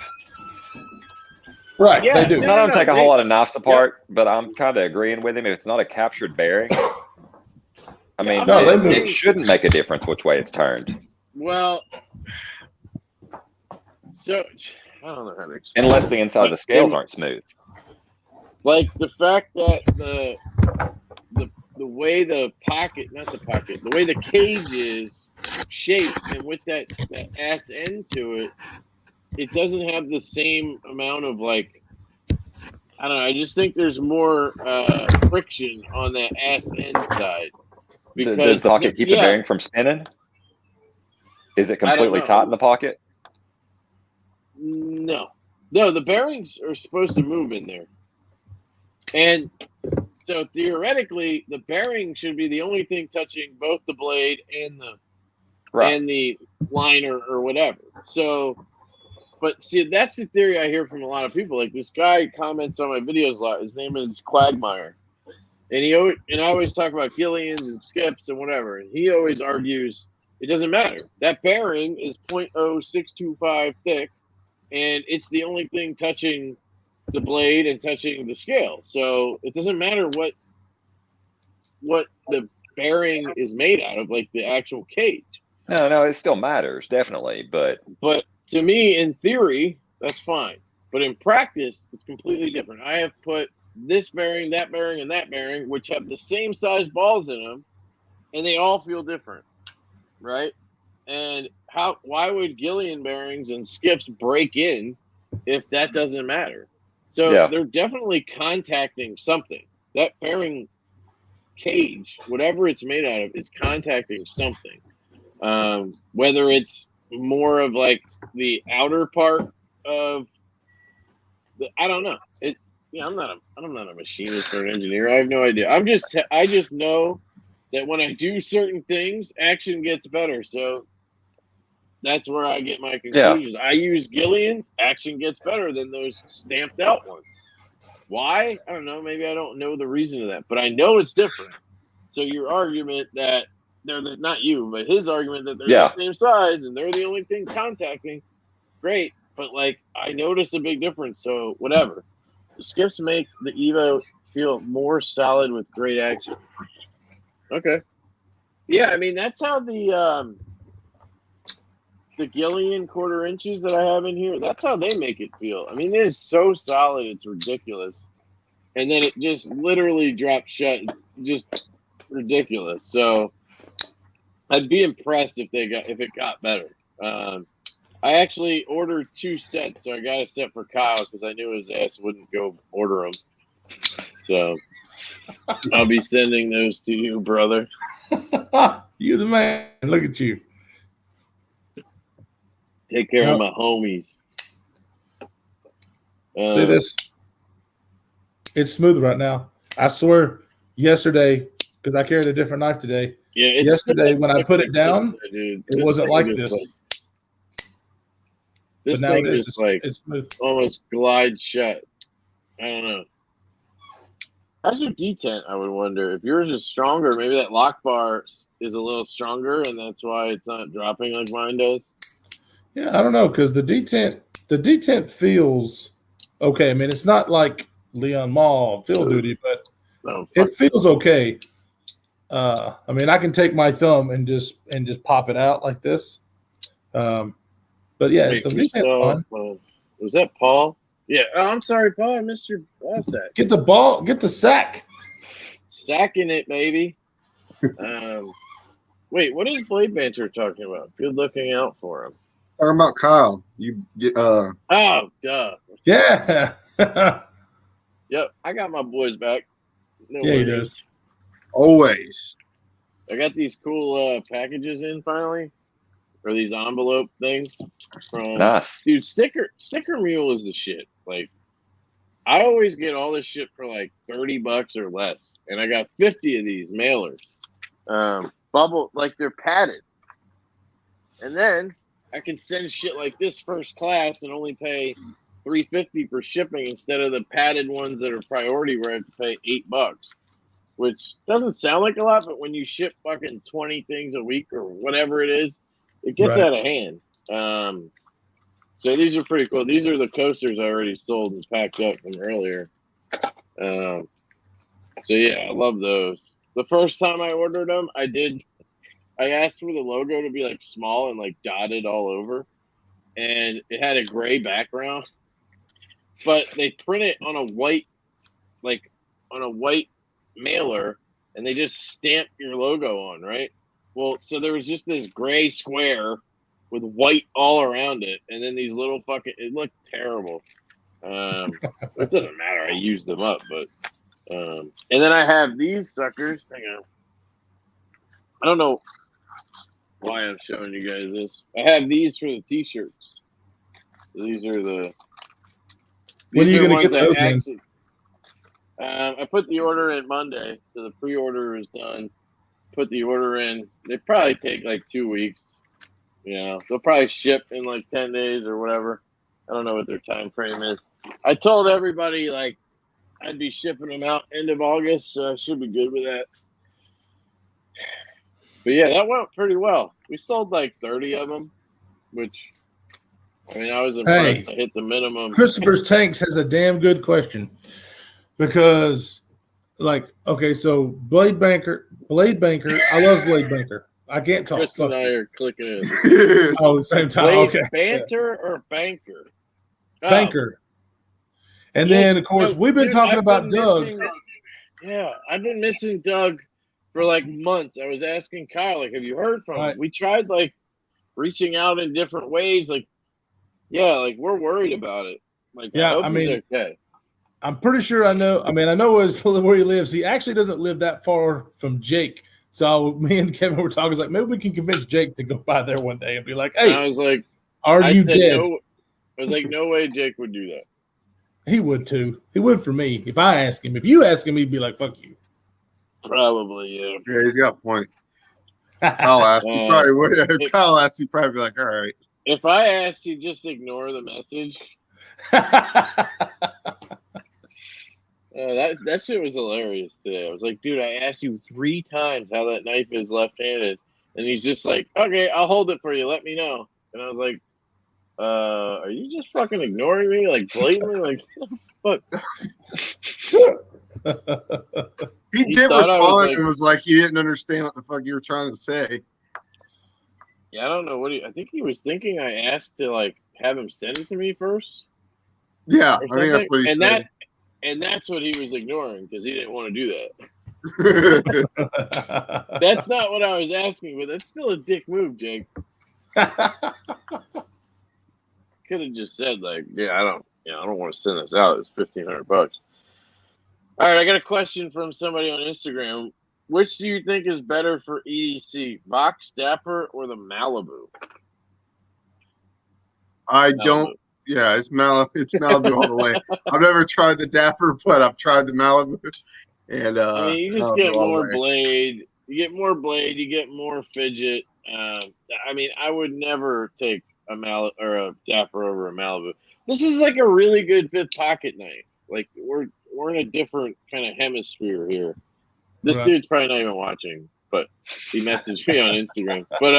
Right, they do. I don't take a whole lot of knives apart, but I'm kind of agreeing with him. If it's not a captured bearing, I mean, it shouldn't make a difference which way it's turned. Well, so I don't know how to explain. Unless the inside of the scales aren't smooth. Like the fact that the way the way the cage is shaped, and with that ass end to it, it doesn't have the same amount of like, I don't know. I just think there's more friction on that ass end side. Does the pocket keep the bearing from spinning? Is it completely taut in the pocket? No, the bearings are supposed to move in there. And so theoretically, the bearing should be the only thing touching both the blade and the liner or whatever. So, but see, that's the theory I hear from a lot of people. Like this guy comments on my videos a lot. His name is Quagmire, and I always talk about Gillians and skips and whatever. And he always argues it doesn't matter. That bearing is 0.0625 thick, and it's the only thing touching the blade and touching the scale. So it doesn't matter what the bearing is made out of, like the actual cage. No, it still matters, definitely. But to me, in theory, that's fine. But in practice, it's completely different. I have put this bearing, that bearing, and that bearing, which have the same size balls in them, and they all feel different, right? And why would Gillian bearings and skips break in if that doesn't matter? So they're definitely contacting something. That bearing cage, whatever it's made out of, is contacting something. Whether it's more of like the outer part of I don't know. I'm not a machinist or an engineer. I have no idea. I just know that when I do certain things, action gets better. So that's where I get my conclusions. Yeah. I use Gillian's, action gets better than those stamped out ones. Why? I don't know. Maybe I don't know the reason of that, but I know it's different. So your argument that they're not you, but his argument that they're the same size and they're the only thing contacting, great. But like, I notice a big difference. So whatever. The skips make the Evo feel more solid with great action. Okay. Yeah, I mean that's how the Gillian quarter inches that I have in here, that's how they make it feel. I mean, it is so solid, it's ridiculous. And then it just literally drops shut. It's just ridiculous. So I'd be impressed if it got better. I actually ordered 2 sets, so I got a set for Kyle because I knew his ass wouldn't go order them. So I'll be sending those to you, brother. You the man. Look at you. Take care of my homies. See this? It's smooth right now. I swear, yesterday, because I carried a different knife today. Yeah, yesterday when I put it down, it wasn't like this. This thing is like it's smooth. Almost glide shut. I don't know. How's your detent? I would wonder if yours is stronger. Maybe that lock bar is a little stronger, and that's why it's not dropping like mine does. Yeah, I don't know because the detent feels okay. I mean, it's not like Leon Mall field duty, but it feels okay. I mean, I can take my thumb and just pop it out like this. But yeah, the detent's fine. Was that Paul? Yeah. Oh, I'm sorry, Paul. I missed your ball sack. Get the ball. Get the sack. Sacking it, baby. Wait, what is Blade Banter talking about? Good looking out for him. Talking about Kyle. You get Oh, duh. Yeah. Yep, I got my boys back. No worries. He does. Always. I got these cool packages in finally, or these envelope things. Nice, dude. Sticker Mule is the shit. Like, I always get all this shit for like $30 or less, and I got 50 of these mailers. Bubble, like they're padded, and then I can send shit like this first class and only pay $3.50 for shipping instead of the padded ones that are priority where I have to pay $8, which doesn't sound like a lot, but when you ship fucking 20 things a week or whatever it is, it gets out of hand. So these are pretty cool. These are the coasters I already sold and packed up from earlier. So yeah, I love those. The first time I ordered them, I asked for the logo to be like small and like dotted all over, and it had a gray background. But they print it on a white mailer, and they just stamp your logo on, right? Well, so there was just this gray square with white all around it, and then these little it looked terrible. It doesn't matter. I used them up, but and then I have these suckers. Hang on. I don't know why I'm showing you guys this. I have these for the t-shirts. These are the. When are you going to get those in? I put the order in Monday, so the pre-order is done. Put the order in. They probably take like 2 weeks. You know, they'll probably ship in like 10 days or whatever. I don't know what their time frame is. I told everybody like I'd be shipping them out end of August, so I should be good with that. But yeah, that went pretty well. We sold like 30 of them, which, I mean, I was impressed. I hit the minimum. Christopher's Tanks has a damn good question because, like, okay, so Blade Banker. I love Blade Banker. I can't talk. Chris and I are clicking it. Oh, at the same time. Blade okay. Banter or Banker? Oh. Banker. And then, of course, we've been talking about Doug. I've been missing Doug for like months. I was asking Kyle, like, have you heard from him? We tried like reaching out in different ways. Like, like we're worried about it. Like, I mean, okay. I'm pretty sure I know where he lives. He actually doesn't live that far from Jake. So me and Kevin were talking, like, maybe we can convince Jake to go by there one day and be like, hey, and I was like, are you dead? I was like, no way Jake would do that. He would too. He would for me. If I ask him, if you ask him, he'd be like, fuck you. Probably, yeah. Yeah, he's got a point. Kyle asked, you probably would. If Kyle asked, you'd probably be like, all right. If I asked, he'd just ignore the message. That shit was hilarious today. I was like, dude, I asked you 3 times how that knife is left-handed, and he's just like, okay, I'll hold it for you. Let me know. And I was like, are you just fucking ignoring me, like blatantly, like what the fuck? He did respond and was like, he didn't understand what the fuck you were trying to say. Yeah, I don't know what I think he was thinking. I asked to like have him send it to me first. Yeah, I think that's what he said. And that's what he was ignoring because he didn't want to do that. That's not what I was asking, but that's still a dick move, Jake. Could have just said like, I don't want to send this out. It's $1,500. All right, I got a question from somebody on Instagram. Which do you think is better for EDC, Vox Dapper or the Malibu? Don't. Yeah, it's Malibu all the way. I've never tried the Dapper, but I've tried the Malibu. And I mean, you just get more blade. You get more blade. You get more fidget. I mean, I would never take a Dapper over a Malibu. This is like a really good fifth pocket knife. Like we're in a different kind of hemisphere here. This dude's probably not even watching, but he messaged me on Instagram. But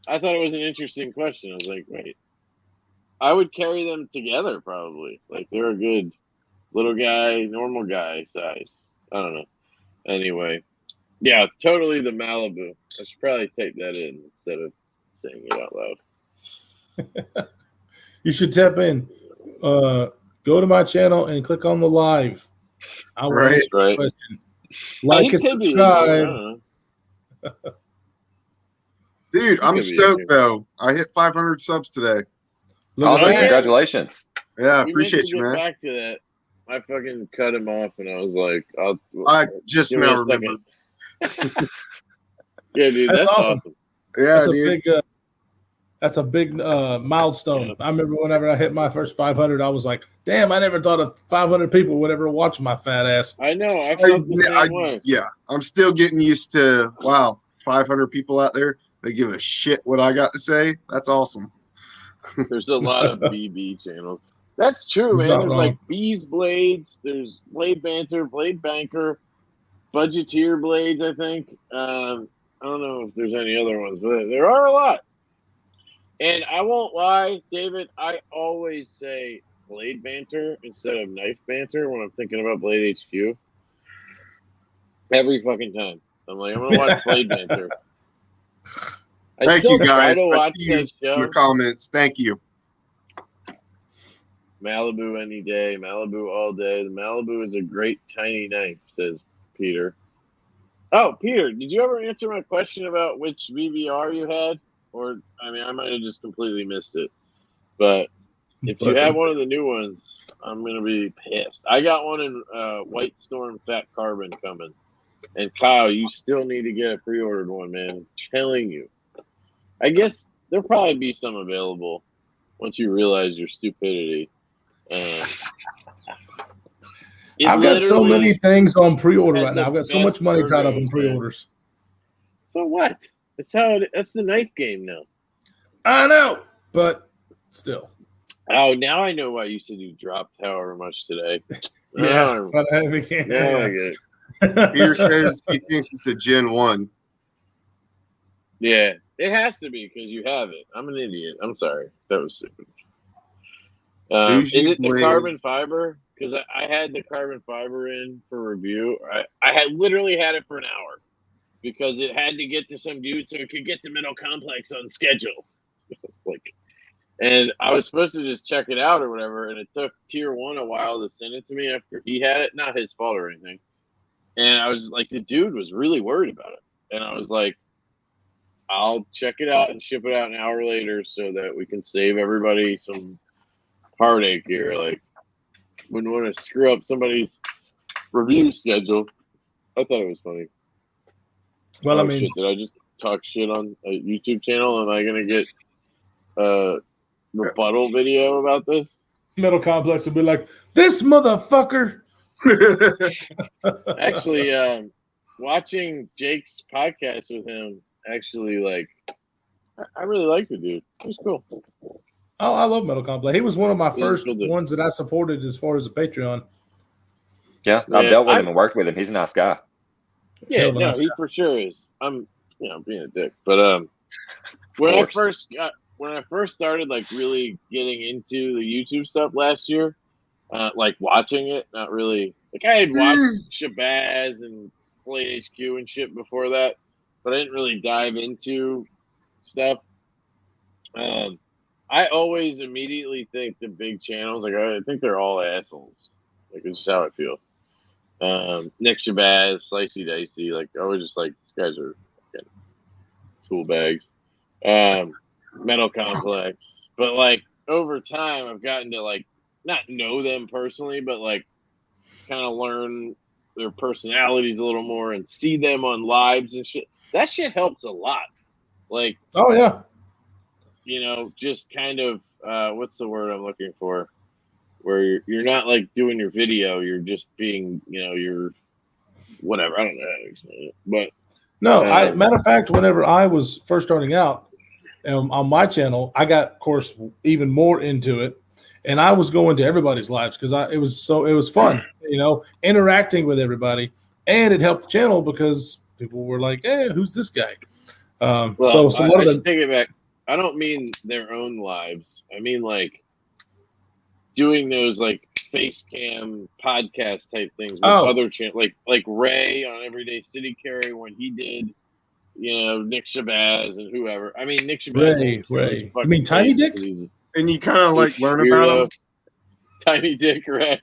I thought it was an interesting question. I was like, wait, I would carry them together probably. Like they're a good little guy, normal guy size. I don't know. Anyway, yeah, totally the Malibu. I should probably take that in instead of saying it out loud. You should tap in. Go to my channel and click on the live. I will answer the question. Like and subscribe. Dude, I'm stoked though. I hit 500 subs today. Awesome. Congratulations. Yeah, appreciate you, man. Back to that. I fucking cut him off and I was like, I just now remember. Yeah, dude, that's awesome. Yeah, that's a big milestone. Yeah. I remember whenever I hit my first 500, I was like, damn, I never thought 500 people would ever watch my fat ass. I know. I felt the same way. Yeah, I'm still getting used to, 500 people out there. They give a shit what I got to say. That's awesome. There's a lot of BB channels. That's true, man. There's like Bees Blades. There's Blade Banter, Blade Banker, Budgeteer Blades, I think. I don't know if there's any other ones, but there are a lot. And I won't lie, David, I always say Blade Banter instead of Knife Banter when I'm thinking about Blade HQ. Every fucking time. I'm like, I'm going to watch Blade Banter. Thank you, guys. I see you in the comments. Thank you. Malibu any day. Malibu all day. The Malibu is a great tiny knife, says Peter. Oh, Peter, did you ever answer my question about which VBR you had? Or, I mean, I might have just completely missed it. But if you have one of the new ones, I'm going to be pissed. I got one in White Storm Fat Carbon coming. And Kyle, you still need to get a pre-ordered one, man. I'm telling you. I guess there'll probably be some available once you realize your stupidity. I've got so many things on pre-order right now. I've got so much money tied up in pre-orders. So what? That's the knife game now. I know, but still. Oh, now I know why you said you dropped however much today. Yeah, but I get it. Peter says he thinks it's a Gen 1. Yeah, it has to be because you have it. I'm an idiot. I'm sorry. That was stupid. Is it the carbon fiber? Because I had the carbon fiber in for review. I had literally had it for an hour because it had to get to some dude so it could get to Middle Complex on schedule. And I was supposed to just check it out or whatever, and it took Tier 1 a while to send it to me after he had it. Not his fault or anything. And I was like, the dude was really worried about it. And I was like, I'll check it out and ship it out an hour later so that we can save everybody some heartache here. Like, wouldn't want to screw up somebody's review schedule. I thought it was funny. Well, I mean, shit, did I just talk shit on a YouTube channel? Am I going to get a rebuttal video about this? Middle Complex will be like, this motherfucker. Actually, watching Jake's podcast with him, actually, like, I really like the dude. He's cool. Oh, I love Metal Complex. He was one of my first ones that I supported as far as a Patreon. Yeah, I've dealt with him and worked with him. He's a nice guy. Yeah, no, he for sure is. I'm, being a dick, but when I first started like really getting into the YouTube stuff last year, like watching it, not really Like I had watched Shabazz and Play HQ and shit before that, but I didn't really dive into stuff. I always immediately think the big channels, like I think they're all assholes. Like it's just how I feel. Nick Shabazz, Slicey Dicey, like I was just like these guys are fucking tool bags. Metal Complex. But like over time I've gotten to like not know them personally, but like kind of learn their personalities a little more and see them on lives and shit. That shit helps a lot. Like, oh yeah, you know, just kind of what's the word I'm looking for? Where you're not like doing your video, you're just being, you know, you're whatever. I don't know how to explain it, but no. Matter of fact, whenever I was first starting out on my channel, I got, of course, even more into it, and I was going to everybody's lives because it was fun, you know, interacting with everybody, and it helped the channel because people were like, "Hey, who's this guy?" I should take it back. I don't mean their own lives. I mean like doing those like face cam podcast type things with other channels, like Ray on Everyday City Carry when he did, you know, Nick Shabazz and whoever. I mean Nick Shabazz. Ray. I mean Tiny Dick. And you kind of like learn about him. Tiny Dick, right?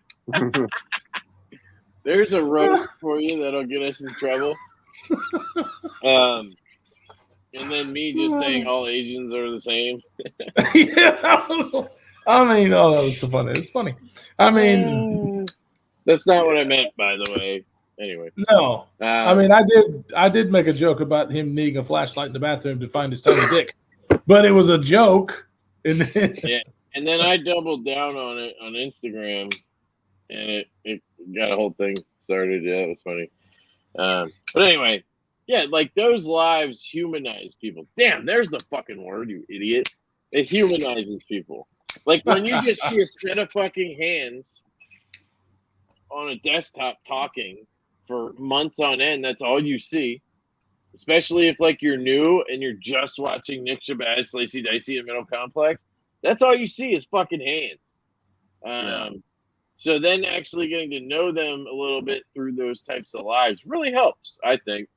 There's a roast for you that'll get us in trouble. And then me just saying all Asians are the same. Yeah, I mean, oh, that was so funny. It's funny. I mean, that's not what I meant, by the way. Anyway, no. I mean, I did make a joke about him needing a flashlight in the bathroom to find his tiny dick, but it was a joke. And then, yeah, and then I doubled down on it on Instagram, and it got a whole thing started. Yeah, it was funny. But anyway. Yeah, like those lives humanize people. Damn, there's the fucking word, you idiot. It humanizes people. Like when you just see a set of fucking hands on a desktop talking for months on end, that's all you see. Especially if like you're new and you're just watching Nick Shabazz, Lacey Dicey, and Metal Complex. That's all you see is fucking hands. So then actually getting to know them a little bit through those types of lives really helps, I think.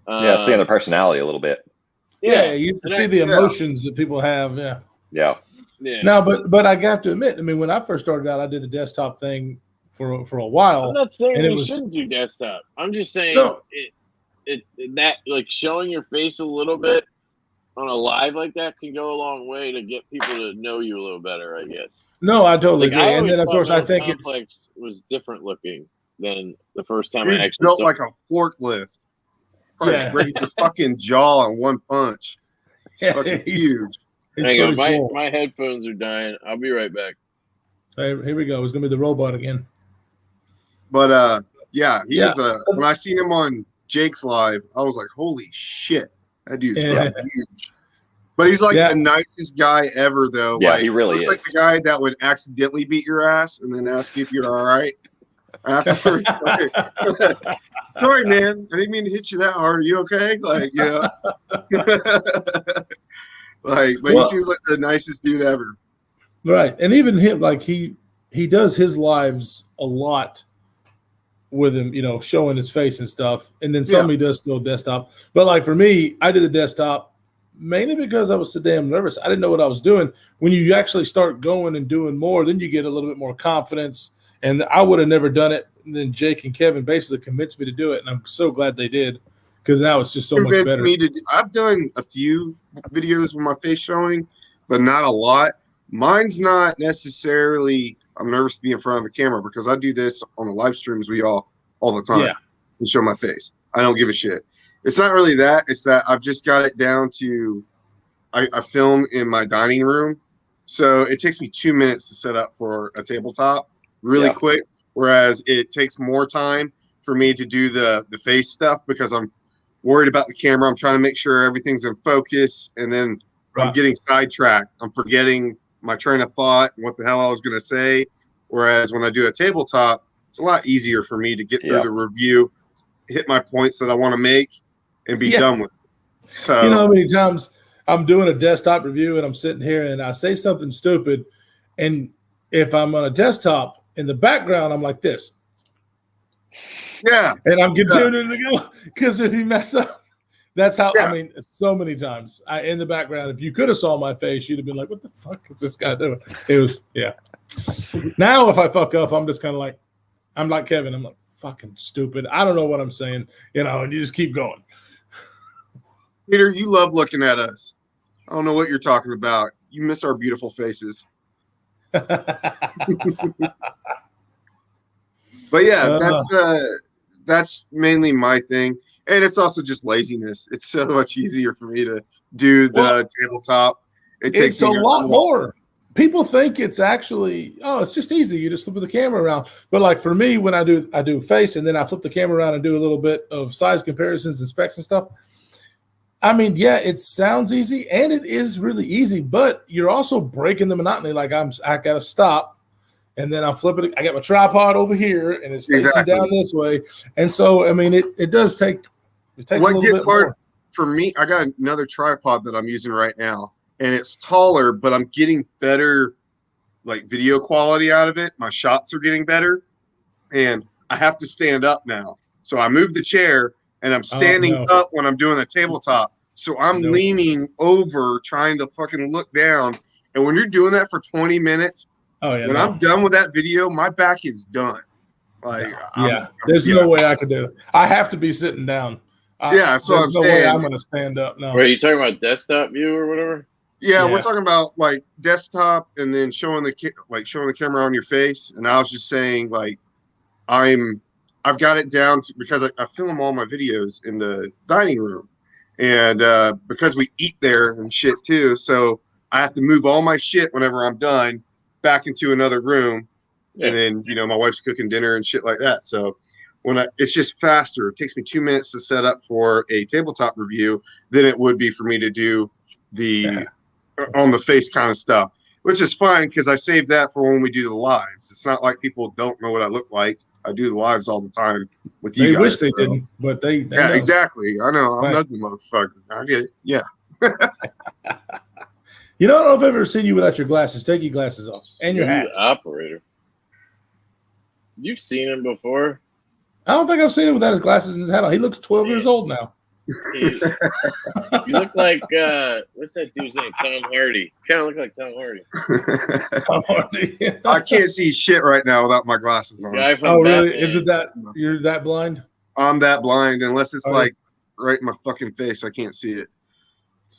Seeing their personality a little bit. Yeah, you see the emotions that people have. Yeah. Now, but I have to admit, I mean, when I first started out, I did the desktop thing for a while. I'm not saying you shouldn't do desktop. I'm just saying that like showing your face a little bit on a live like that can go a long way to get people to know you a little better, I guess. No, I totally agree. And then of course I think Complex was different looking than the first time I actually built like a forklift. Break your fucking jaw in one punch. It's fucking huge. Hang on, my headphones are dying. I'll be right back. Hey, here we go. It's gonna be the robot again. But was when I seen him on Jake's live, I was like, holy shit, that dude's fucking huge. But he's like the nicest guy ever, though. Yeah, like, he really is. Like the guy that would accidentally beat your ass and then ask you if you're all right. Afterwards, sorry, man. I didn't mean to hit you that hard. Are you okay? Like, yeah. But he seems like the nicest dude ever. Right. And even him, like he does his lives a lot with him, you know, showing his face and stuff. And then some he does still desktop. But like for me, I did the desktop mainly because I was so damn nervous. I didn't know what I was doing. When you actually start going and doing more, then you get a little bit more confidence. And I would have never done it. And then Jake and Kevin basically convinced me to do it. And I'm so glad they did because now it's just so much better. I've done a few videos with my face showing, but not a lot. Mine's not necessarily I'm nervous to be in front of a camera because I do this on the live streams all the time and show my face. I don't give a shit. It's not really that. It's that I've just got it down to I film in my dining room. So it takes me 2 minutes to set up for a tabletop really quick, whereas it takes more time for me to do the face stuff because I'm worried about the camera. I'm trying to make sure everything's in focus, and then I'm getting sidetracked. I'm forgetting my train of thought, what the hell I was going to say. Whereas when I do a tabletop, it's a lot easier for me to get through the review, hit my points that I want to make, and be done with it. So, you know how many times I'm doing a desktop review and I'm sitting here and I say something stupid, and if I'm on a desktop, in the background, I'm like this. Yeah. And I'm continuing to go because if you mess up, that's how, I mean, so many times in the background, if you could have saw my face, you'd have been like, what the fuck is this guy doing? It was, Now, if I fuck up, I'm just kind of like, I'm like Kevin. I'm like, fucking stupid. I don't know what I'm saying, and you just keep going. Peter, you love looking at us. I don't know what you're talking about. You miss our beautiful faces. But yeah, that's mainly my thing. And it's also just laziness. It's so much easier for me to do the tabletop. It takes me a lot more. People think it's actually, it's just easy. You just flip the camera around. But like for me, when I do face and then I flip the camera around and do a little bit of size comparisons and specs and stuff. I mean, yeah, it sounds easy and it is really easy, but you're also breaking the monotony. Like I got to stop and then I'm flipping it. I got my tripod over here and it's facing down this way. And so, I mean, it does take, it takes a little bit more. For me, I got another tripod that I'm using right now. And it's taller, but I'm getting better like video quality out of it. My shots are getting better. And I have to stand up now. So I moved the chair and I'm standing up when I'm doing the tabletop. So I'm leaning over trying to fucking look down. And when you're doing that for 20 minutes, when I'm done with that video, my back is done. Like there's no way I could do it. I have to be sitting down. So I'm no way I'm going to stand up now. Are you talking about desktop view or whatever? Yeah, we're talking about like desktop and then showing the camera on your face. And I was just saying, like, I've got it down to, because I film all my videos in the dining room, and because we eat there and shit too, so I have to move all my shit whenever I'm done back into another room, and then my wife's cooking dinner and shit like that. So it's just faster. It takes me 2 minutes to set up for a tabletop review than it would be for me to do the on the face kind of stuff, which is fine because I saved that for when we do the lives. It's not like people don't know what I look like. I do the lives all the time with you guys. They wish they didn't, but they know. Exactly. I know. I'm an ugly motherfucker. I get it. Yeah. I don't know if I've ever seen you without your glasses. Take your glasses off and your hat. Operator. You've seen him before. I don't think I've seen him without his glasses and his hat on. He looks 12 years old now. You look like what's that dude's name? Tom Hardy. Kind of look like Tom Hardy. Tom Hardy. I can't see shit right now without my glasses on. Really? Is it that you're that blind? I'm that blind unless it's like right in my fucking face. I can't see it.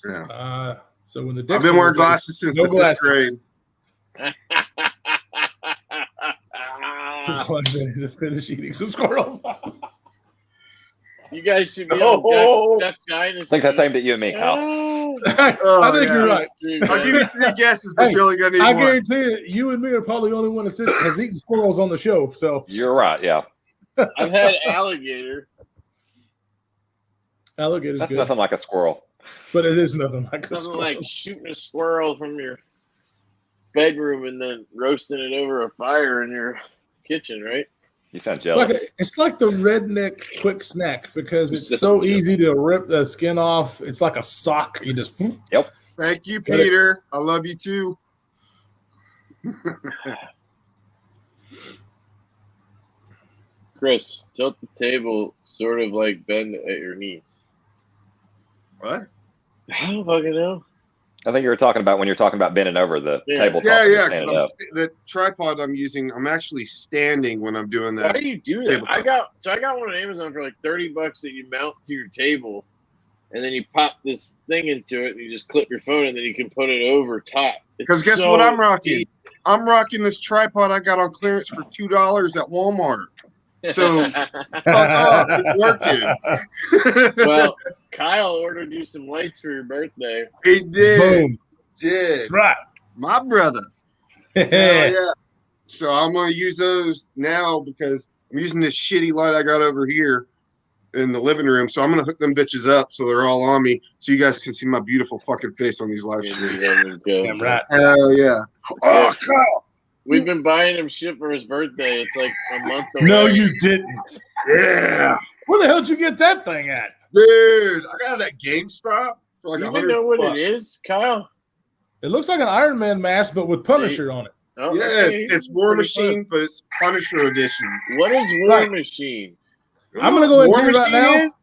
Yeah. So when I've been wearing glasses since the fifth grade. I'm ready to finish eating some squirrels. You guys should be on Duck Dynasty. I think that's aimed at you and me, Kyle. I think you're right. I'll give you 3 guesses, but you're only going to need one. I guarantee you and me are probably the only one that has eaten squirrels on the show. So you're right, yeah. I've had alligator. Alligator's That's good. nothing like a squirrel. But it is nothing like a Something squirrel. like shooting a squirrel from your bedroom and then roasting it over a fire in your kitchen, right? You sound jealous. It's like the redneck quick snack because it's so easy to rip the skin off. It's like a sock. You just Yep. Thank you, Peter. I love you too. Chris, tilt the table sort of like bend at your knees. What? I don't fucking know. I think you were talking about when you're talking about bending over the tabletop. Yeah. Because the tripod I'm using, I'm actually standing when I'm doing that. Why do you do that? I got one on Amazon for like $30 that you mount to your table, and then you pop this thing into it, and you just clip your phone, and then you can put it over top. Because guess what I'm rocking? I'm rocking this tripod I got on clearance for $2 at Walmart. So fuck off, it's working. Well, Kyle ordered you some lights for your birthday. He did. Boom. Did. Right. My brother. Yeah. So I'm gonna use those now because I'm using this shitty light I got over here in the living room. So I'm gonna hook them bitches up so they're all on me so you guys can see my beautiful fucking face on these live streams. Damn right. Hell yeah. Oh, Kyle. We've been buying him shit for his birthday. It's like a month away. No, you didn't. Yeah. Where the hell did you get that thing at? Dude, I got it at GameStop for like $100. You even know what it is, Kyle? It looks like an Iron Man mask, but with Punisher on it. Oh, yes, okay, it's War pretty Machine, fun. but it's Punisher edition. What is War Machine? I'm going to go ahead and War tell you right Machine now. is?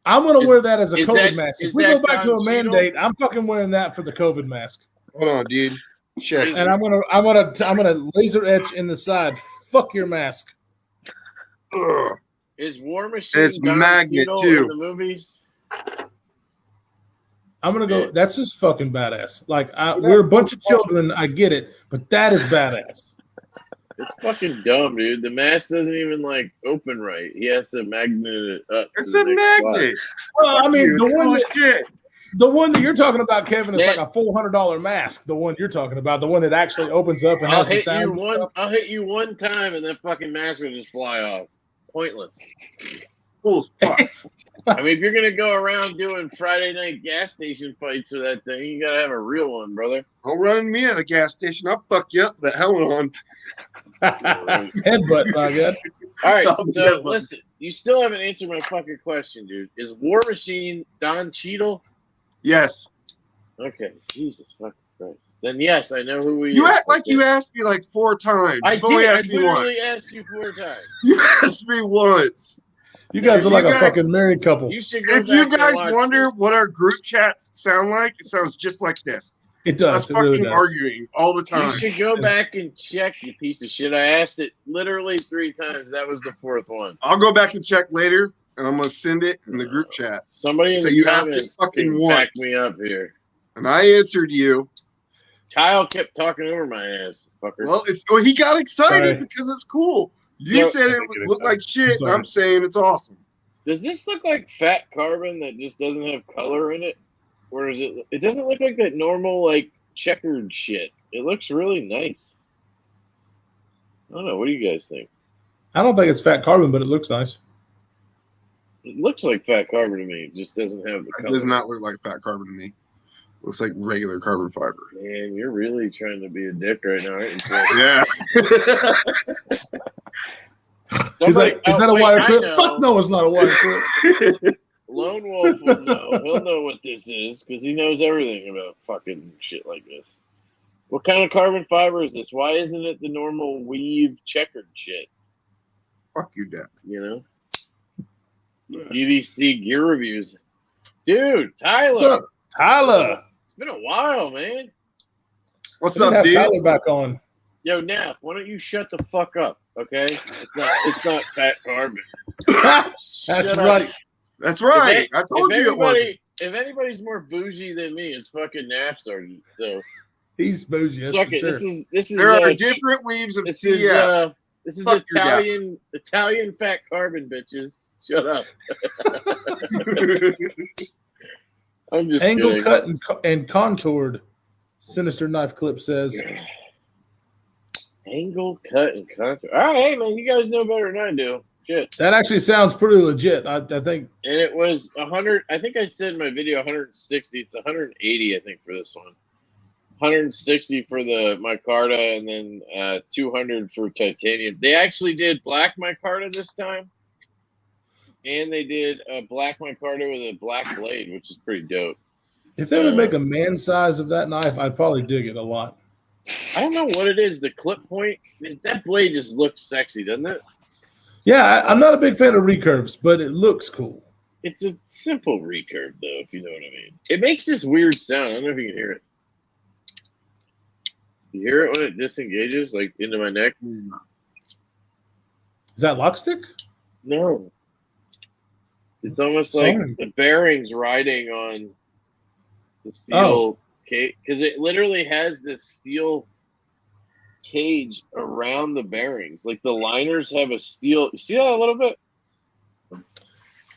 I'm going to wear that as a is COVID that- mask. If is we that go back to Don a Cheadle? mandate, I'm fucking wearing that for the COVID mask. Hold on, dude. Check. Is- And I'm gonna laser etch in the side. Fuck your mask. Ugh. Is War Machine It's Don magnet, Cheadle too. in the movies? I'm gonna go. That's just fucking badass. Like Yeah. we're a bunch of children. I get it, but that is badass. It's fucking dumb, dude. The mask doesn't even like open right. He has to magnet it up. It's to a the next magnet. Well, Fuck I mean, you. the one that you're talking about, Kevin, is Man. like a $400 mask. The one you're talking about, the one that actually opens up and I'll has the hit you sounds. one. I'll hit you one time, and that fucking mask will just fly off. Pointless. Cool as fuck. I mean, if you're gonna go around doing Friday night gas station fights with that thing, you gotta have a real one, brother. Don't run me at a gas station. I'll fuck you up with that helmet on. Headbutt, my God. All right, I'll so never. listen, you still haven't answered my fucking question, dude. Is War Machine Don Cheadle? Yes. Okay, Jesus fucking Christ. Then yes, I know who we. You is. act like Okay. you asked me like 4 times. I You've only did. I asked me once. literally asked you 4 times. You asked me once. You guys If are like you a guys- fucking married couple. You should go If back you and guys watch wonder this. what our group chats sound like, it sounds just like this. It Us does. It really fucking does. arguing all the time. You should go back and check, you piece of shit. I asked it literally 3 times. That was the 4th one. I'll go back and check later, and I'm gonna send it in the group chat. Somebody in So the you asked it comments fucking can back once. me up here. And I answered you. Kyle kept talking over my ass, fucker. Well, he got excited Sorry. because it's cool. You So- said it get looked like shit, I'm and I'm saying it's awesome. Does this look like fat carbon that just doesn't have color in it? Or is it? It doesn't look like that normal, like, checkered shit. It looks really nice. I don't know. What do you guys think? I don't think it's fat carbon, but it looks nice. It looks like fat carbon to me. It just doesn't have the It color. does not look like fat carbon to me. Looks like regular carbon fiber. Man, you're really trying to be a dick right now, aren't you? Yeah. He's like, is that a wire clip? Fuck no, it's not a wire clip. Lone Wolf will know. He'll know what this is because he knows everything about fucking shit like this. What kind of carbon fiber is this? Why isn't it the normal weave checkered shit? Fuck you, Dad. You know? UDC gear reviews. Dude, Tyler. What's up, Tyler? It's been a while, man. What's We up, have dude? Tyler back on. Yo, Nap, why don't you shut the fuck up, okay? It's not fat carbon. That's Shut up. right. That's right. I told you it wasn't. If anybody's more bougie than me, it's fucking Napster. So He's bougie. That's suck for it. sure. This is There are different weaves of this is CF. this is Fuck your dad. Italian fat carbon, bitches. Shut up. I'm just Angle kidding. cut and contoured. Sinister Knife Clip says. Angle cut and contour. All right, hey man, you guys know better than I do. Shit. That actually sounds pretty legit. I think. And it was 100. I think I said in my video 160. It's 180, I think, for this one. 160 for the micarta, and then 200 for titanium. They actually did black micarta this time, and they did a black micarta with a black blade, which is pretty dope. If they would make a man size of that knife, I'd probably dig it a lot. I don't know what it is. The clip point, that blade just looks sexy, doesn't it? Yeah, I'm not a big fan of recurves, but it looks cool. It's a simple recurve, though, if you know what I mean. It makes this weird sound. I don't know if you can hear it. You hear it when it disengages, like into my neck? Is that lock stick? No. It's almost Sorry. like the bearings riding on the steel cage, because it literally has this steel cage around the bearings. Like the liners have a steel. You see that a little bit?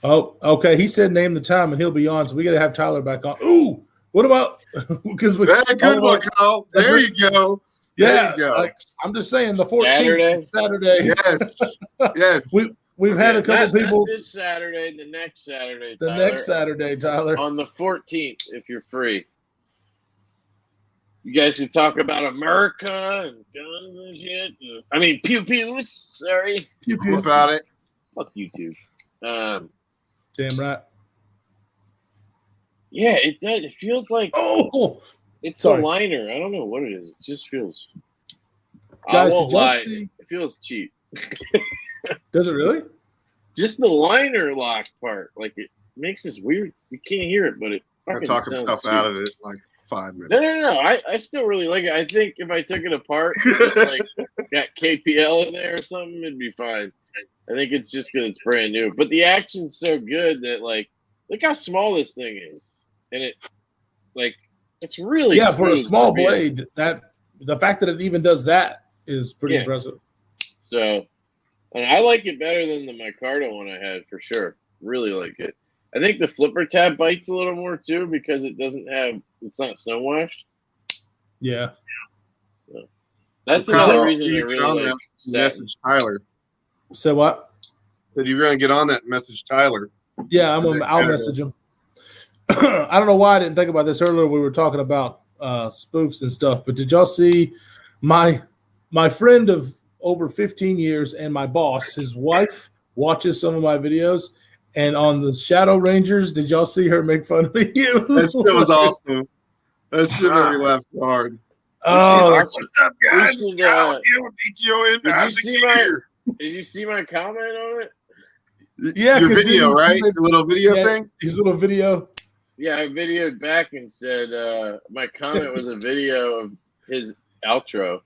Oh, okay. He said name the time and he'll be on, so we got to have Tyler back on. Ooh, what about because we? That's a good one, Kyle. That's There right. you go. Yeah, There you go. I'm just saying the 14th Saturday. Yes. Yes. We've had a couple people. Not this Saturday, the next Saturday. The Tyler, next Saturday, Tyler. on the 14th, if you're free. You guys can talk about America and guns and shit. I mean, pew pews. Sorry. Pew, What pew. about it? Fuck YouTube. Damn right. Yeah, it does. It feels like Oh, it's sorry. a liner. I don't know what it is. It just feels. Guys, I won't did y'all lie. see? It feels cheap. Does it really? Just the liner lock part, like it makes this weird. You can't hear it, but it I'm fucking talking sounds stuff cheap. out of it like 5 minutes. No. I still really like it. I think if I took it apart, just like got KPL in there or something, it'd be fine. I think it's just because it's brand new. But the action's so good that like, look how small this thing is, and it's really for a smooth small to be- blade. That the fact that it even does that is pretty Yeah. impressive. So, and I like it better than the micarta one I had for sure. Really like it. I think the flipper tab bites a little more too because it's not snow washed. Yeah. So, that's Kyle, another reason I you really found like that satin. message Tyler. So what? Said you're gonna get on that message Tyler. Yeah, I'll message him. I don't know why I didn't think about this earlier. We were talking about spoofs and stuff, but did y'all see my friend of over 15 years and my boss, his wife, watches some of my videos, and on the Shadow Rangers, did y'all see her make fun of me? That shit was awesome. That shit made me laugh so hard. Oh, She's like, "What's up, guys? should, Kyle again with PTO Did you see my comment on it? yeah, your 'cause video, he- right? Your little video thing. His little video. Yeah, I videoed back and said my comment was a video of his outro.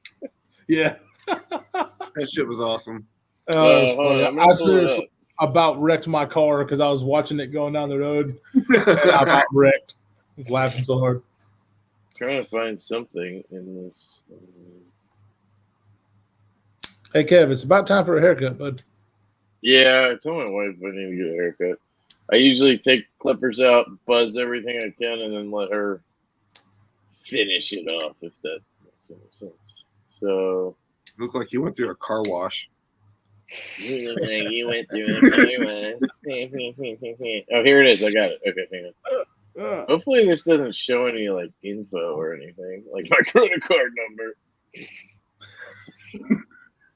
Yeah. That shit was awesome. Oh, it was hold on, I'm funny. gonna I pull it seriously about wrecked my car because I was watching it going down the road. And I about wrecked. I was laughing so hard. Trying to find something in this. Hey, Kev, it's about time for a haircut, bud. Yeah, I told my wife I need to get a haircut. I usually take clippers out, buzz everything I can, and then let her finish it off, if that makes any sense. So. Looked like you went through a car wash. You look like you went through a Oh, here it is. I got it. Okay, hang on. Hopefully this doesn't show any like info or anything, like my credit card number.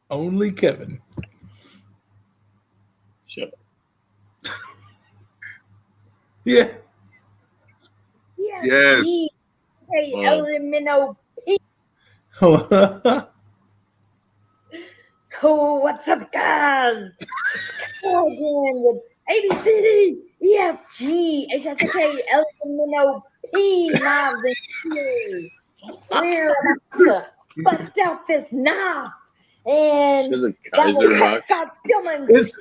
Only Kevin. Shut up. Yes. Hey, Elemento. Cool. What's up, guys? Again with ABCD, EFG, HSK, Elemento, P, Knives, and Q. We're about to bust out this knife. And There's a Kaiser box.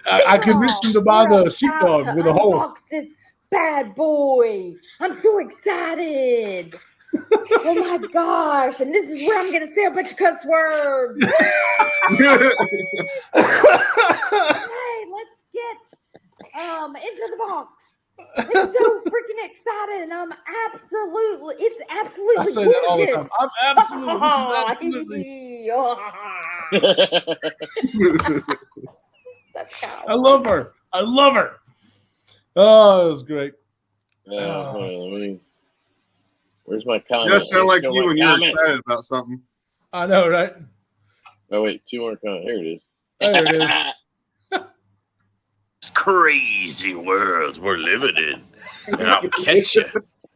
I commissioned to buy the sheepdog with a hole. Unbox this bad boy. I'm so excited. Oh my gosh. And this is where I'm going to say a bunch of cuss words. Hey, let's get into the box. It's so freaking excited, and it's absolutely I say gorgeous. that all the time. I'm absolutely. That's how. I love her. Oh, it was great. Where's my comment? You sound like you when you're excited about something. I know, right? Oh wait, 2 more comments. Here it is. There it is. This crazy world we're living in, and I'll catch you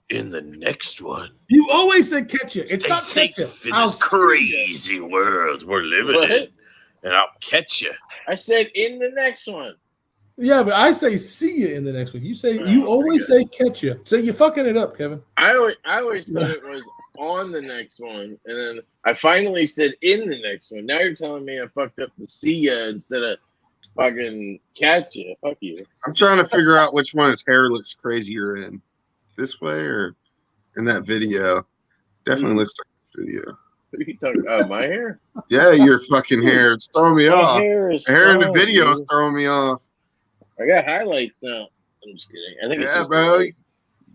in the next one. You always say catch you. It's not catch you. I'll crazy world we're living in, and I'll catch you. I said in the next one. Yeah, but I say see you in the next one. You say you always say catch you. So you're fucking it up, Kevin. I always thought it was on the next one, and then I finally said in the next one. Now you're telling me I fucked up the see ya instead of fucking catch you. Fuck you. I'm trying to figure out which one his hair looks crazier in. This way or in that video? Definitely looks like this video. What are you talking about? My hair? Yeah, your fucking hair. It's throwing me off. The hair in the video is throwing me off. I got highlights now. I'm just kidding. I think it's just bro.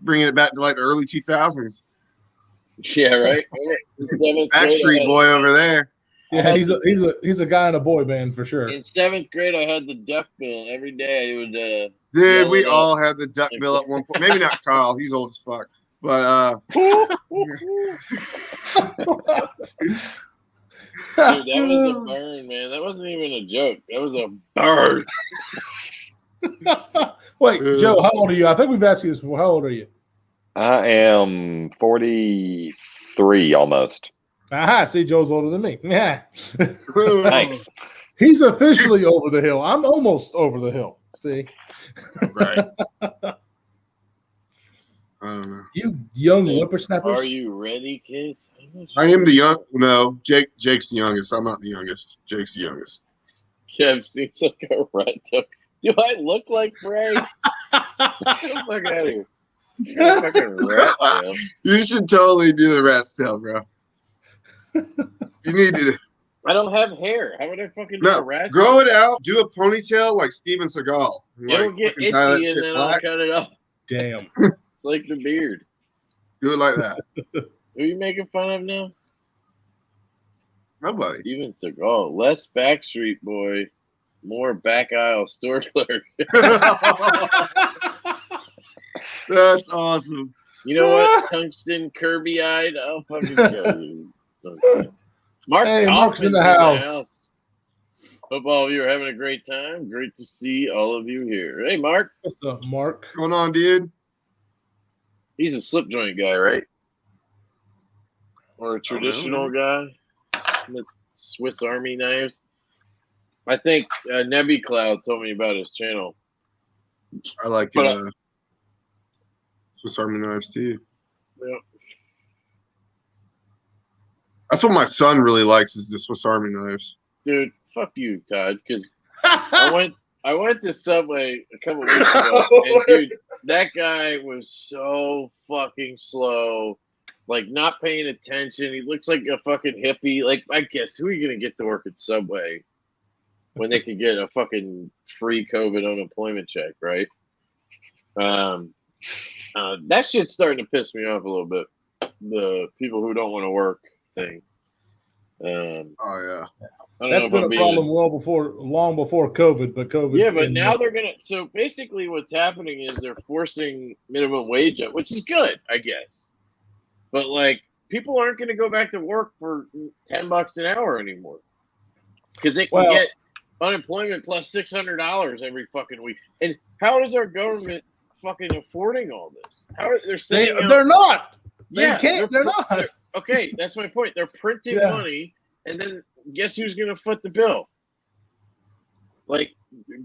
Bringing it back to like the early 2000s. Yeah, right. Backstreet Boy over there. Yeah, he's a guy in a boy band for sure. In 7th grade, I had the duck bill every day. I would. Dude, we all had the duck bill at one point. Maybe not Kyle. He's old as fuck. But Dude, that was a burn, man. That wasn't even a joke. That was a burn. Wait, Joe, how old are you? I think we've asked you this before. How old are you? I am 43 almost. Aha, see, Joe's older than me. Yeah. Thanks. He's officially over the hill. I'm almost over the hill. See? Right. You young whippersnappers. Are you ready, kids? I am the young. No, Jake's the youngest. I'm not the youngest. Jake's the youngest. Kev seems like a rat tail. Do I look like Bray? Get the fuck out of here. Fucking rat tail. You should totally do the rat's tail, bro. You need to. I don't have hair. How would I fucking do a rat tail? Grow it out. Do a ponytail like Steven Seagal. It'll get itchy and then I'll cut it off. Damn. It's like the beard. Do it like that. Who are you making fun of now? Nobody. Steven Seagal. Less Backstreet Boy, more back aisle store clerk. That's awesome. You know what? Tungsten Kirby-eyed. I'll fucking kill you. Okay. Mark's in the house. Hope all of you are having a great time. Great to see all of you here. Hey, Mark. What's up, Mark? What's going on, dude? He's a slip joint guy, right? Or a traditional guy with Swiss Army knives. I think Nebby Cloud told me about his channel. I like Swiss Army knives too. Yeah. That's what my son really likes is the Swiss Army knives. Dude, fuck you, Todd, because I went to Subway a couple weeks ago, and dude, that guy was so fucking slow, like not paying attention. He looks like a fucking hippie. Like, I guess who are you gonna get to work at Subway when they could get a fucking free COVID unemployment check, right? That shit's starting to piss me off a little bit. The people who don't want to work thing. Oh yeah. That's been a problem long before COVID, but COVID. Yeah, but now they're gonna. So basically, what's happening is they're forcing minimum wage up, which is good, I guess. But like, people aren't going to go back to work for $10 an hour anymore because they can get unemployment plus $600 every fucking week. And how is our government fucking affording all this? How are they're not? They can't. They're not. Okay, that's my point. They're printing money, and then guess who's going to foot the bill? Like,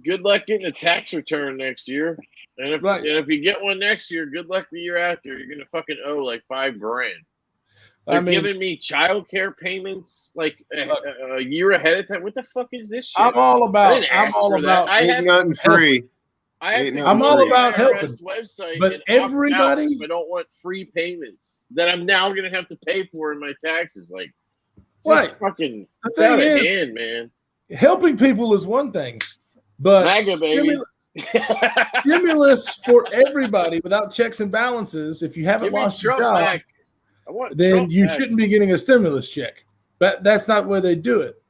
good luck getting a tax return next year. And if you get one next year, good luck the year after. You're going to fucking owe like $5,000. They're giving me child care payments like a year ahead of time. What the fuck is this shit? I'm all about ain't nothing free. I'm all about helping. Website, but everybody, I don't want free payments that I'm now going to have to pay for in my taxes. Like, just fucking it's out of hand, man. Helping people is one thing, but MAGA, baby. Stimulus for everybody without checks and balances. If you haven't lost your job, then you shouldn't be getting a stimulus check. But that's not where they do it.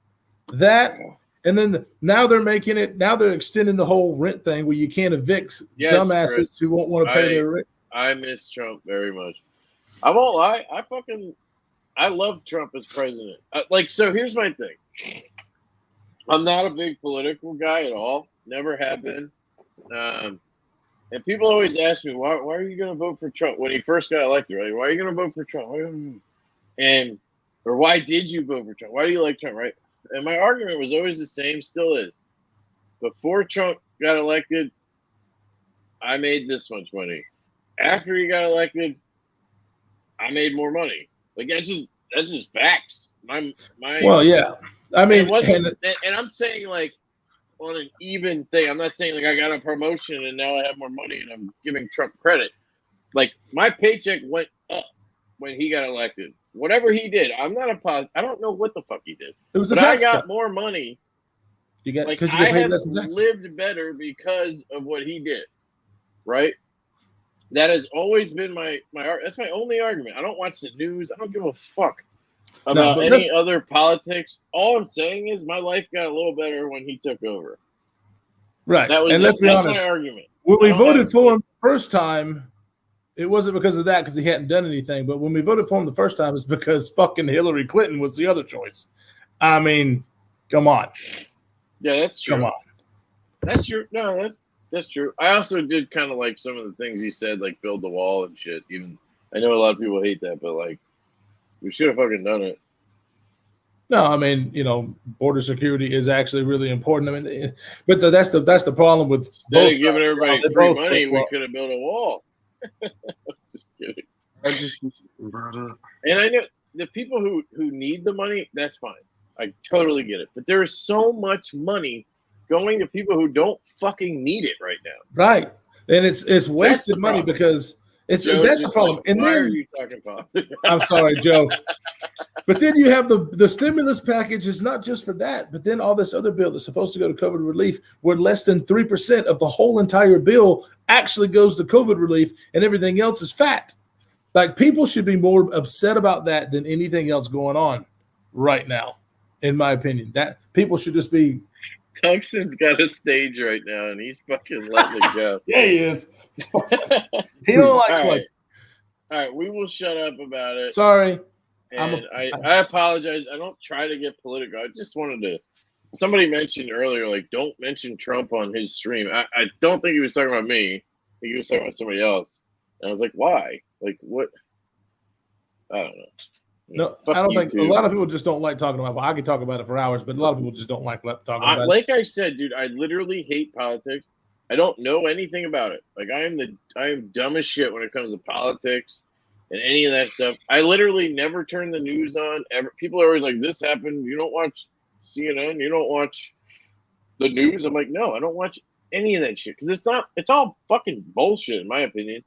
And then now they're making it. Now they're extending the whole rent thing where you can't evict dumbasses Chris, who won't want to pay their rent. I miss Trump very much. I won't lie. I love Trump as president. So here's my thing. I'm not a big political guy at all. Never have been. And people always ask me, why are you going to vote for Trump when he first got elected, right? Why are you going to vote for Trump? Or why did you vote for Trump? Why do you like Trump, right? And my argument was always the same, still is. Before Trump got elected, I made this much money. After he got elected, I made more money. Like that's just facts. Well, yeah. I mean, and I'm saying like on an even thing. I'm not saying like I got a promotion and now I have more money and I'm giving Trump credit. Like my paycheck went up when he got elected. Whatever he did, I don't know what the fuck he did. It was but I got more money. You got because I have lived better because of what he did. Right? That has always been my that's my only argument. I don't watch the news. I don't give a fuck about any other politics. All I'm saying is my life got a little better when he took over. Right. That was and let's be honest. That's my argument. When we voted for him the first time, it wasn't because of that, because he hadn't done anything. But when we voted for him the first time, it's because fucking Hillary Clinton was the other choice. I mean, come on. Yeah, that's true. Come on. That's true. No, that's true. I also did kind of like some of the things he said, like build the wall and shit. Even I know a lot of people hate that, but like we should have fucking done it. No, I mean, border security is actually really important. I mean, but that's the problem with instead of giving everybody free money, we could have built a wall. Just kidding. I just keep brought up. And I know the people who need the money, that's fine. I totally get it. But there is so much money going to people who don't fucking need it right now. Right. And it's wasted money because that's the problem. And why then are you talking politics? I'm sorry, Joe. But then you have the stimulus package is not just for that, but then all this other bill that's supposed to go to COVID relief, where less than 3% of the whole entire bill actually goes to COVID relief and everything else is fat. Like, people should be more upset about that than anything else going on right now, in my opinion. That people should just be. Tungsten's got a stage right now, and he's fucking letting it go. Yeah, he is. He don't like slicing. All right, we will shut up about it. Sorry. And I apologize. I don't try to get political. I just wanted to. Somebody mentioned earlier, like, don't mention Trump on his stream. I don't think he was talking about me. I think he was talking about somebody else. And I was like, why? Like, what? I don't know. No, I don't think a lot of people just don't like talking about it. Well, I could talk about it for hours, but a lot of people just don't like talking about it. Like I said, dude, I literally hate politics. I don't know anything about it. Like, I am dumb as shit when it comes to politics and any of that stuff. I literally never turn the news on. Ever. People are always like, this happened. You don't watch CNN. You don't watch the news. I'm like, no, I don't watch any of that shit because it's all fucking bullshit in my opinion.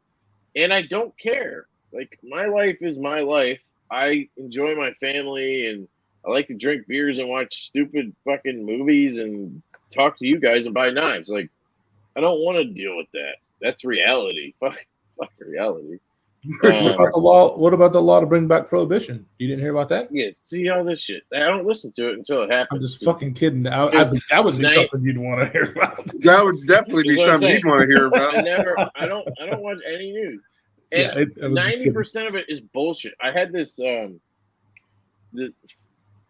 And I don't care. Like, my life is my life. I enjoy my family, and I like to drink beers and watch stupid fucking movies and talk to you guys and buy knives. Like, I don't want to deal with that. That's reality. Fuck reality. What about the law to bring back prohibition? You didn't hear about that? Yeah, see all this shit. I don't listen to it until it happens. I'm just fucking kidding. That would be something you'd want to hear about. That would definitely be something you'd want to hear about. I don't watch any news. And 90% of it is bullshit. I had this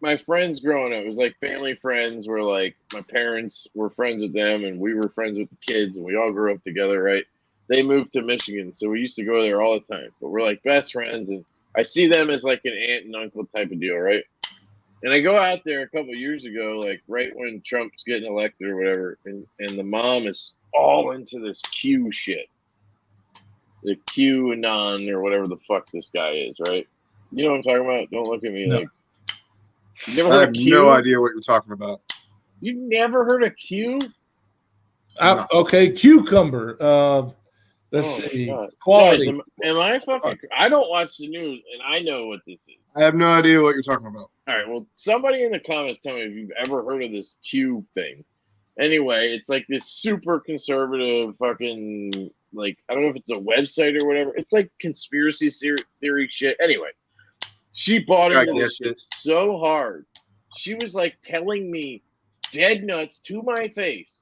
my friends growing up, it was like family friends were like, my parents were friends with them and we were friends with the kids and we all grew up together, right? They moved to Michigan, so we used to go there all the time. But we're like best friends, and I see them as like an aunt and uncle type of deal, right? And I go out there a couple of years ago, like right when Trump's getting elected or whatever, and the mom is all into this Q shit. The QAnon or whatever the fuck this guy is, right? You know what I'm talking about? Don't look at me like. You never heard I have no idea what you're talking about. You've never heard of Q? No. Okay, cucumber. Let's see. God. Quality. Guys, am I fucking? I don't watch the news, and I know what this is. I have no idea what you're talking about. All right, well, somebody in the comments tell me if you've ever heard of this Q thing. Anyway, it's like this super conservative fucking, like, I don't know if it's a website or whatever. It's like conspiracy theory shit. Anyway, she bought into this shit so hard. She was like telling me dead nuts to my face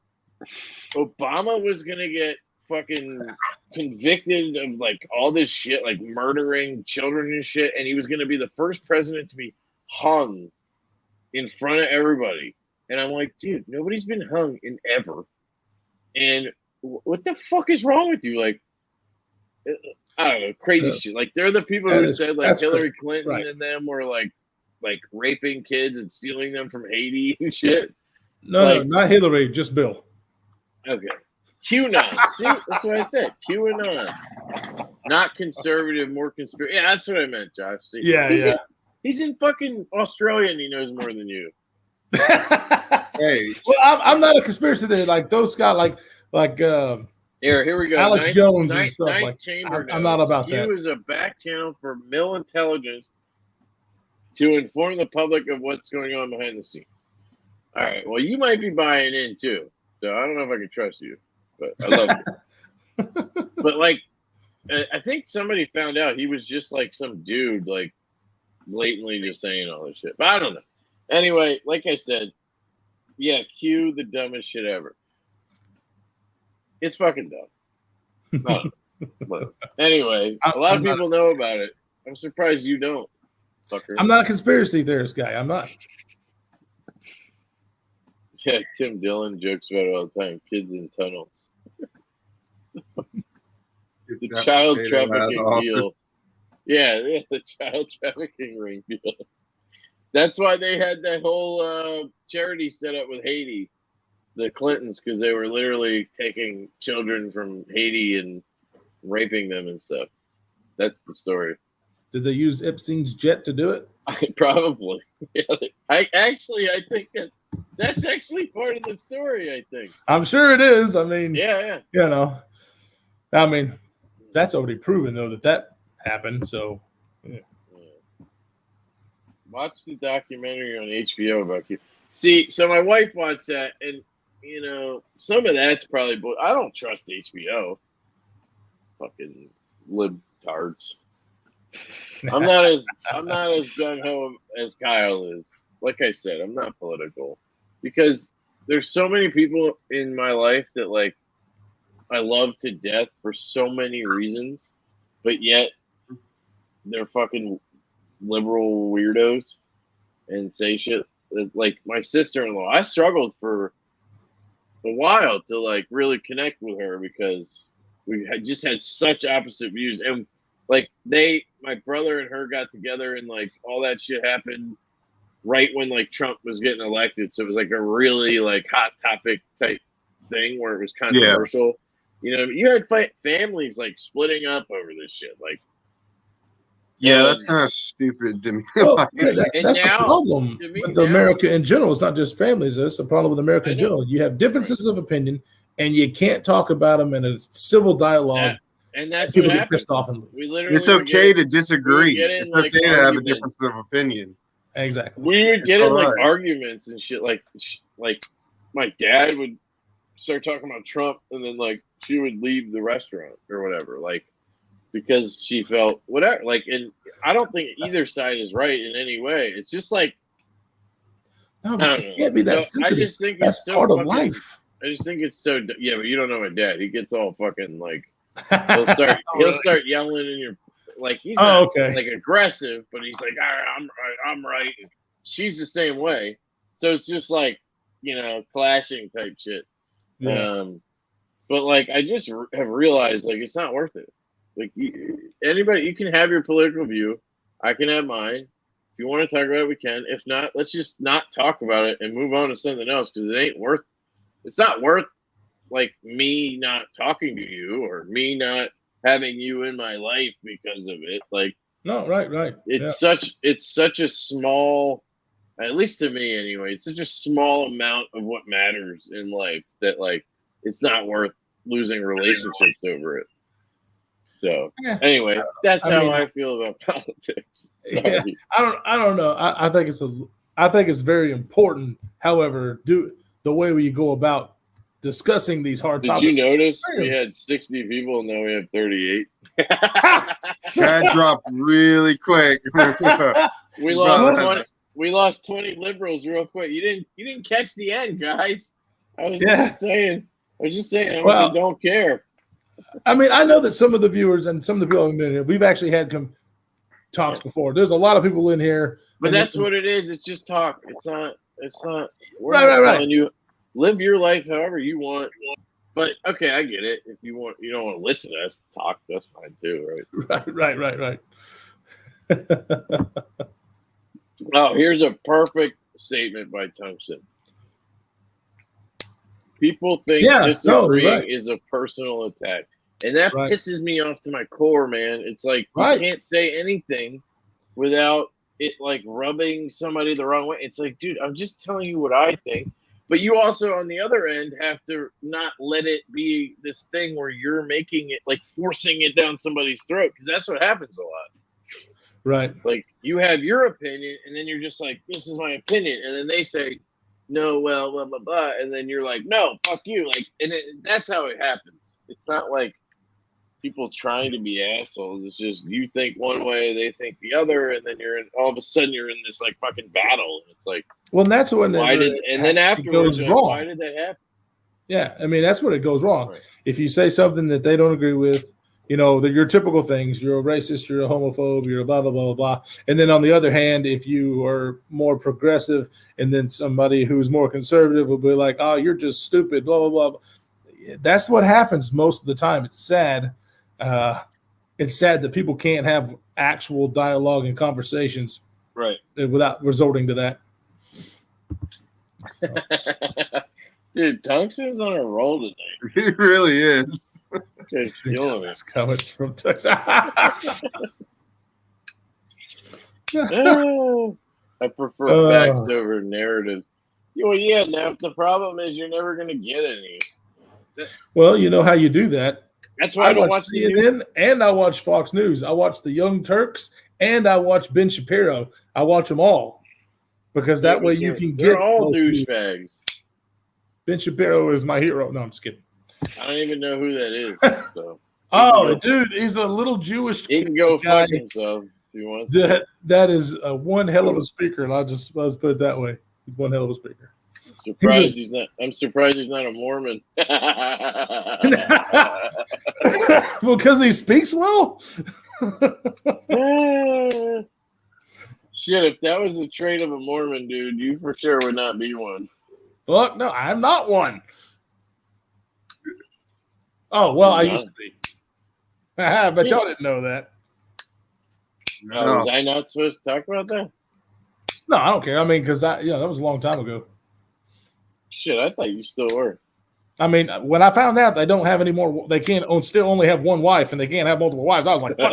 Obama was going to get fucking convicted of like all this shit, like murdering children and shit. And he was going to be the first president to be hung in front of everybody. And I'm like, dude, nobody's been hung in ever. And what the fuck is wrong with you? Like, I don't know, crazy shit. Like, they're the people who said like Hillary Clinton and them were like raping kids and stealing them from Haiti and shit. No, like, no, not Hillary, just Bill. Okay. QAnon. See, that's what I said. QAnon. Not conservative, more conspiracy. Yeah, that's what I meant, Josh. See, yeah, he's in fucking Australia and he knows more than you. Hey. Well, I'm not a conspiracy theory like those guys, like here we go. Alex Jones and stuff. Like, I'm not about that. Q is a back channel for mill intelligence to inform the public of what's going on behind the scenes. All right. Well, you might be buying in too, so I don't know if I can trust you, but I love you. But like, I think somebody found out he was just like some dude, like blatantly just saying all this shit. But I don't know. Anyway, like I said, yeah, Q, the dumbest shit ever. It's fucking dumb. Whatever. Anyway, a lot of people know about it. I'm surprised you don't, fucker. I'm not a conspiracy theorist guy. I'm not. Yeah, Tim Dillon jokes about it all the time. Kids in tunnels. The child trafficking deal. Yeah, the child trafficking ring deal. That's why they had that whole charity set up with Haiti, the Clintons, because they were literally taking children from Haiti and raping them and stuff. That's the story. Did they use Epstein's jet to do it? Probably. Yeah, I think that's actually part of the story. I think. I'm sure it is. I mean, yeah. I mean, that's already proven though that happened. So, yeah. Watch the documentary on HBO about you. See, so my wife watched that, and some of that's probably. I don't trust HBO. Fucking libtards. I'm not as gung ho as Kyle is. Like I said, I'm not political because there's so many people in my life that like I love to death for so many reasons, but yet they're fucking liberal weirdos and say shit. Like my sister-in-law, I struggled for a while to like really connect with her because we had just had such opposite views, and like my brother and her got together, and like all that shit happened right when like Trump was getting elected, so it was like a really like hot topic type thing where it was controversial. Yeah. You had families like splitting up over this shit, like. Yeah, that's kind of stupid to me. Well, that's the problem with America in general. It's not just families. That's the problem with America in general. You have differences of opinion, and you can't talk about them in a civil dialogue. And that's people what get happened. Pissed off and it's okay to disagree. It's okay to have a difference of opinion. Exactly. We would get in like arguments and shit. Like my dad would start talking about Trump, and then like she would leave the restaurant or whatever. Like. Because she felt whatever, like, and I don't think either side is right in any way. It's just like, no, but you can't be that sensitive. I just think that's it's so part fucking, of life. I just think it's so, yeah, but you don't know my dad. He gets all fucking like, he'll start yelling in your, like, he's not like aggressive, but he's like, I'm right. She's the same way. So it's just like, clashing type shit. Yeah. But like, I just have realized like, it's not worth it. Like anybody, you can have your political view. I can have mine. If you want to talk about it, we can. If not, let's just not talk about it and move on to something else because it's not worth like me not talking to you or me not having you in my life because of it. Like no, right. It's such a small, at least to me anyway. It's such a small amount of what matters in life that like it's not worth losing relationships over it. So anyway, that's how I feel about politics. Yeah, I don't know. I think it's very important. However, the way we go about discussing these hard topics. Did you notice we had 60 people and now we have 38? That dropped really quick. We lost 20 liberals real quick. You didn't catch the end, guys. I was just saying. I don't care. I mean, I know that some of the viewers and some of the people in here, we've actually had talks before. There's a lot of people in here. But that's what it is. It's just talk. It's not. We're not telling you live your life however you want. But okay, I get it. If you don't want to listen to us talk, that's fine too, right? Right. Oh, here's a perfect statement by Thompson. People think disagreeing is a personal attack. And that pisses me off to my core, man. It's like you can't say anything without it like rubbing somebody the wrong way. It's like, dude, I'm just telling you what I think. But you also, on the other end, have to not let it be this thing where you're making it, like forcing it down somebody's throat. Because that's what happens a lot. Right. Like you have your opinion, and then you're just like, this is my opinion. And then they say, no, well, blah, blah, blah. And then you're like, no, fuck you. Like, and that's how it happens. It's not like people trying to be assholes. It's just you think one way, they think the other, and then all of a sudden you're in this like fucking battle. And it's like, well, and that's when then afterwards, goes wrong. Why did that happen? Yeah, I mean that's when it goes wrong. Right. If you say something that they don't agree with, your typical things. You're a racist. You're a homophobe. You're a blah blah blah blah. And then on the other hand, if you are more progressive, and then somebody who's more conservative will be like, "Oh, you're just stupid." Blah blah blah. That's what happens most of the time. It's sad. It's sad that people can't have actual dialogue and conversations right? Without resorting to that. So. Dude, Tungsten's on a roll today. He really is. Just killing it. Comments from Tungsten. I prefer facts over narrative. Well, yeah. Now the problem is you're never going to get any. Well, you know how you do that. That's why I don't watch CNN and I watch Fox News. I watch the Young Turks and I watch Ben Shapiro. I watch them all because that way you can they're get all douchebags. Ben Shapiro is my hero. No, I'm just kidding. I don't even know who that is. So. Dude, he's a little Jewish. He can go fuck himself if he wants. That is one hell of a speaker. And let's put it that way. He's one hell of a speaker. I'm surprised he's not a Mormon. Well, because he speaks well. Shit, if that was the trait of a Mormon dude, you for sure would not be one. Fuck no, I'm not one. Oh well, I used to be. But y'all didn't know that. No. Was I not supposed to talk about that? No, I don't care. I mean, because that was a long time ago. Shit, I thought you still were. I mean, when I found out they don't have any more, they can't still only have one wife, and they can't have multiple wives. I was like, fuck.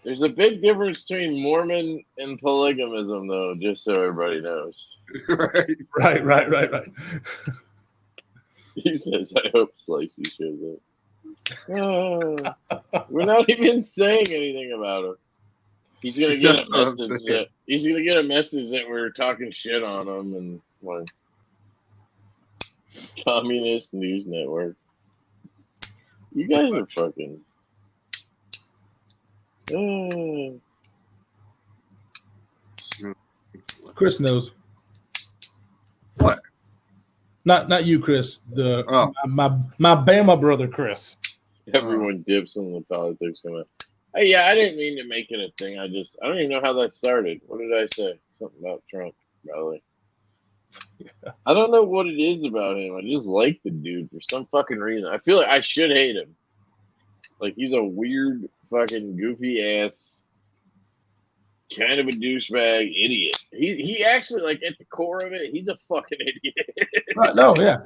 There's a big difference between Mormon and polygamism, though, just so everybody knows. Right. He says, I hope Slicey shows up. We're not even saying anything about him. He's gonna get a message. He's gonna get a message that we're talking shit on him and what? Communist News Network. You guys are fucking. Chris knows. What? Not you, Chris. My Bama brother, Chris. Everyone dips in the politics. Yeah, I didn't mean to make it a thing. I don't even know how that started. What did I say? Something about Trump, probably. Yeah. I don't know what it is about him. I just like the dude for some fucking reason. I feel like I should hate him. Like he's a weird, fucking goofy ass, kind of a douchebag idiot. He actually, like, at the core of it, he's a fucking idiot. No, yeah.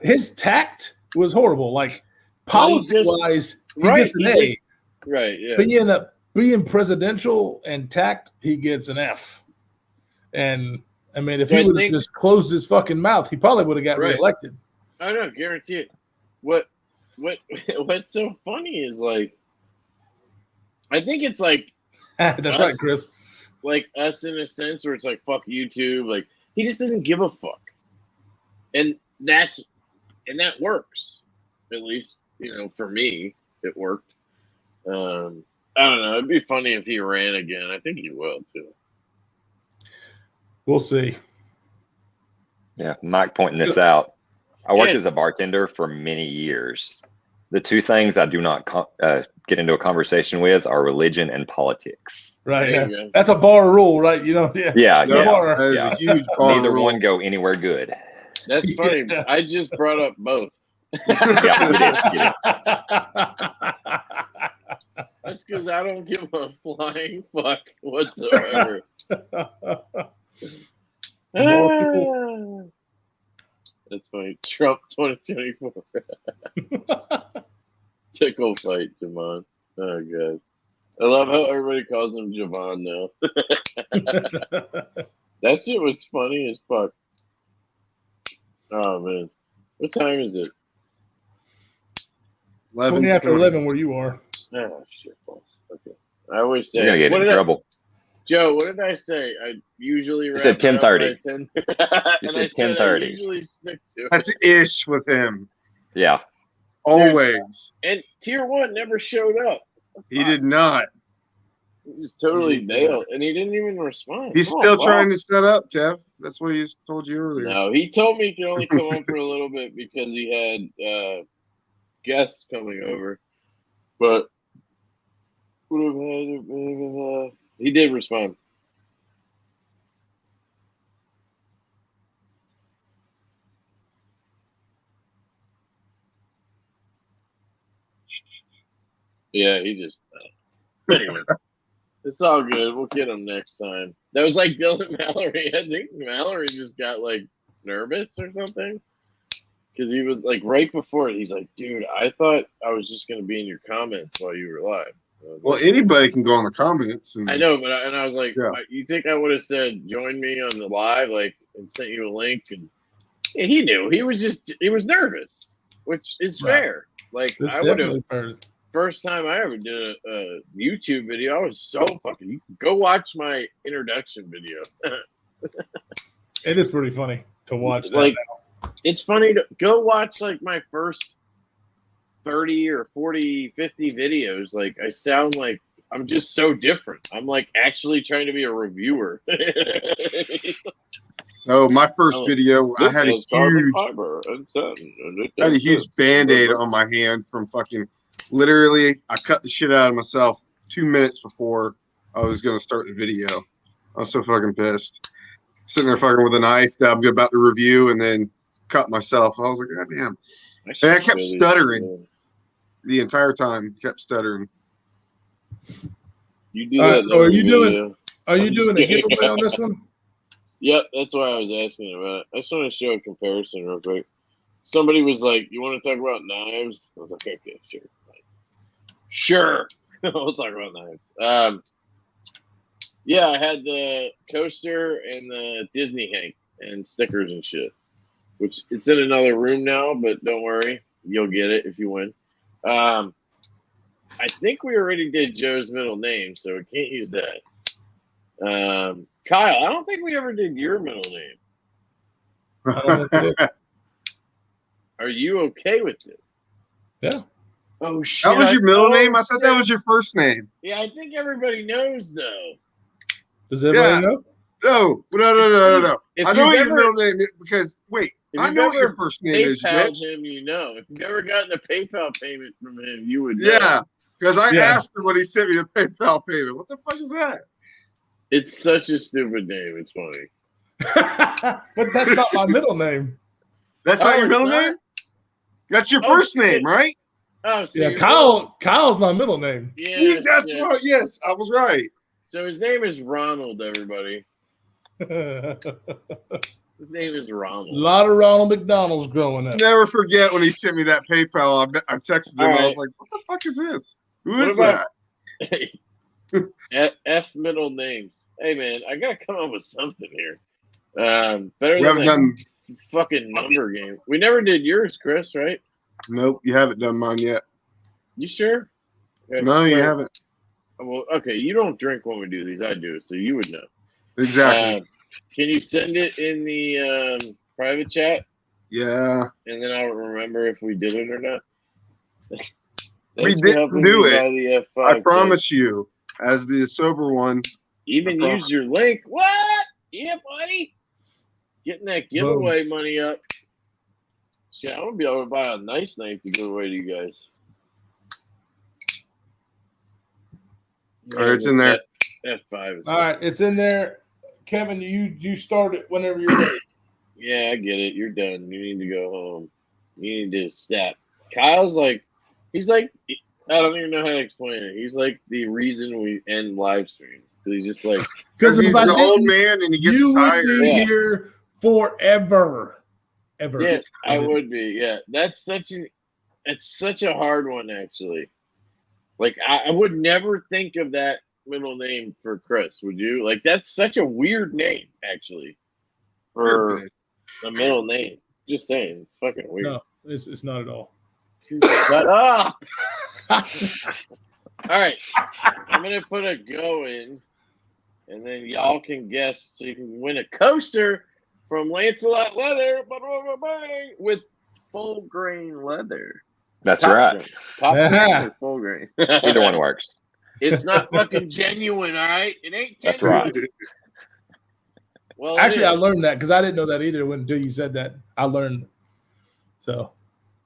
His tact was horrible. Like policy-wise, he gets an A. Right, yeah. Being presidential and tact, he gets an F. And I mean, if he would have just closed his fucking mouth, he probably would have got reelected. I know, guarantee it. What's so funny is, like, I think it's like that's right, Chris. Like us in a sense where it's like fuck YouTube. Like he just doesn't give a fuck, and that works. At least for me, it worked. I don't know. It'd be funny if he ran again. I think he will too. We'll see. Yeah, Mike pointing this out. I worked as a bartender for many years. The two things I do not get into a conversation with are religion and politics. Right. Yeah. That's a bar rule, right? Yeah. That is a huge bar Neither rule. one go anywhere good. That's funny. Yeah. I just brought up both. Yeah, That's because I don't give a flying fuck whatsoever. That's funny. Trump 2024. Tickle fight, Javon. Oh, God. I love how everybody calls him Javon now. That shit was funny as fuck. Oh, man. What time is it? 20 after 11 where you are. Oh, shit, boss. Okay. I always say. You're going to get in trouble. Joe, what did I say? I usually said 10:30. You said 10:30. I usually stick to it. That's ish with him. Yeah. Always. And Tier 1 never showed up. He did not. He was totally bailed, and he didn't even respond. He's still trying to set up, Kev. That's what he told you earlier. No, he told me he could only come on for a little bit because he had guests coming over. But he did respond. Yeah, he just Anyway, it's all good. We'll get him next time. That was like Dylan Mallory. I think Mallory just got like nervous or something. Because he was like right before it, he's like, dude, I thought I was just going to be in your comments while you were live. Well, like, anybody can go on the comments. And, I know, but I was like, yeah. You think I would have said, join me on the live, like, and sent you a link? And yeah, he knew. He was nervous, which is fair. Like, It's I would have, definitely fair. first time I ever did a YouTube video, I was so fucking, you can go watch my introduction video. It is pretty funny to watch. Like, that it's funny to go watch like my first 30 or 40, 50 videos. Like, I sound like I'm just so different. I'm like actually trying to be a reviewer. So my first video, I had a huge Band-Aid on my hand from fucking literally, I cut the shit out of myself 2 minutes before I was going to start the video. I was so fucking pissed. Sitting there fucking with a knife that I'm about to review and then cut myself. I was like, God damn. And I kept stuttering the entire time. Kept stuttering. You do that. So are you doing a giveaway on this one? Yep, that's why I was asking about it. I just want to show a comparison real quick. Somebody was like, you want to talk about knives? I was like, okay, sure. Sure. We'll talk about knives. Yeah, I had the coaster and the Disney Hank and stickers and shit, which it's in another room now, but don't worry. You'll get it if you win. I think we already did Joe's middle name, so we can't use that. Kyle, I don't think we ever did your middle name. Are you okay with it? Yeah. Oh, shit. That was your middle name? I thought that was your first name. Yeah, I think everybody knows, though. Does everybody know? No. I know your middle name because, wait, I know what your first name is, bitch. Him, you know. If you've ever gotten a PayPal payment from him, you would know. Yeah, because I asked him when he sent me the PayPal payment. What the fuck is that? It's such a stupid name. It's funny. But that's not my middle name. That's not your middle name? That's your first name, right? Oh, so yeah, Kyle's my middle name. Yeah, that's right. Yes, I was right. So his name is Ronald, everybody. His name is Ronald. A lot of Ronald McDonald's growing up. Never forget when he sent me that PayPal. I texted him. I was like, what the fuck is this? Who is that? F middle name. Hey, man, I got to come up with something here. Better we than haven't done fucking number game. We never did yours, Chris, right? Nope, you haven't done mine yet. You sure? No, you haven't. Well, okay, you don't drink when we do these. I do, so you would know. Exactly. Can you send it in the private chat? Yeah. And then I'll remember if we did it or not. We didn't do it. I promise you, as the sober one. Even use your link. What? Yeah, buddy. Getting that giveaway money up. Shit, I'm going to be able to buy a nice knife to give away to you guys. All right, it's in there. F5. All right, it's in there. Kevin, you start it whenever you're ready. Yeah, I get it. You're done. You need to go home. You need to stop. Kyle's like, he's like, I don't even know how to explain it. He's like the reason we end live streams. He's just like, because he's an old man and he gets tired. You would be here forever. Ever. Yeah, I would be. Yeah, it's such a hard one, actually. Like, I would never think of that middle name for Chris, would you? Like, that's such a weird name, actually, for a middle name. Just saying, it's fucking weird. No, it's not at all. Shut up! All right, I'm gonna put a go in, and then y'all can guess, so you can win a coaster from Lancelot Leather with full grain leather. That's right. Top grain or full grain. Either one works. It's not fucking genuine, all right? It ain't genuine. That's right. Well, actually, I learned that because I didn't know that either until you said that. I learned. So.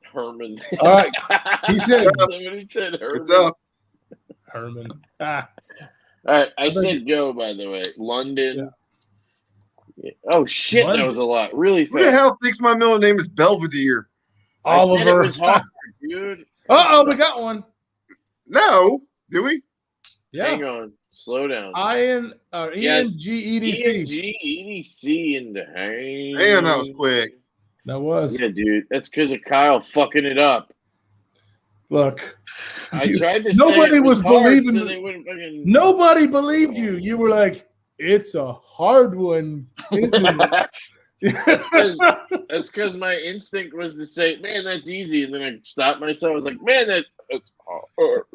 Herman. All right. He said. Somebody said Herman. What's up? Herman. All right. I said go, by the way. London. Yeah. Oh, shit. London. That was a lot. Really fast. Who the hell thinks my middle name is Belvedere? Oliver. I said it was hard, dude. Uh-oh, we got one. No. Do we? Yeah. Hang on. Slow down. Ian or ENGEDC. ENGEDC in the hang. Damn, that was quick. That was. Yeah, dude. That's because of Kyle fucking it up. Look. I tried to nobody say it was hard believing so they wouldn't fucking... Nobody believed you. You were like, it's a hard one, isn't it? That's because my instinct was to say, man, that's easy. And then I stopped myself. I was like, man, that's hard.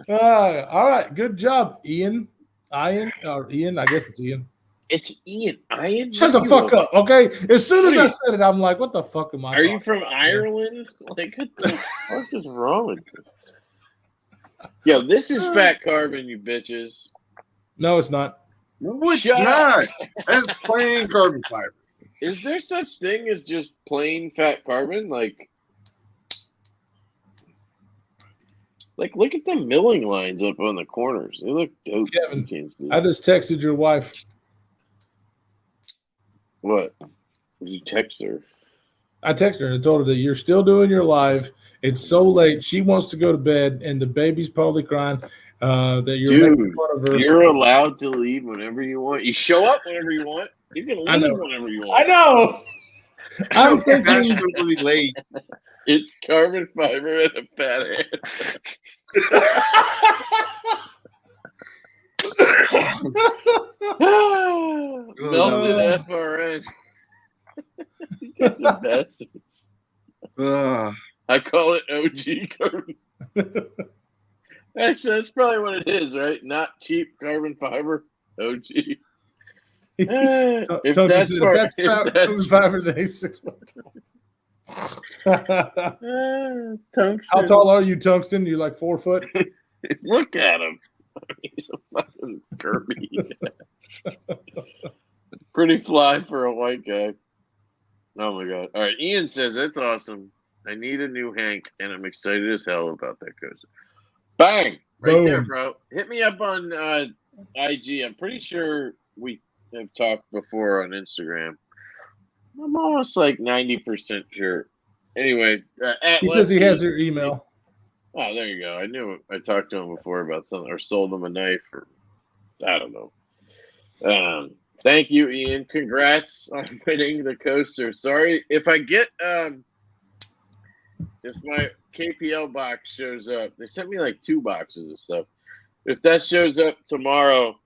All right. Good job, Ian. I guess it's Ian. It's Ian. Ian? Shut the fuck up, okay? As soon as I said it, I'm like, what the fuck am I Are you from Ireland? Like, what the fuck is wrong with you? Yo, this is fat carbon, you bitches. No, it's not. No, it's not. That's plain carbon fiber. Is there such thing as just plain fat carbon? Like, look at the milling lines up on the corners. They look dope. Kevin, I just texted your wife. What? Did you text her? I texted her and told her that you're still doing your live. It's so late. She wants to go to bed, and the baby's probably crying. That you're making fun of her. You're allowed to leave whenever you want. You show up whenever you want. You can leave whenever you want. I know. I'm thinking that's really late. It's carbon fiber and a fat hand. Melted FRN. You guys are bastards. I call it OG carbon. Actually, that's probably what it is, right? Not cheap carbon fiber. OG. If that's carbon fiber, then he's 6 foot tall. How tall are you, Tungsten? You like 4 foot? Look at him. He's a fucking Kirby. Pretty fly for a white guy. Oh my god. All right. Ian says, that's awesome. I need a new Hank, and I'm excited as hell about that coaster. Bang! Right Boom. There, bro. Hit me up on IG. I'm pretty sure we have talked before on Instagram. I'm almost like 90% sure. Anyway. He says he has your email. Oh, there you go. I knew I talked to him before about something, or sold him a knife, or I don't know. Thank you, Ian. Congrats on winning the coaster. Sorry if I get if my KPL box shows up. They sent me like 2 boxes of stuff. If that shows up tomorrow,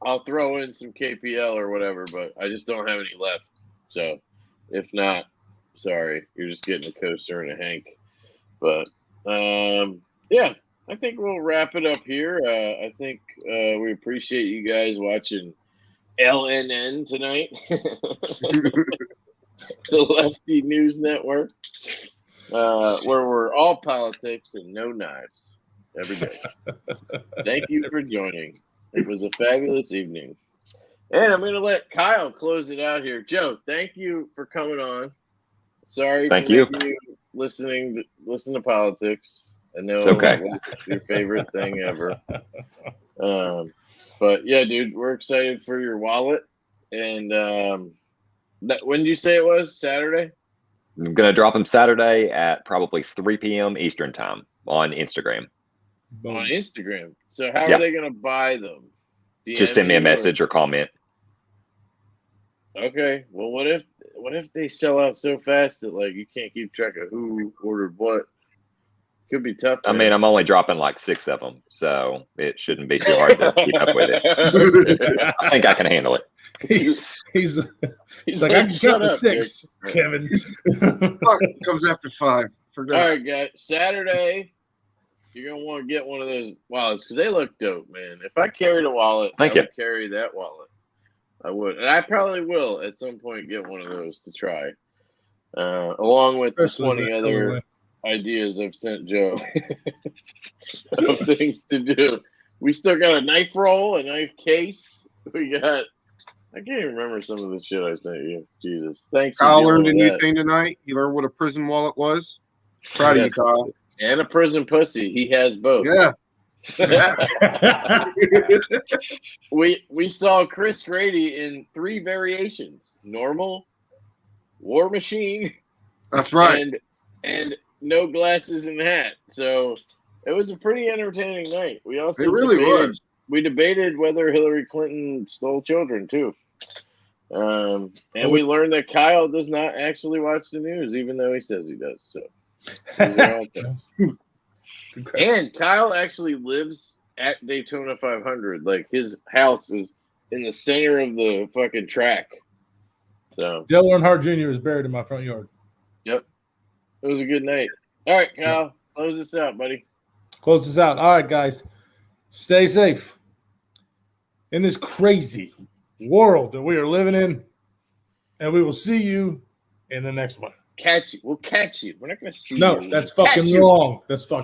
I'll throw in some KPL or whatever, but I just don't have any left. So if not, sorry. You're just getting a coaster and a Hank. But yeah, I think we'll wrap it up here. I think we appreciate you guys watching LNN tonight. The Lefty News Network. Where we're all politics and no knives every day. Thank you for joining. It was a fabulous evening. And I'm going to let Kyle close it out here. Joe, thank you for coming on. Sorry thank for you. Listen to politics. I know it's okay. It's your favorite thing ever. But yeah, dude, we're excited for your wallet. And when did you say it was? Saturday? I'm going to drop them Saturday at probably 3 p.m. Eastern time on Instagram. On Instagram. So how are they going to buy them? Just send me a message or comment. Okay. Well, what if they sell out so fast that like you can't keep track of who ordered what? Could be tough. I mean, I'm only dropping like 6 of them, so it shouldn't be too hard to keep up with it. I think I can handle it. He's like, I can count to 6, Dick. Kevin. Comes after 5. Forgot. All right, guys. Saturday, you're gonna want to get one of those wallets because they look dope, man. If I carried a wallet, I would carry that wallet. I would, and I probably will at some point get one of those to try, along with the 20 other ideas I've sent Joe of things to do. We still got a knife roll, a knife case. We got. I can't even remember some of the shit I sent you. Jesus, thanks. Kyle learned a new thing tonight. He learned what a prison wallet was. Proud of you, Kyle. And a prison pussy. He has both. Yeah. we saw Chris Grady in 3 variations: normal, war machine. That's right. And no glasses and hat. So It was a pretty entertaining night. We also It really was. We debated whether Hillary Clinton stole children too. And we learned that Kyle does not actually watch the news, even though he says he does. So, and Kyle actually lives at Daytona 500. Like his house is in the center of the fucking track. So Dale Earnhardt Jr. is buried in my front yard. Yep, it was a good night. All right, Kyle, close this out, buddy. Close this out. All right, guys, stay safe in this crazy world that we are living in, and we will see you in the next one. Catch you. We'll catch you. We're not going to see you. No, that's fucking wrong. That's fucking